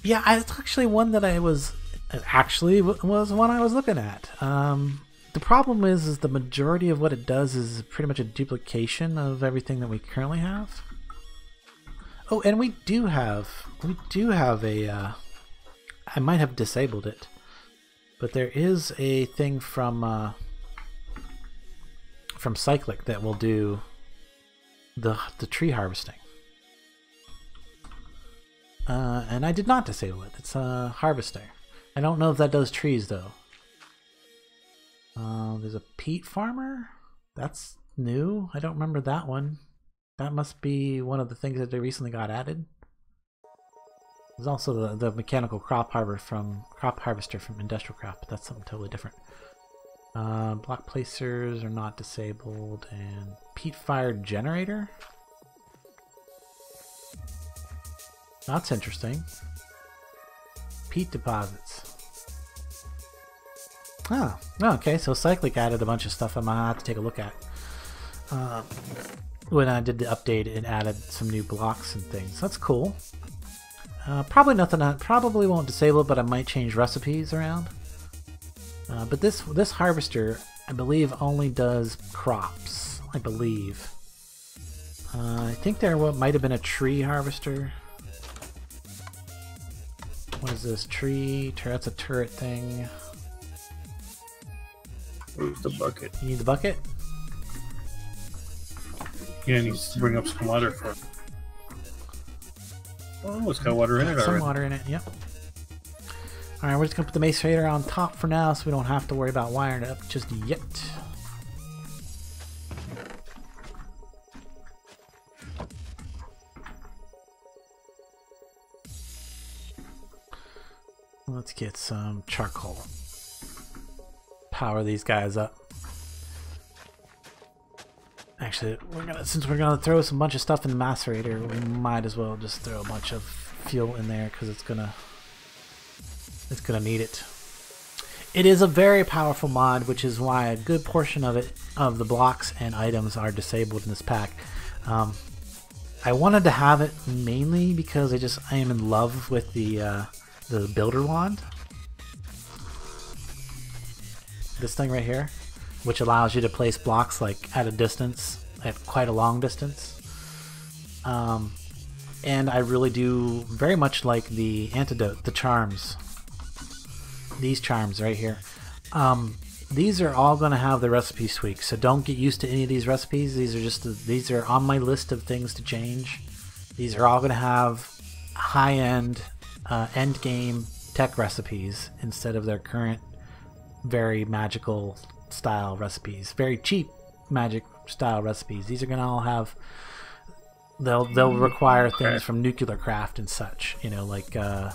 Speaker 2: Yeah, it's actually one that I was... It actually was one I was looking at. The problem is the majority of what it does is pretty much a duplication of everything that we currently have. Oh, and we do have a, I might have disabled it, but there is a thing from Cyclic that will do the tree harvesting. And I did not disable it. It's a harvester. I don't know if that does trees though. There's a peat farmer. That's new. I don't remember that one. That must be one of the things that they recently got added. There's also the mechanical crop harvester from Industrial Craft, but that's something totally different. Block placers are not disabled, and peat fired generator. That's interesting. Peat deposits. Oh, okay. So Cyclic added a bunch of stuff I'm gonna have to take a look at. When I did the update, it added some new blocks and things. That's cool. Probably nothing. I probably won't disable it, but I might change recipes around. But this harvester, I believe, only does crops. I believe. I think there might have been a tree harvester. What is this? Tree? That's a turret thing.
Speaker 1: Where's the bucket?
Speaker 2: You need the bucket?
Speaker 1: Yeah, I need to bring up some water for... Oh, it's got water in it already.
Speaker 2: Some water in it, yep. Alright, we're just going to put the macerator on top for now so we don't have to worry about wiring it up just yet. Let's get some charcoal. Power these guys up. Actually, since we're gonna throw some bunch of stuff in the macerator, we might as well just throw a bunch of fuel in there because it's gonna need it. It is a very powerful mod, which is why a good portion of the blocks and items are disabled in this pack. I wanted to have it mainly because I am in love with the builder wand. This thing right here, which allows you to place blocks like at a distance, at quite a long distance. And I really do very much like the antidote, the charms. These charms right here. These are all going to have the recipe tweaks, so don't get used to any of these recipes. These are on my list of things to change. These are all going to have high-end end game tech recipes instead of their current very magical style recipes, very cheap magic style recipes. These are gonna all have, they'll require things from nuclear craft and such, you know, like the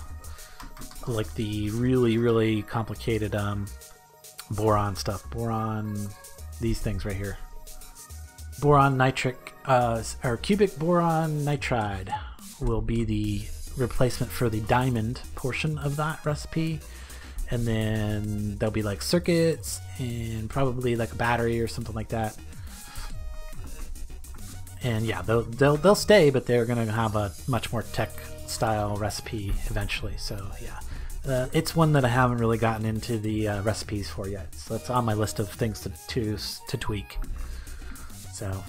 Speaker 2: really complicated boron stuff, these things right here, boron nitric or cubic boron nitride will be the replacement for the diamond portion of that recipe, and then there'll be like circuits and probably like a battery or something like that. And yeah, they'll stay, but they're gonna have a much more tech style recipe eventually. So yeah, it's one that I haven't really gotten into the recipes for yet. So it's on my list of things to tweak. So,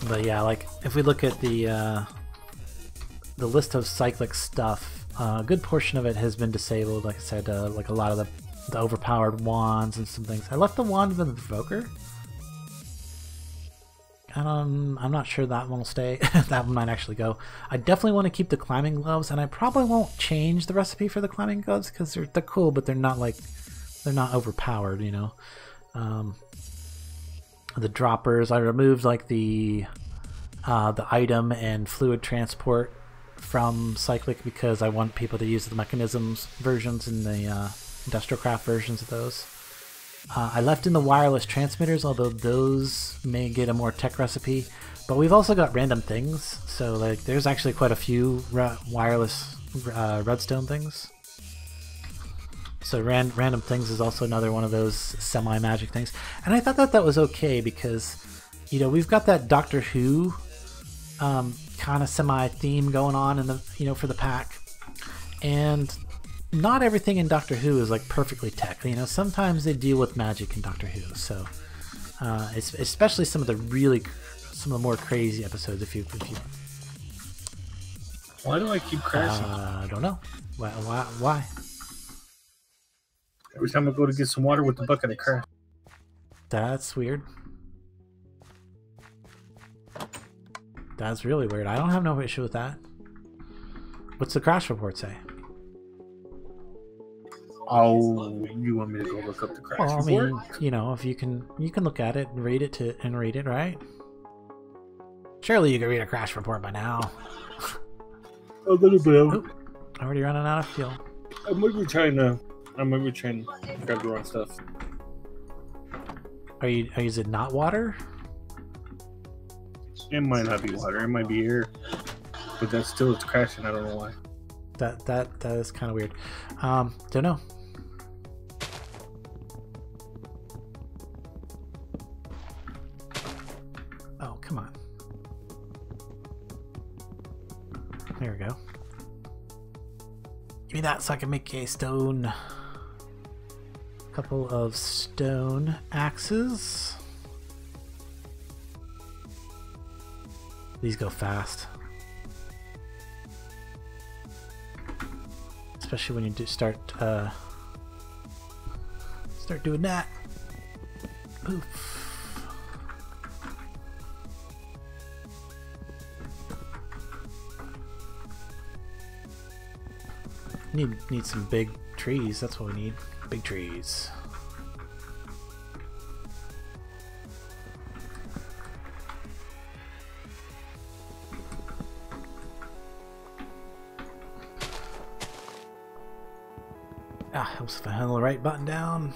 Speaker 2: but yeah, like if we look at the list of cyclic stuff, a good portion of it has been disabled. Like I said, like a lot of the overpowered wands and some things. I left the wand in the Evoker. I'm not sure that one will stay. That one might actually go. I definitely want to keep the climbing gloves, and I probably won't change the recipe for the climbing gloves because they're cool, but they're not overpowered, you know. The droppers, I removed like the item and fluid transport from cyclic because I want people to use the Mekanisim versions and the industrial craft versions of those. I left in the wireless transmitters, although those may get a more tech recipe. But we've also got random things, so like there's actually quite a few wireless redstone things. So random things is also another one of those semi-magic things. And I thought that was okay because, you know, we've got that Doctor Who kind of semi-theme going on in the, you know, for the pack. And not everything in Doctor Who is like perfectly tech. You know, sometimes they deal with magic in Doctor Who. So, especially some of the more crazy episodes. If you.
Speaker 1: Why do I keep crashing?
Speaker 2: I don't know. Why?
Speaker 1: Every time I go to get some water with the bucket, I crash.
Speaker 2: That's weird. That's really weird. I don't have no issue with that. What's the crash report say?
Speaker 1: Oh, you want me to go look up the crash report?
Speaker 2: I mean, you know, if you can look at it and read it, right? Surely you can read a crash report by now.
Speaker 1: A little bit.
Speaker 2: Oop, already running out of fuel.
Speaker 1: I might be trying to grab the wrong stuff.
Speaker 2: Is it not water?
Speaker 1: It might not be water. It might be air. But that's still, it's crashing. I don't know why.
Speaker 2: That is kind of weird. Don't know. Oh, come on. There we go. Give me that so I can make a stone. Couple of stone axes. These go fast. Especially when you do start doing that. Poof. Need some big trees. That's what we need. Big trees. Helps if I hold the right button down.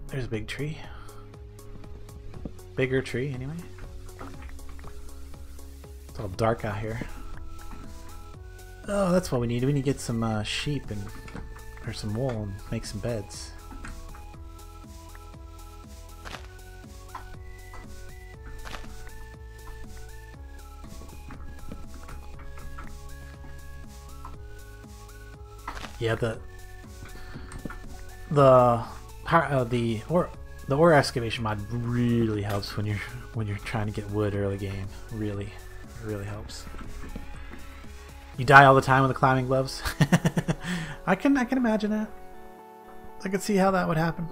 Speaker 2: There's a big tree. Bigger tree, anyway. It's all dark out here. Oh, that's what we need. We need to get some sheep or some wool and make some beds. Yeah, the ore excavation mod really helps when you're trying to get wood early game. Really helps. You die all the time with the climbing gloves. I can imagine that. I could see how that would happen.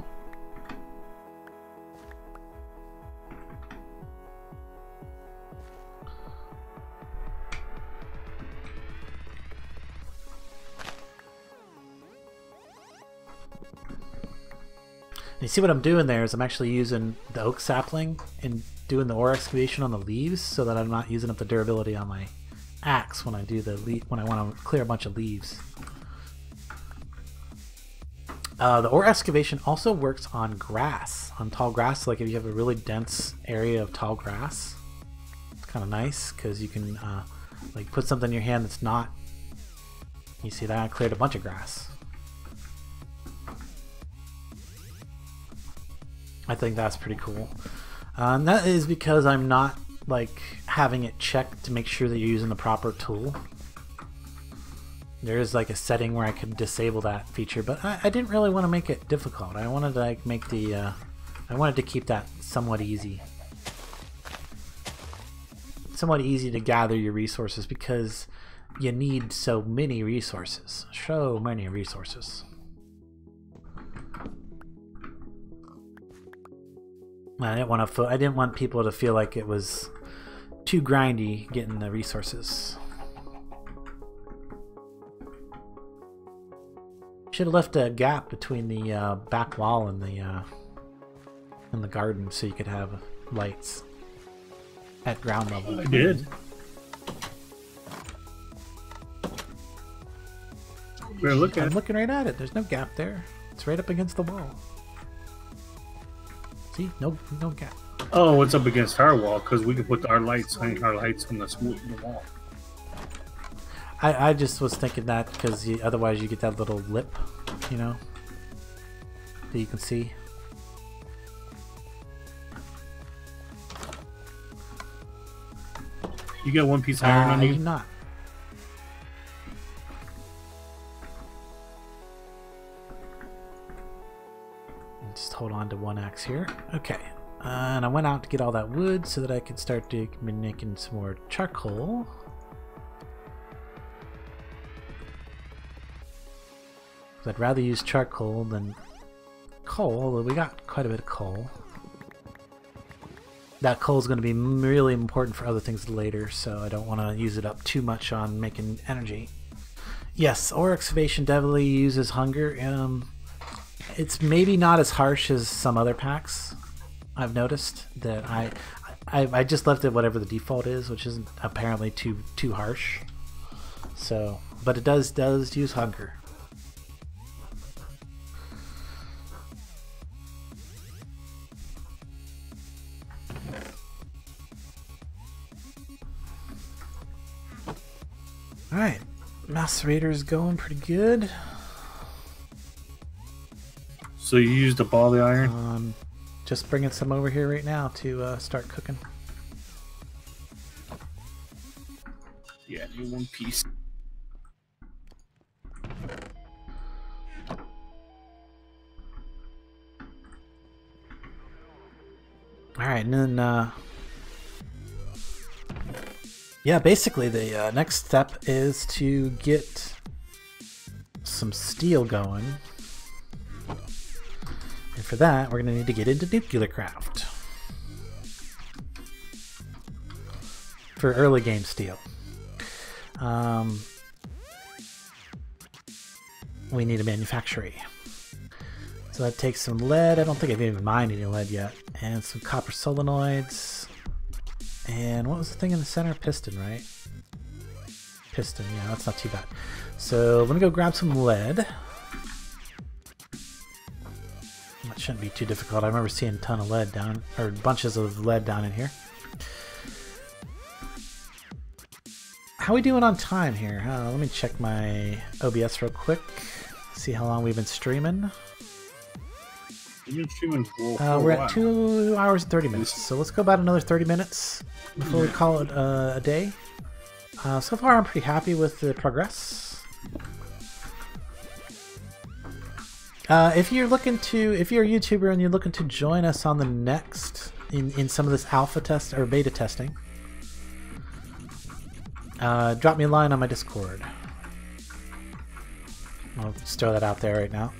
Speaker 2: you see what I'm doing there is I'm actually using the oak sapling and doing the ore excavation on the leaves so that I'm not using up the durability on my axe when I do when I want to clear a bunch of leaves. The ore excavation also works on grass, on tall grass. Like if you have a really dense area of tall grass, it's kind of nice because you can like put something in your hand that's not. You see that I cleared a bunch of grass. I think that's pretty cool. And that is because I'm not like having it checked to make sure that you're using the proper tool. There is like a setting where I could disable that feature, but I didn't really want to make it difficult. I wanted to like make the I wanted to keep that somewhat easy. Somewhat easy to gather your resources because you need so many resources. So many resources. I didn't want people to feel like it was too grindy getting the resources. Should have left a gap between the back wall and the garden so you could have lights at ground level.
Speaker 1: I did.
Speaker 2: I'm looking right at it. There's no gap there. It's right up against the wall. See, no gap.
Speaker 1: Oh, it's up against our wall because we could put our lights on the wall.
Speaker 2: I just was thinking that because otherwise you get that little lip, you know, that you can see.
Speaker 1: You got one piece of iron on you?
Speaker 2: I do not. Just hold on to one axe here. Okay. And I went out to get all that wood so that I could start making some more charcoal. I'd rather use charcoal than coal, although we got quite a bit of coal. That coal is going to be really important for other things later, so I don't want to use it up too much on making energy. Yes, ore excavation definitely uses hunger. It's maybe not as harsh as some other packs. I've noticed that I just left it whatever the default is, which isn't apparently too harsh. So, but it does use hunger. Alright, macerator's going pretty good.
Speaker 1: So you used a ball of iron?
Speaker 2: Just bringing some over here right now to start cooking.
Speaker 1: Yeah, do one piece.
Speaker 2: Alright, and then yeah, basically the next step is to get some steel going. And for that, we're going to need to get into nuclear craft. For early game steel. We need a manufactory. So that takes some lead. I don't think I've even mined any lead yet. And some copper solenoids. And what was the thing in the center? Piston, right? Piston, yeah, that's not too bad. So let me go grab some lead. That shouldn't be too difficult. I remember seeing a ton of lead down, or bunches of lead down in here. How are we doing on time here? Let me check my OBS real quick. See how long we've been streaming.
Speaker 1: You've been streaming for
Speaker 2: we're at 2 hours and 30 minutes. So let's go about another 30 minutes before we call it a day. So far I'm pretty happy with the progress. If you're a YouTuber and you're looking to join us on the next in some of this alpha test or beta testing, drop me a line on my Discord. I'll just throw that out there right now.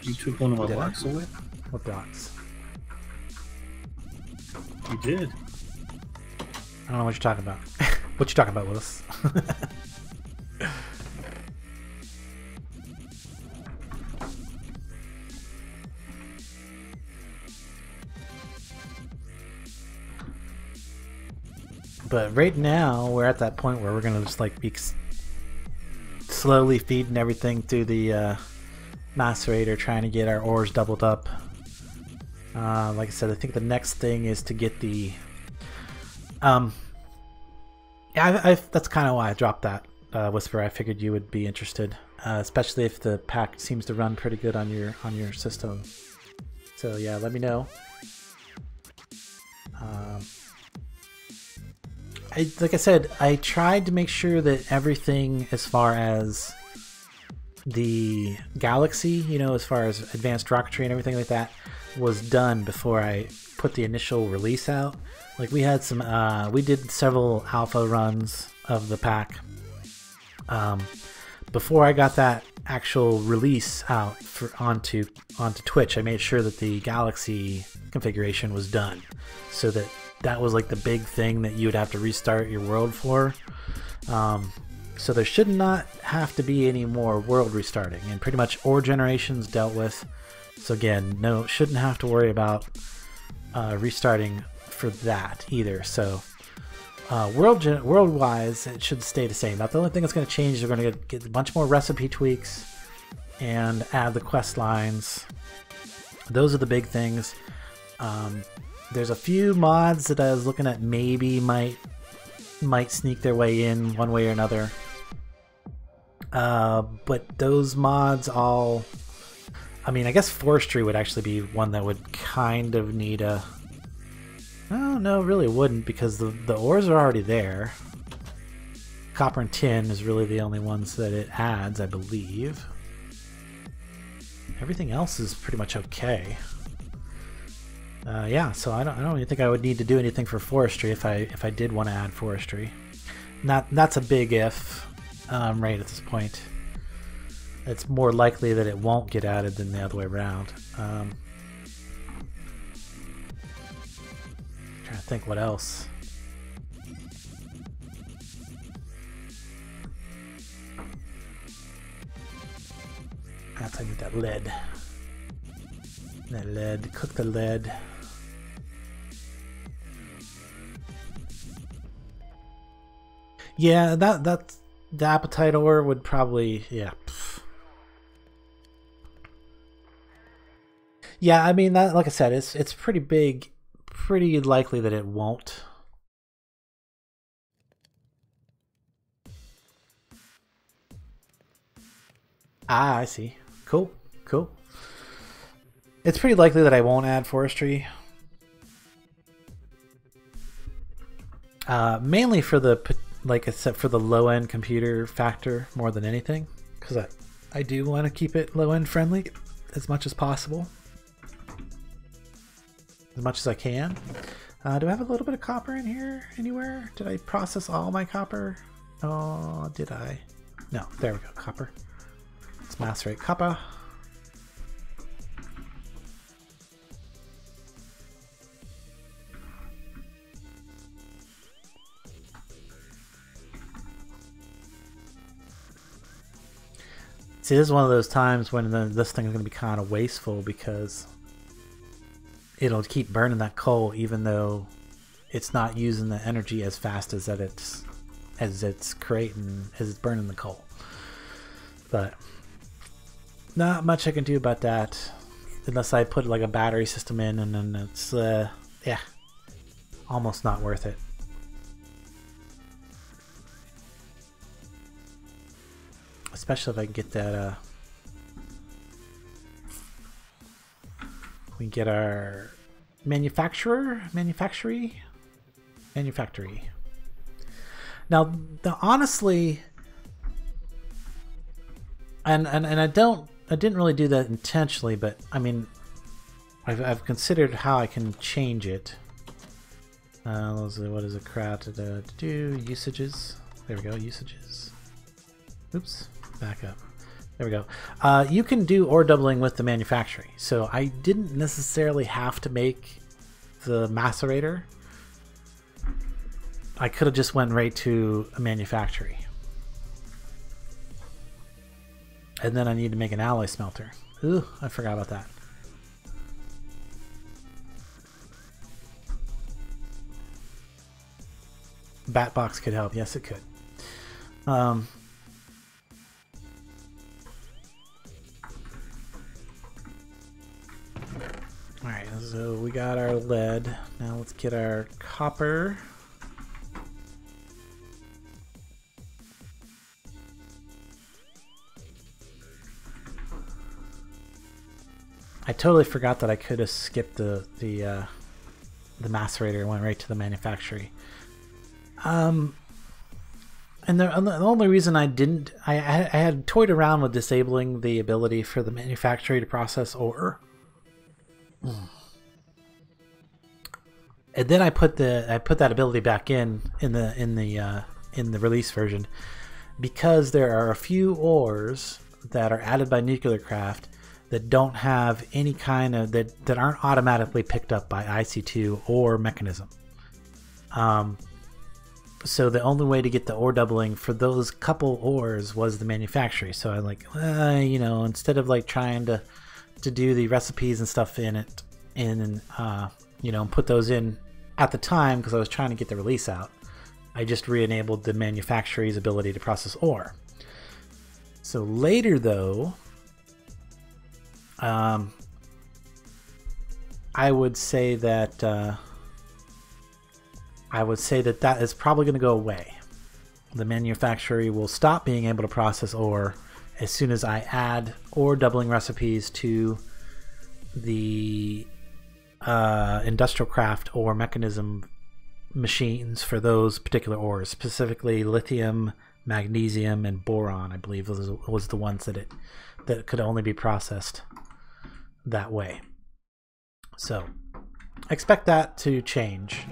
Speaker 1: You took one of my blocks away?
Speaker 2: What blocks?
Speaker 1: You did.
Speaker 2: I don't know what you're talking about. What you talking about, Willis? But right now, we're at that point where we're going to just like be slowly feeding everything through the macerator, trying to get our ores doubled up. Like I said, I think the next thing is to get the... that's kind of why I dropped that, Whisper. I figured you would be interested, especially if the pack seems to run pretty good on your system. So yeah, let me know. Like I said, I tried to make sure that everything as far as the Galaxy, you know, as far as Advanced Rocketry and everything like that, was done before I put the initial release out. Like we had some, we did several alpha runs of the pack. Before I got that actual release out onto Twitch, I made sure that the Galaxy configuration was done, so that was like the big thing that you would have to restart your world for. So there should not have to be any more world restarting, and pretty much ore generation's dealt with. So again, no, shouldn't have to worry about restarting for that either. So world-wise, it should stay the same. Now the only thing that's going to change is we're going to get a bunch more recipe tweaks and add the quest lines. Those are the big things. There's a few mods that I was looking at maybe might sneak their way in one way or another. But those mods all... I mean, I guess forestry would actually be one that would kind of need a... Oh, no, really wouldn't, because the ores are already there. Copper and tin is really the only ones that it adds, I believe. Everything else is pretty much okay. Yeah, so I don't even think I would need to do anything for forestry if I did want to add forestry. That's a big if, right at this point. It's more likely that it won't get added than the other way around. Trying to think what else. I need that lead. That lead. Cook the lead. Yeah, that's the appetite ore would probably, yeah. Yeah, I mean, that, like I said, it's pretty big, pretty likely that it won't. Ah, I see. Cool, cool. It's pretty likely that I won't add forestry. Mainly for the, like I said, for the low-end computer factor more than anything, because I do want to keep it low-end friendly as much as possible. As much as I can. Do I have a little bit of copper in here anywhere? Did I process all my copper? Oh, did I? No, there we go, copper. Let's macerate copper. See, this is one of those times when this thing is going to be kind of wasteful, because it'll keep burning that coal even though it's not using the energy as fast as it's creating, as it's burning the coal. But not much I can do about that unless I put like a battery system in, and then it's yeah, almost not worth it. Especially if I can get that we get our manufacturer. Now, honestly, and I didn't really do that intentionally, but I mean, I've considered how I can change it. What is it? Crowd to do usages. There we go, usages. Oops, back up. There we go. You can do ore doubling with the manufacturing. So I didn't necessarily have to make the macerator. I could have just went right to a manufactory. And then I need to make an alloy smelter. Ooh, I forgot about that. Batbox could help. Yes, it could. Alright, so we got our lead. Now let's get our copper. I totally forgot that I could have skipped the macerator and went right to the manufactory. And the only reason I didn't, I had toyed around with disabling the ability for the manufactory to process ore. And then I put that ability back in the release version, because there are a few ores that are added by nuclear craft that don't have any kind of that aren't automatically picked up by IC2 or Mekanisim. So the only way to get the ore doubling for those couple ores was the manufactory. So I'm like, you know, instead of like trying to do the recipes and stuff in it and you know, put those in at the time because I was trying to get the release out, I just re-enabled the manufacturer's ability to process ore. So later though, I would say that that is probably going to go away. The manufacturer will stop being able to process ore as soon as I add ore doubling recipes to the industrial craft or Mekanisim machines for those particular ores, specifically lithium, magnesium, and boron. I believe was the ones that could only be processed that way. So expect that to change.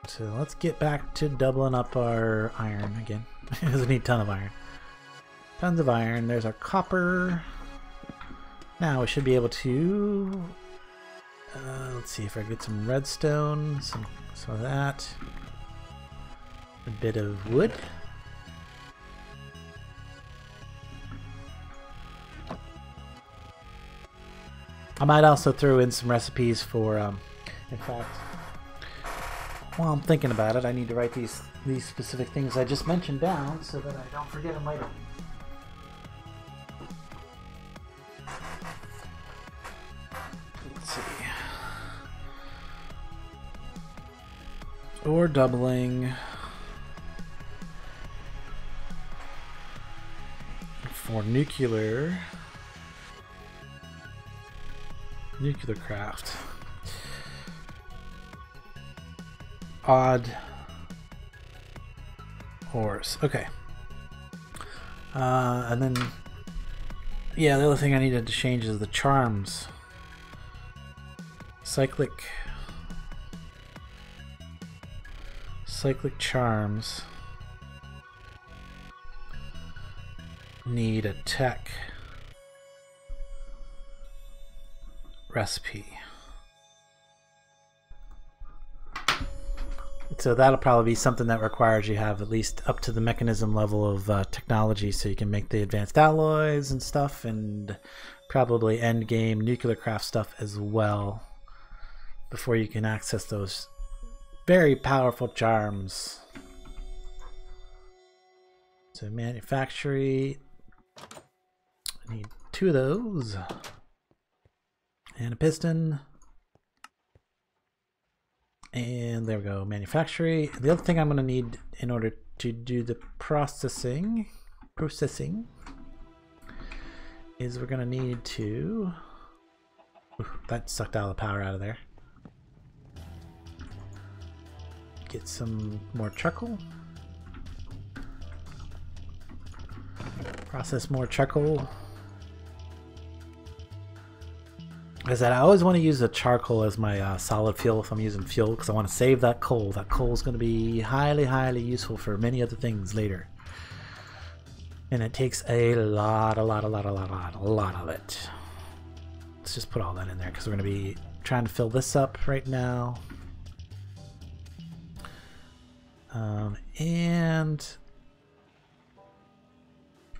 Speaker 2: So let's get back to doubling up our iron again, because we need a ton of iron. Tons of iron. There's our copper. Now we should be able to let's see if I get some redstone, some of that, a bit of wood. I might also throw in some recipes for, in fact, while I'm thinking about it, I need to write these specific things I just mentioned down so that I don't forget them later. Let's see. Ore doubling for nuclear craft. Odd ores. Okay. And then, yeah, the other thing I needed to change is the charms. Cyclic charms need a tech recipe. So that'll probably be something that requires you have at least up to the Mekanisim level of technology, so you can make the advanced alloys and stuff, and probably end game nuclear craft stuff as well, before you can access those very powerful charms. So manufactory, I need 2 of those, and a piston. And there we go, manufactory. The other thing I'm going to need in order to do the processing is we're going to need to... Ooh, that sucked all the power out of there. Get some more charcoal. Process more charcoal. As I always want to use the charcoal as my solid fuel if I'm using fuel, because I want to save that coal. That coal is going to be highly, highly useful for many other things later. And it takes a lot of it. Let's just put all that in there, because we're going to be trying to fill this up right now. And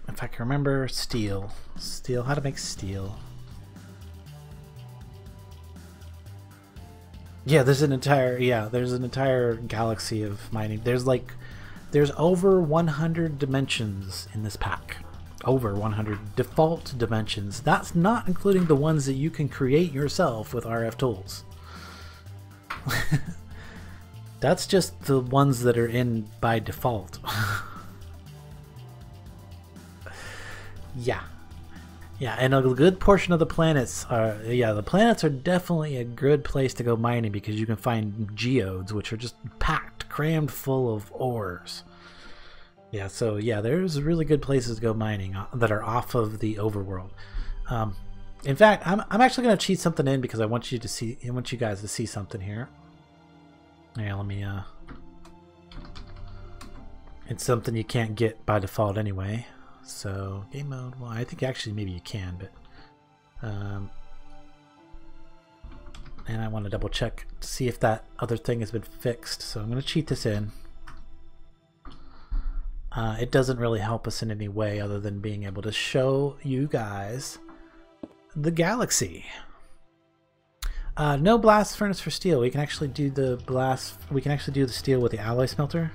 Speaker 2: if I can remember, steel, how to make steel. Yeah, there's an entire galaxy of mining. There's over 100 dimensions in this pack. Over 100 default dimensions. That's not including the ones that you can create yourself with RF tools. That's just the ones that are in by default. Yeah. Yeah, and a good portion of the planets are, the planets are definitely a good place to go mining because you can find geodes, which are just packed, crammed full of ores. Yeah, so yeah, there's really good places to go mining that are off of the overworld. In fact, I'm actually going to cheat something in because I want you guys to see something here. Yeah, let me, it's something you can't get by default anyway. So game mode, well, I think actually maybe you can, but and I want to double check to see if that other thing has been fixed. So I'm going to cheat this in. It doesn't really help us in any way other than being able to show you guys the galaxy. No blast furnace for steel. We can actually do the blast. We can actually do the steel with the alloy smelter.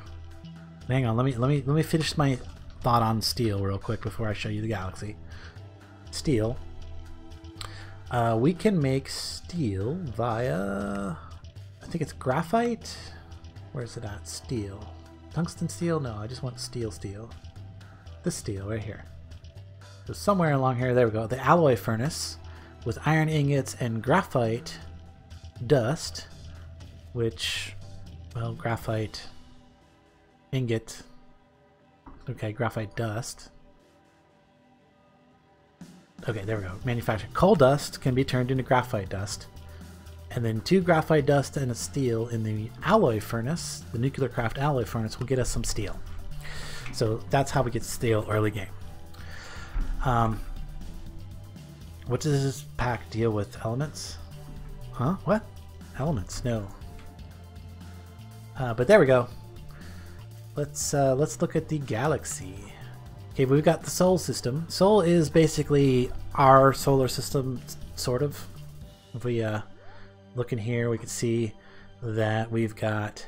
Speaker 2: Hang on, let me finish my thought on steel real quick before I show you the galaxy. Steel. We can make steel via, I think it's graphite. Where's it at? Steel. Tungsten steel? No, I just want steel. This steel right here. So somewhere along here, there we go. The alloy furnace with iron ingots and graphite dust, which, well, graphite ingot. Okay, graphite dust. Okay, there we go. Manufactured coal dust can be turned into graphite dust. And then 2 graphite dust and a steel in the alloy furnace, the nuclear craft alloy furnace, will get us some steel. So that's how we get steel early game. What does this pack deal with? Elements? Huh? What? Elements? No. But there we go. Let's look at the galaxy. Okay, we've got the Sol system. Sol is basically our solar system, sort of. If we look in here, we can see that we've got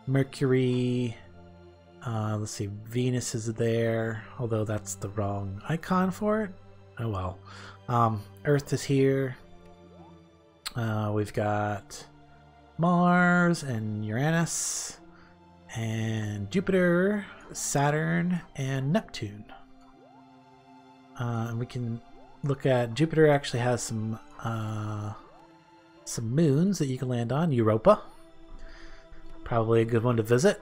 Speaker 2: Mercury. Let's see, Venus is there, although that's the wrong icon for it. Oh well. Earth is here. We've got Mars and Uranus and Jupiter, Saturn, and Neptune. And we can look at Jupiter. Actually has some moons that you can land on. Europa, probably a good one to visit.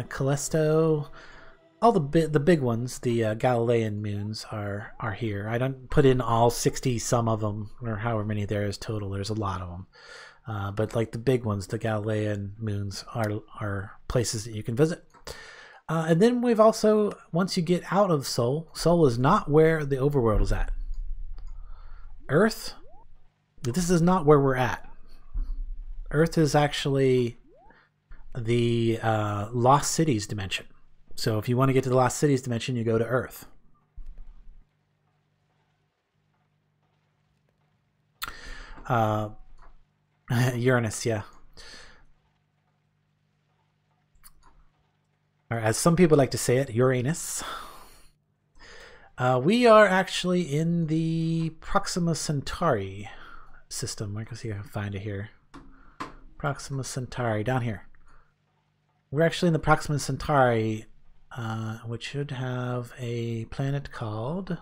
Speaker 2: Callisto, all the big ones, the Galilean moons are here. I don't put in all 60 some of them, or however many there is total. There's a lot of them. But like the big ones, the Galilean moons are places that you can visit. And then we've also, once you get out of Sol is not where the overworld is at. Earth, this is not where we're at. Earth is actually the Lost Cities dimension. So if you want to get to the Lost Cities dimension, you go to Earth. Uranus, yeah. Or as some people like to say it, Uranus. We are actually in the Proxima Centauri system. I can see if I can find it here. Proxima Centauri, down here. We're actually in the Proxima Centauri, which should have a planet called...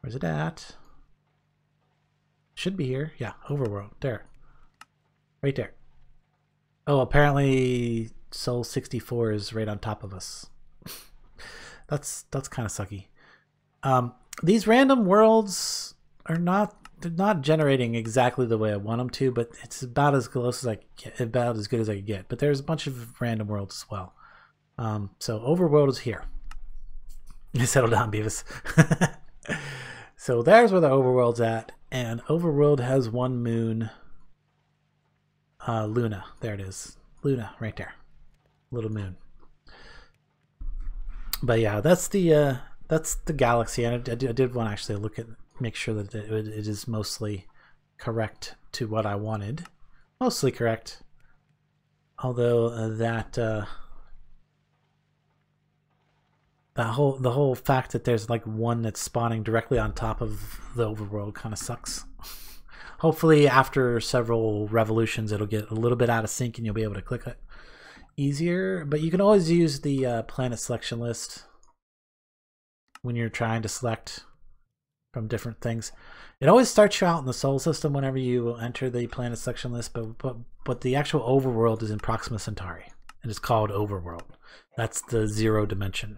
Speaker 2: Where's it at? Should be here. Yeah, Overworld. There. Right there. Oh, apparently Sol 64 is right on top of us. That's kind of sucky. These random worlds are not generating exactly the way I want them to, but it's about as close as I get, about as good as I can get. But there's a bunch of random worlds as well. So Overworld is here. Settle down, Beavis. So there's where the Overworld's at, and Overworld has one moon. Luna. There it is. Luna, right there. Little moon. But yeah, that's the galaxy, and I did want to actually make sure that it is mostly correct to what I wanted. mostly correct. Although the whole fact that there's like one that's spawning directly on top of the overworld kind of sucks. Hopefully after several revolutions it'll get a little bit out of sync and you'll be able to click it easier. But you can always use the planet selection list when you're trying to select from different things. It always starts you out in the Sol system whenever you enter the planet selection list, but the actual overworld is in Proxima Centauri. It is called Overworld. That's the 0 dimension.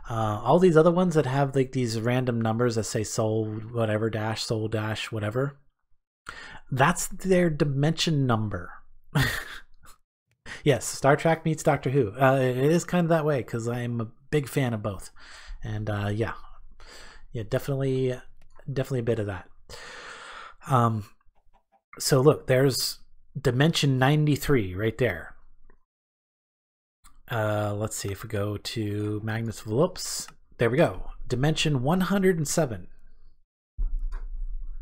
Speaker 2: All these other ones that have like these random numbers that say Sol whatever dash Sol dash whatever, that's their dimension number. Yes, Star Trek meets Doctor Who. It is kind of that way because I'm a big fan of both, and yeah, definitely a bit of that. So look, there's dimension 93 right there. Let's see if we go to Magnus Whoops. There we go. Dimension 107.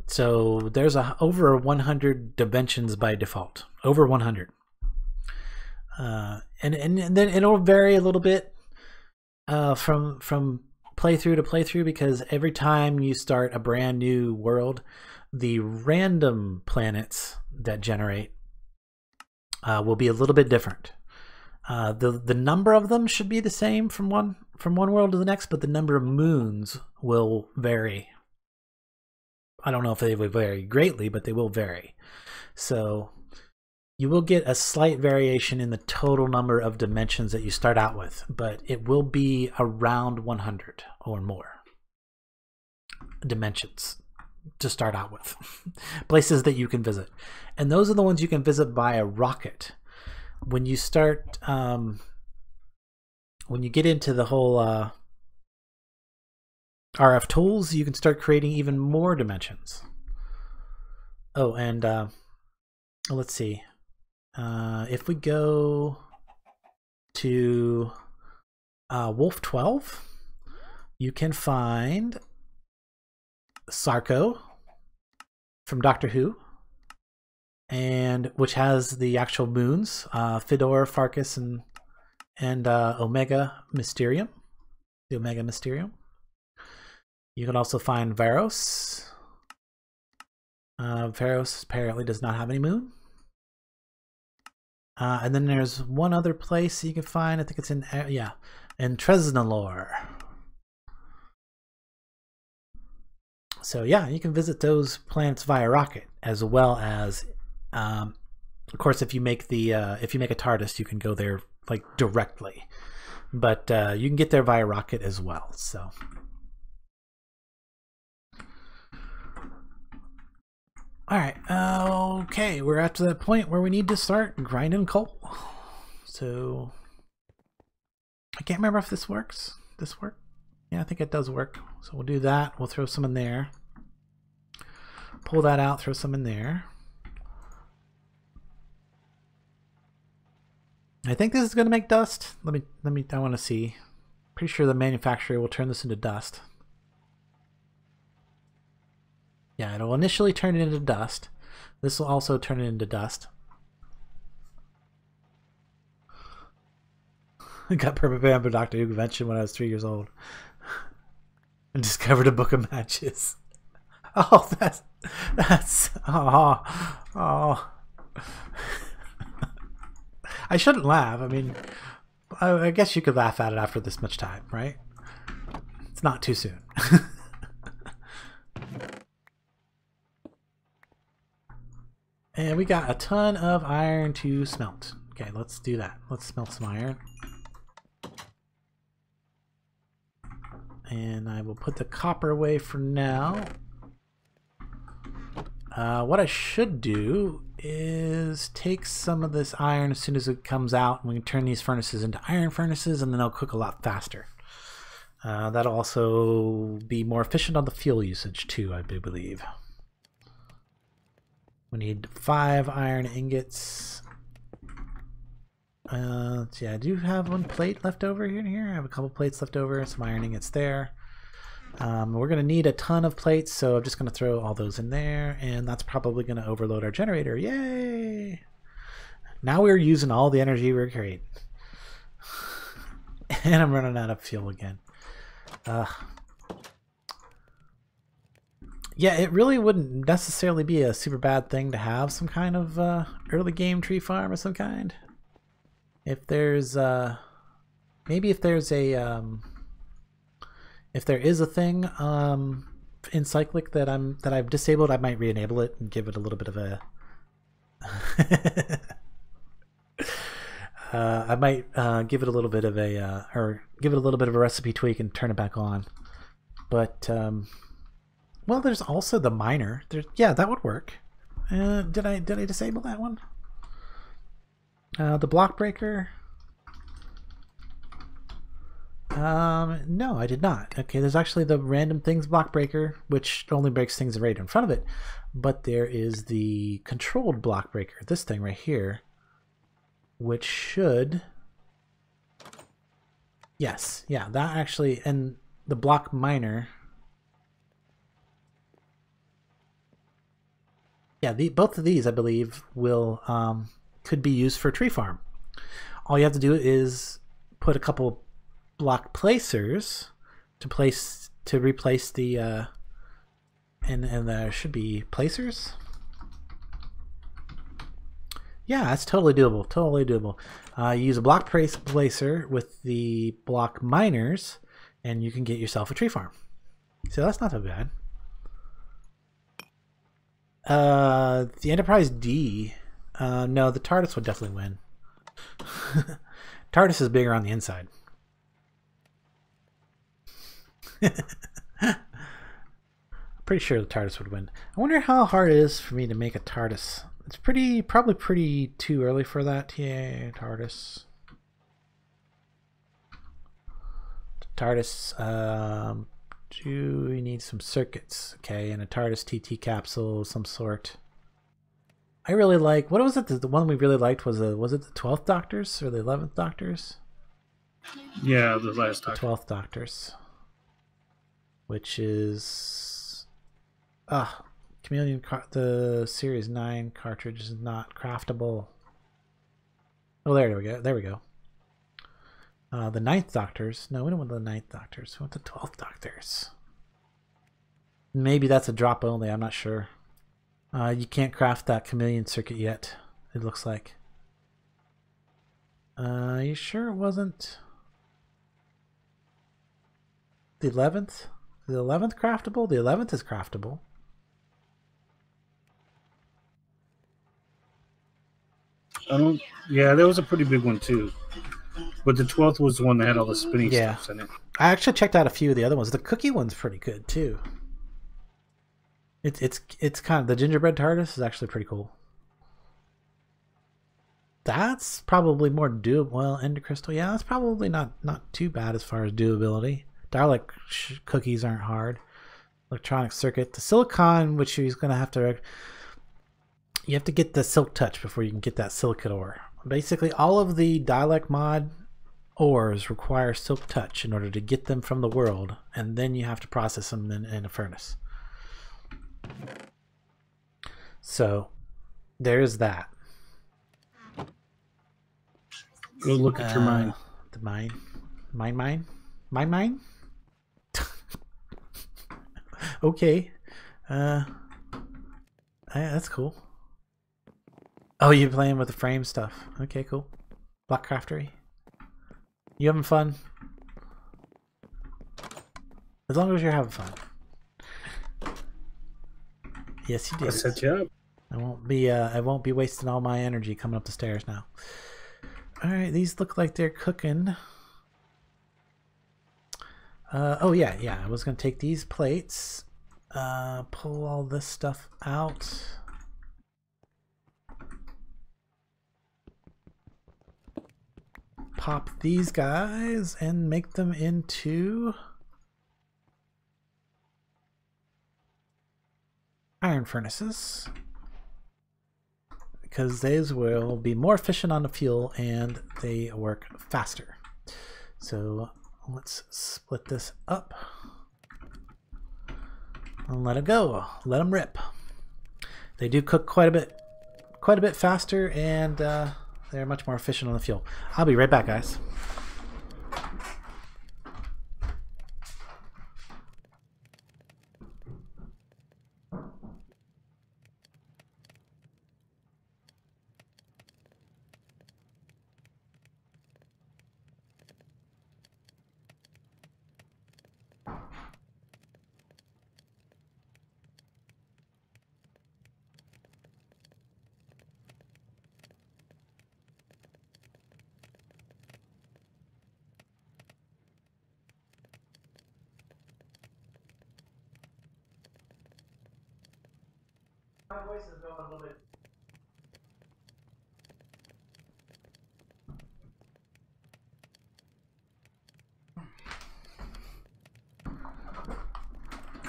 Speaker 2: So there's over 100 dimensions by default. Over 100. And then it'll vary a little bit from playthrough to playthrough, because every time you start a brand new world, the random planets that generate will be a little bit different. The number of them should be the same from one world to the next, but the number of moons will vary. I don't know if they will vary greatly, but they will vary. So you will get a slight variation in the total number of dimensions that you start out with, but it will be around 100 or more dimensions to start out with. Places that you can visit. And those are the ones you can visit by a rocket. When you start, when you get into the whole RF tools, you can start creating even more dimensions. Oh, and let's see. If we go to Wolf 12, you can find Sarko from Doctor Who, and which has the actual moons, Fedor, Farkas, and Omega Mysterium, the Omega Mysterium. You can also find Varos. Varos apparently does not have any moon. And then there's one other place you can find. I think it's in Tresnalore. So yeah, you can visit those planets via rocket, as well as, of course, if you make a TARDIS, you can go there like directly. But you can get there via rocket as well. So. Alright, okay, we're at that point where we need to start grinding coal. So, I can't remember if this works. This work? Yeah, I think it does work. So we'll do that. We'll throw some in there. Pull that out, throw some in there. I think this is going to make dust. I want to see. Pretty sure the manufacturer will turn this into dust. Yeah, it'll initially turn it into dust. This will also turn it into dust. I got Purple Bamboo Doctor Who convention when I was 3 years old. And discovered a book of matches. Oh, that's oh. I shouldn't laugh. I mean, I guess you could laugh at it after this much time, right? It's not too soon. And we got a ton of iron to smelt. Okay, let's do that. Let's smelt some iron. And I will put the copper away for now. What I should do is take some of this iron as soon as it comes out, and we can turn these furnaces into iron furnaces, and then they'll cook a lot faster. That'll also be more efficient on the fuel usage too, I do believe. We need 5 iron ingots. Yeah, I do have one plate left over here. I have a couple plates left over, some iron ingots there. We're going to need a ton of plates, so I'm just going to throw all those in there, and that's probably going to overload our generator. Yay! Now we're using all the energy we create. And I'm running out of fuel again. Yeah, it really wouldn't necessarily be a super bad thing to have some kind of early game tree farm of some kind. If there's maybe if there's a if there is a thing in cyclic that I've disabled, I might re-enable it and give it a little bit of a I might give it a little bit of a or give it a little bit of a recipe tweak and turn it back on. But well, there's also the miner. Yeah, that would work. Did I disable that one? The block breaker. No, I did not. Okay, there's actually the random things block breaker, which only breaks things right in front of it. But there is the controlled block breaker, this thing right here, which should... Yes, yeah, that actually... And the block miner... Yeah, both of these, I believe, will could be used for tree farm. All you have to do is put a couple block placers to replace the and there should be placers. Yeah, that's totally doable. Totally doable. You use a block placer with the block miners, and you can get yourself a tree farm. So that's not so bad. The Enterprise D. No, the TARDIS would definitely win. TARDIS is bigger on the inside. I'm pretty sure the TARDIS would win. I wonder how hard it is for me to make a TARDIS. It's probably pretty too early for that. Yeah, TARDIS. TARDIS. Do we need some circuits? Okay, and a TARDIS TT capsule of some sort. I really like. What was it? The one we really liked was it the 12th Doctors or the 11th Doctors?
Speaker 1: Yeah, the last Doctor.
Speaker 2: 12th Doctors. Which is Chameleon. The Series 9 cartridge is not craftable. Oh, there we go. There we go. The 9th Doctors. No, we don't want the 9th Doctors. We want the 12th Doctors. Maybe that's a drop only. I'm not sure. You can't craft that chameleon circuit yet, it looks like. You sure it wasn't the 11th? The 11th craftable? The 11th is craftable.
Speaker 1: Yeah, that was a pretty big one too. But the 12th was the one that had all the spinning stuff in it.
Speaker 2: I actually checked out a few of the other ones. The cookie one's pretty good too. It's kind of, the gingerbread TARDIS is actually pretty cool. That's probably more doable. Well, Ender Crystal, yeah, that's probably not too bad as far as doability. Dalek cookies aren't hard. Electronic circuit, the silicon, which he's gonna have to. You have to get the silk touch before you can get that silicate ore. Basically, all of the Dalek Mod ores require silk touch in order to get them from the world, and then you have to process them in a furnace. So there's that.
Speaker 1: Go look at your mine.
Speaker 2: The mine. Okay. That's cool. Oh, you're playing with the frame stuff. Okay, cool. Block Craftery. You having fun? As long as you're having fun. Yes, you do.
Speaker 1: I'll set you up.
Speaker 2: I won't be wasting all my energy coming up the stairs now. All right, these look like they're cooking. Oh yeah. I was gonna take these plates, pull all this stuff out. Pop these guys and make them into iron furnaces, because these will be more efficient on the fuel and they work faster. So let's split this up. And let it go. Let them rip. They do cook quite a bit faster, and they're much more efficient on the fuel. I'll be right back, guys. My voice is going a little bit.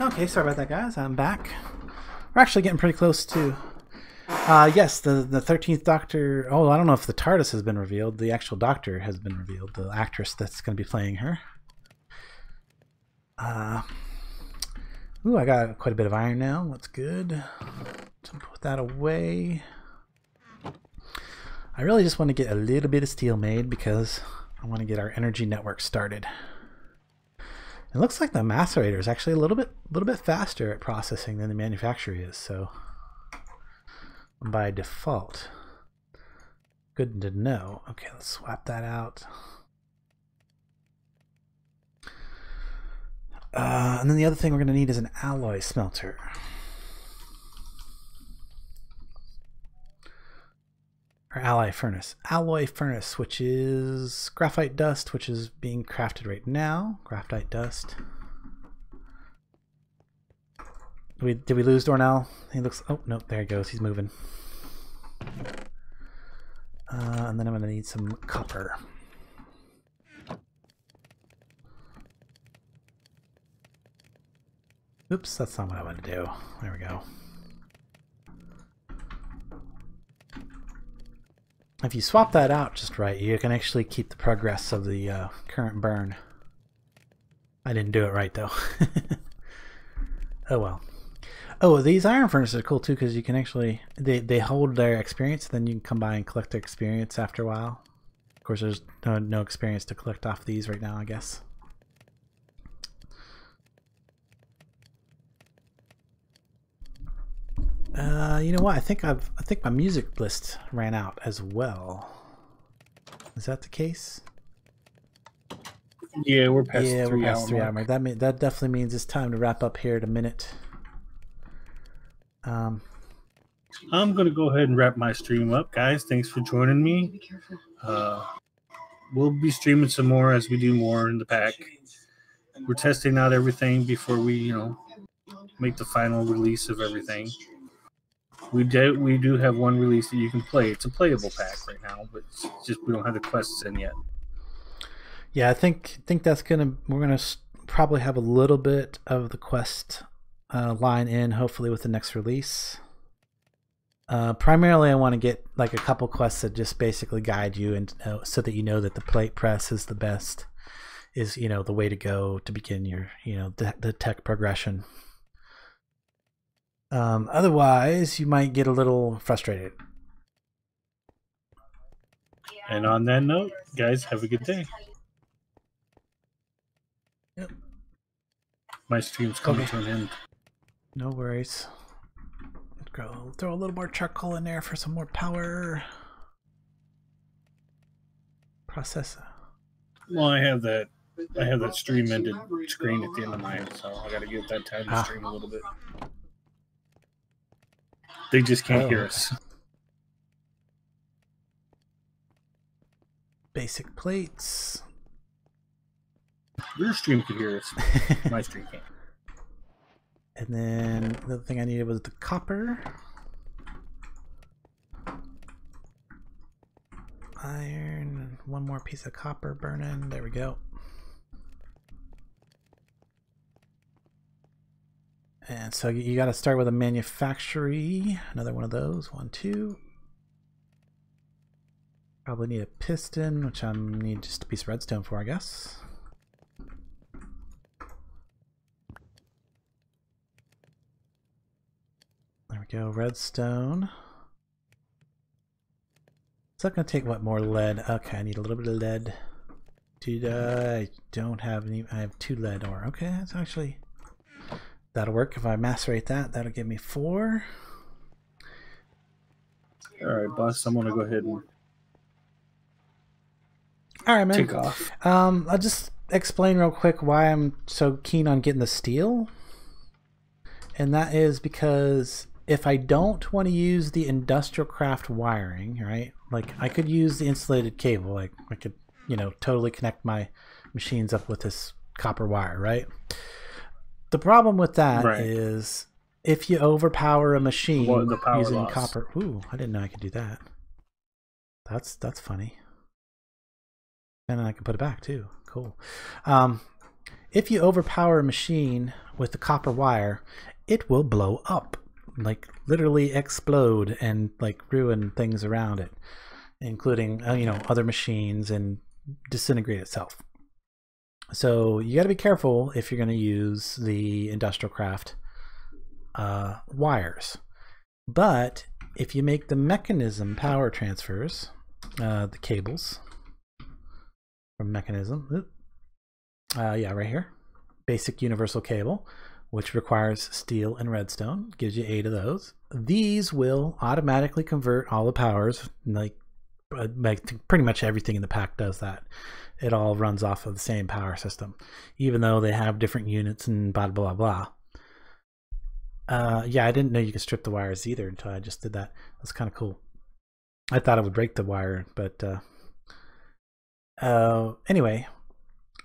Speaker 2: Okay, sorry about that, guys. I'm back. We're actually getting pretty close to. Yes, the 13th Doctor. Oh, I don't know if the TARDIS has been revealed. The actual Doctor has been revealed. The actress that's going to be playing her. Ooh, I got quite a bit of iron now. That's good. So put that away. I really just want to get a little bit of steel made because I want to get our energy network started. It looks like the macerator is actually a little bit faster at processing than the manufacturer is, so by default. Good to know. Okay, let's swap that out. And then the other thing we're going to need is an alloy smelter. Or alloy furnace. Alloy furnace, which is graphite dust, which is being crafted right now. Graphite dust. Did we lose Dornell? He looks. Oh no, there he goes. He's moving. And then I'm going to need some copper. Oops, that's not what I want to do. There we go. If you swap that out just right, you can actually keep the progress of the current burn. I didn't do it right though. Oh well. Oh, these iron furnaces are cool too because you can actually they hold their experience, then you can come by and collect their experience after a while. Of course, there's no experience to collect off these right now, I guess. You know what? I think my music list ran out as well. Is that the case?
Speaker 1: Yeah, we're past
Speaker 2: yeah,
Speaker 1: the 3 hour
Speaker 2: mark. That definitely means it's time to wrap up here in a minute.
Speaker 1: I'm gonna go ahead and wrap my stream up, guys. Thanks for joining me. We'll be streaming some more as we do more in the pack. We're testing out everything before we, make the final release of everything. We do have one release that you can play. It's a playable pack right now, but it's just we don't have the quests in yet.
Speaker 2: Yeah, I think we're gonna probably have a little bit of the quest line in, hopefully with the next release. Primarily, I want to get like a couple quests that just basically guide you, and so that you know that the plate press is the best, is the way to go to begin your the tech progression. Otherwise, you might get a little frustrated.
Speaker 1: And on that note, guys, have a good day.
Speaker 2: Yep.
Speaker 1: My stream's coming to an end.
Speaker 2: No worries. Go throw a little more charcoal in there for some more power. Process.
Speaker 1: Well, I have that stream ended screen at the end of mine, so I got to give that time to stream a little bit. They just can't hear us.
Speaker 2: Basic plates.
Speaker 1: Your stream can hear us. My stream can't.
Speaker 2: And then the other thing I needed was the copper. Iron. One more piece of copper burning. There we go. And so you got to start with a manufactory. Another one of those. 1, 2. Probably need a piston, which I need just a piece of redstone for, I guess. we go. Redstone. Is that going to take what, more lead? Okay, I need a little bit of lead. Dude, I don't have any. I have 2 lead ore. Okay, that's actually, that'll work. If I macerate that, that'll give me 4.
Speaker 1: All right, boss. I'm gonna go ahead and
Speaker 2: all right, man.
Speaker 1: take off.
Speaker 2: I'll just explain real quick why I'm so keen on getting the steel, and that is because if I don't want to use the industrial craft wiring, right? Like I could use the insulated cable, like I could, you know, totally connect my machines up with this copper wire, right? The problem with that is if you overpower a machine using
Speaker 1: loss.
Speaker 2: Copper. Ooh, I didn't know I could do that. That's funny. And then I can put it back too. Cool. If you overpower a machine with the copper wire, it will blow up, like literally explode and like ruin things around it, including you know, other machines, and disintegrate itself. So you got to be careful if you're going to use the industrial craft wires. But if you make the Mekanisim power transfers, the cables from Mekanisim, yeah, right here, basic universal cable, which requires steel and redstone, gives you 8 of those. These will automatically convert all the powers, like pretty much everything in the pack does that. It all runs off of the same power system, even though they have different units and blah blah blah. Yeah, I didn't know you could strip the wires either until I just did that. That's kind of cool. I thought it would break the wire, but anyway,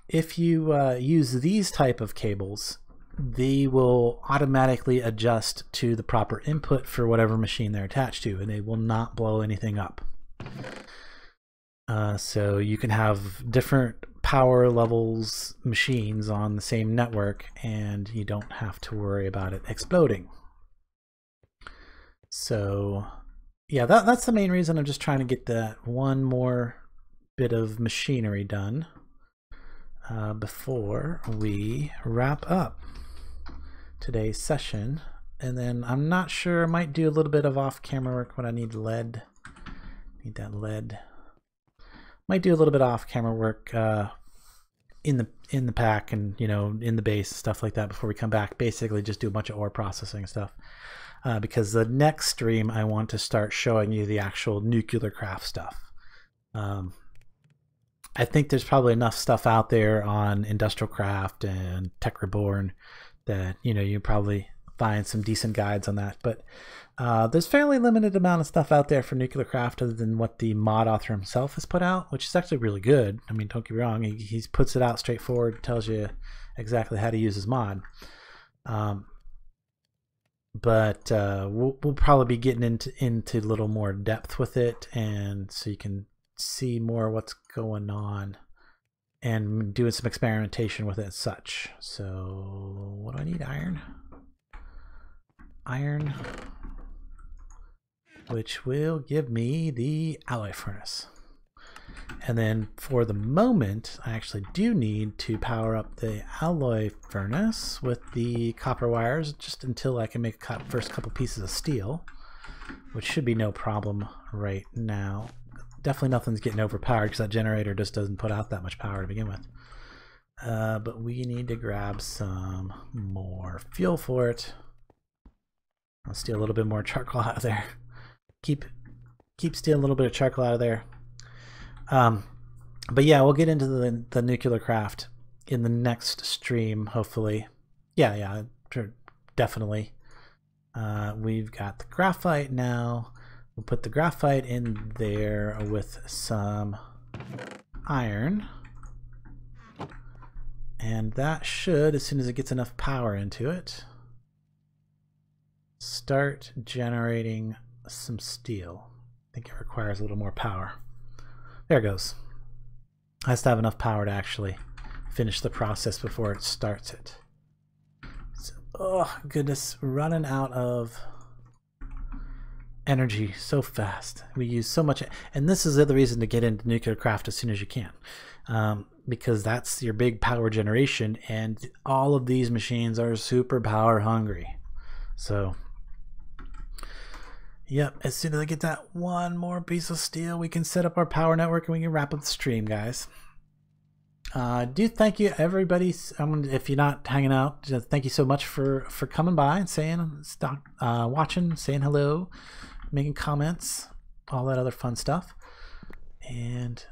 Speaker 2: if you use these type of cables, they will automatically adjust to the proper input for whatever machine they're attached to, and they will not blow anything up. So you can have different power levels machines on the same network, and you don't have to worry about it exploding. So yeah, that's the main reason I'm just trying to get that one more bit of machinery done before we wrap up today's session. And then I'm not sure, I might do a little bit of off-camera work when I need lead. Need that lead. Might do a little bit of off-camera work in the pack, and you know, in the base, stuff like that before we come back. Basically just do a bunch of ore processing stuff, because the next stream I want to start showing you the actual nuclear craft stuff. I think there's probably enough stuff out there on Industrial Craft and Tech Reborn that, you know, you probably find some decent guides on that. But there's fairly limited amount of stuff out there for nuclear craft other than what the mod author himself has put out, which is actually really good. I mean, don't get me wrong, he puts it out straightforward, tells you exactly how to use his mod. But we'll probably be getting into a little more depth with it, and so you can see more what's going on and doing some experimentation with it and such. So what do I need? Iron, which will give me the alloy furnace. And then for the moment, I actually do need to power up the alloy furnace with the copper wires just until I can make the first couple pieces of steel, which should be no problem right now. Definitely nothing's getting overpowered because that generator just doesn't put out that much power to begin with. But we need to grab some more fuel for it. I'll steal a little bit more charcoal out of there. Keep stealing a little bit of charcoal out of there. But yeah, we'll get into the nuclear craft in the next stream, hopefully. Yeah, definitely. We've got the graphite now. We'll put the graphite in there with some iron. And that should, as soon as it gets enough power into it, start generating some steel. I think it requires a little more power. There it goes. It has to have enough power to actually finish the process before it starts it. So, oh goodness, running out of energy so fast. We use so much, and this is the other reason to get into nuclear craft as soon as you can, because that's your big power generation, and all of these machines are super power hungry. So Yep, as soon as I get that one more piece of steel, we can set up our power network and we can wrap up the stream, guys. Do thank you, everybody. If you're not hanging out, thank you so much for coming by and saying, watching, saying hello, making comments, all that other fun stuff. And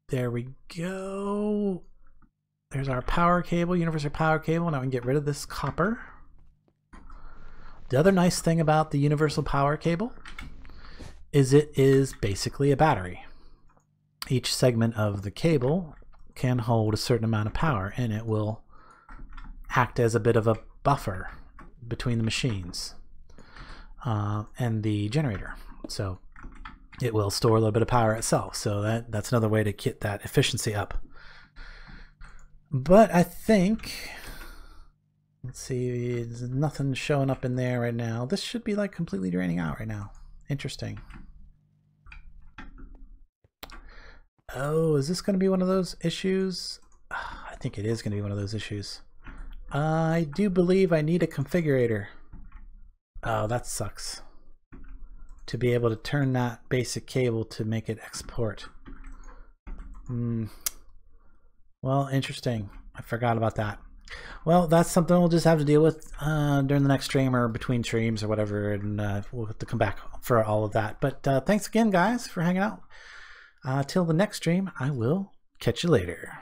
Speaker 2: there we go. There's our power cable, universal power cable. Now we can get rid of this copper. The other nice thing about the universal power cable is it is basically a battery. Each segment of the cable can hold a certain amount of power, and it will act as a bit of a buffer between the machines and the generator. So it will store a little bit of power itself. So that's another way to get that efficiency up. But I think, let's see, there's nothing showing up in there right now. This should be like completely draining out right now. Interesting. Oh, is this going to be one of those issues? I think it is going to be one of those issues. I do believe I need a configurator. Oh, that sucks. To be able to turn that basic cable to make it export. Well, interesting. I forgot about that. Well, that's something we'll just have to deal with during the next stream or between streams or whatever, and we'll have to come back for all of that. But thanks again, guys, for hanging out. Till the next stream, I will catch you later.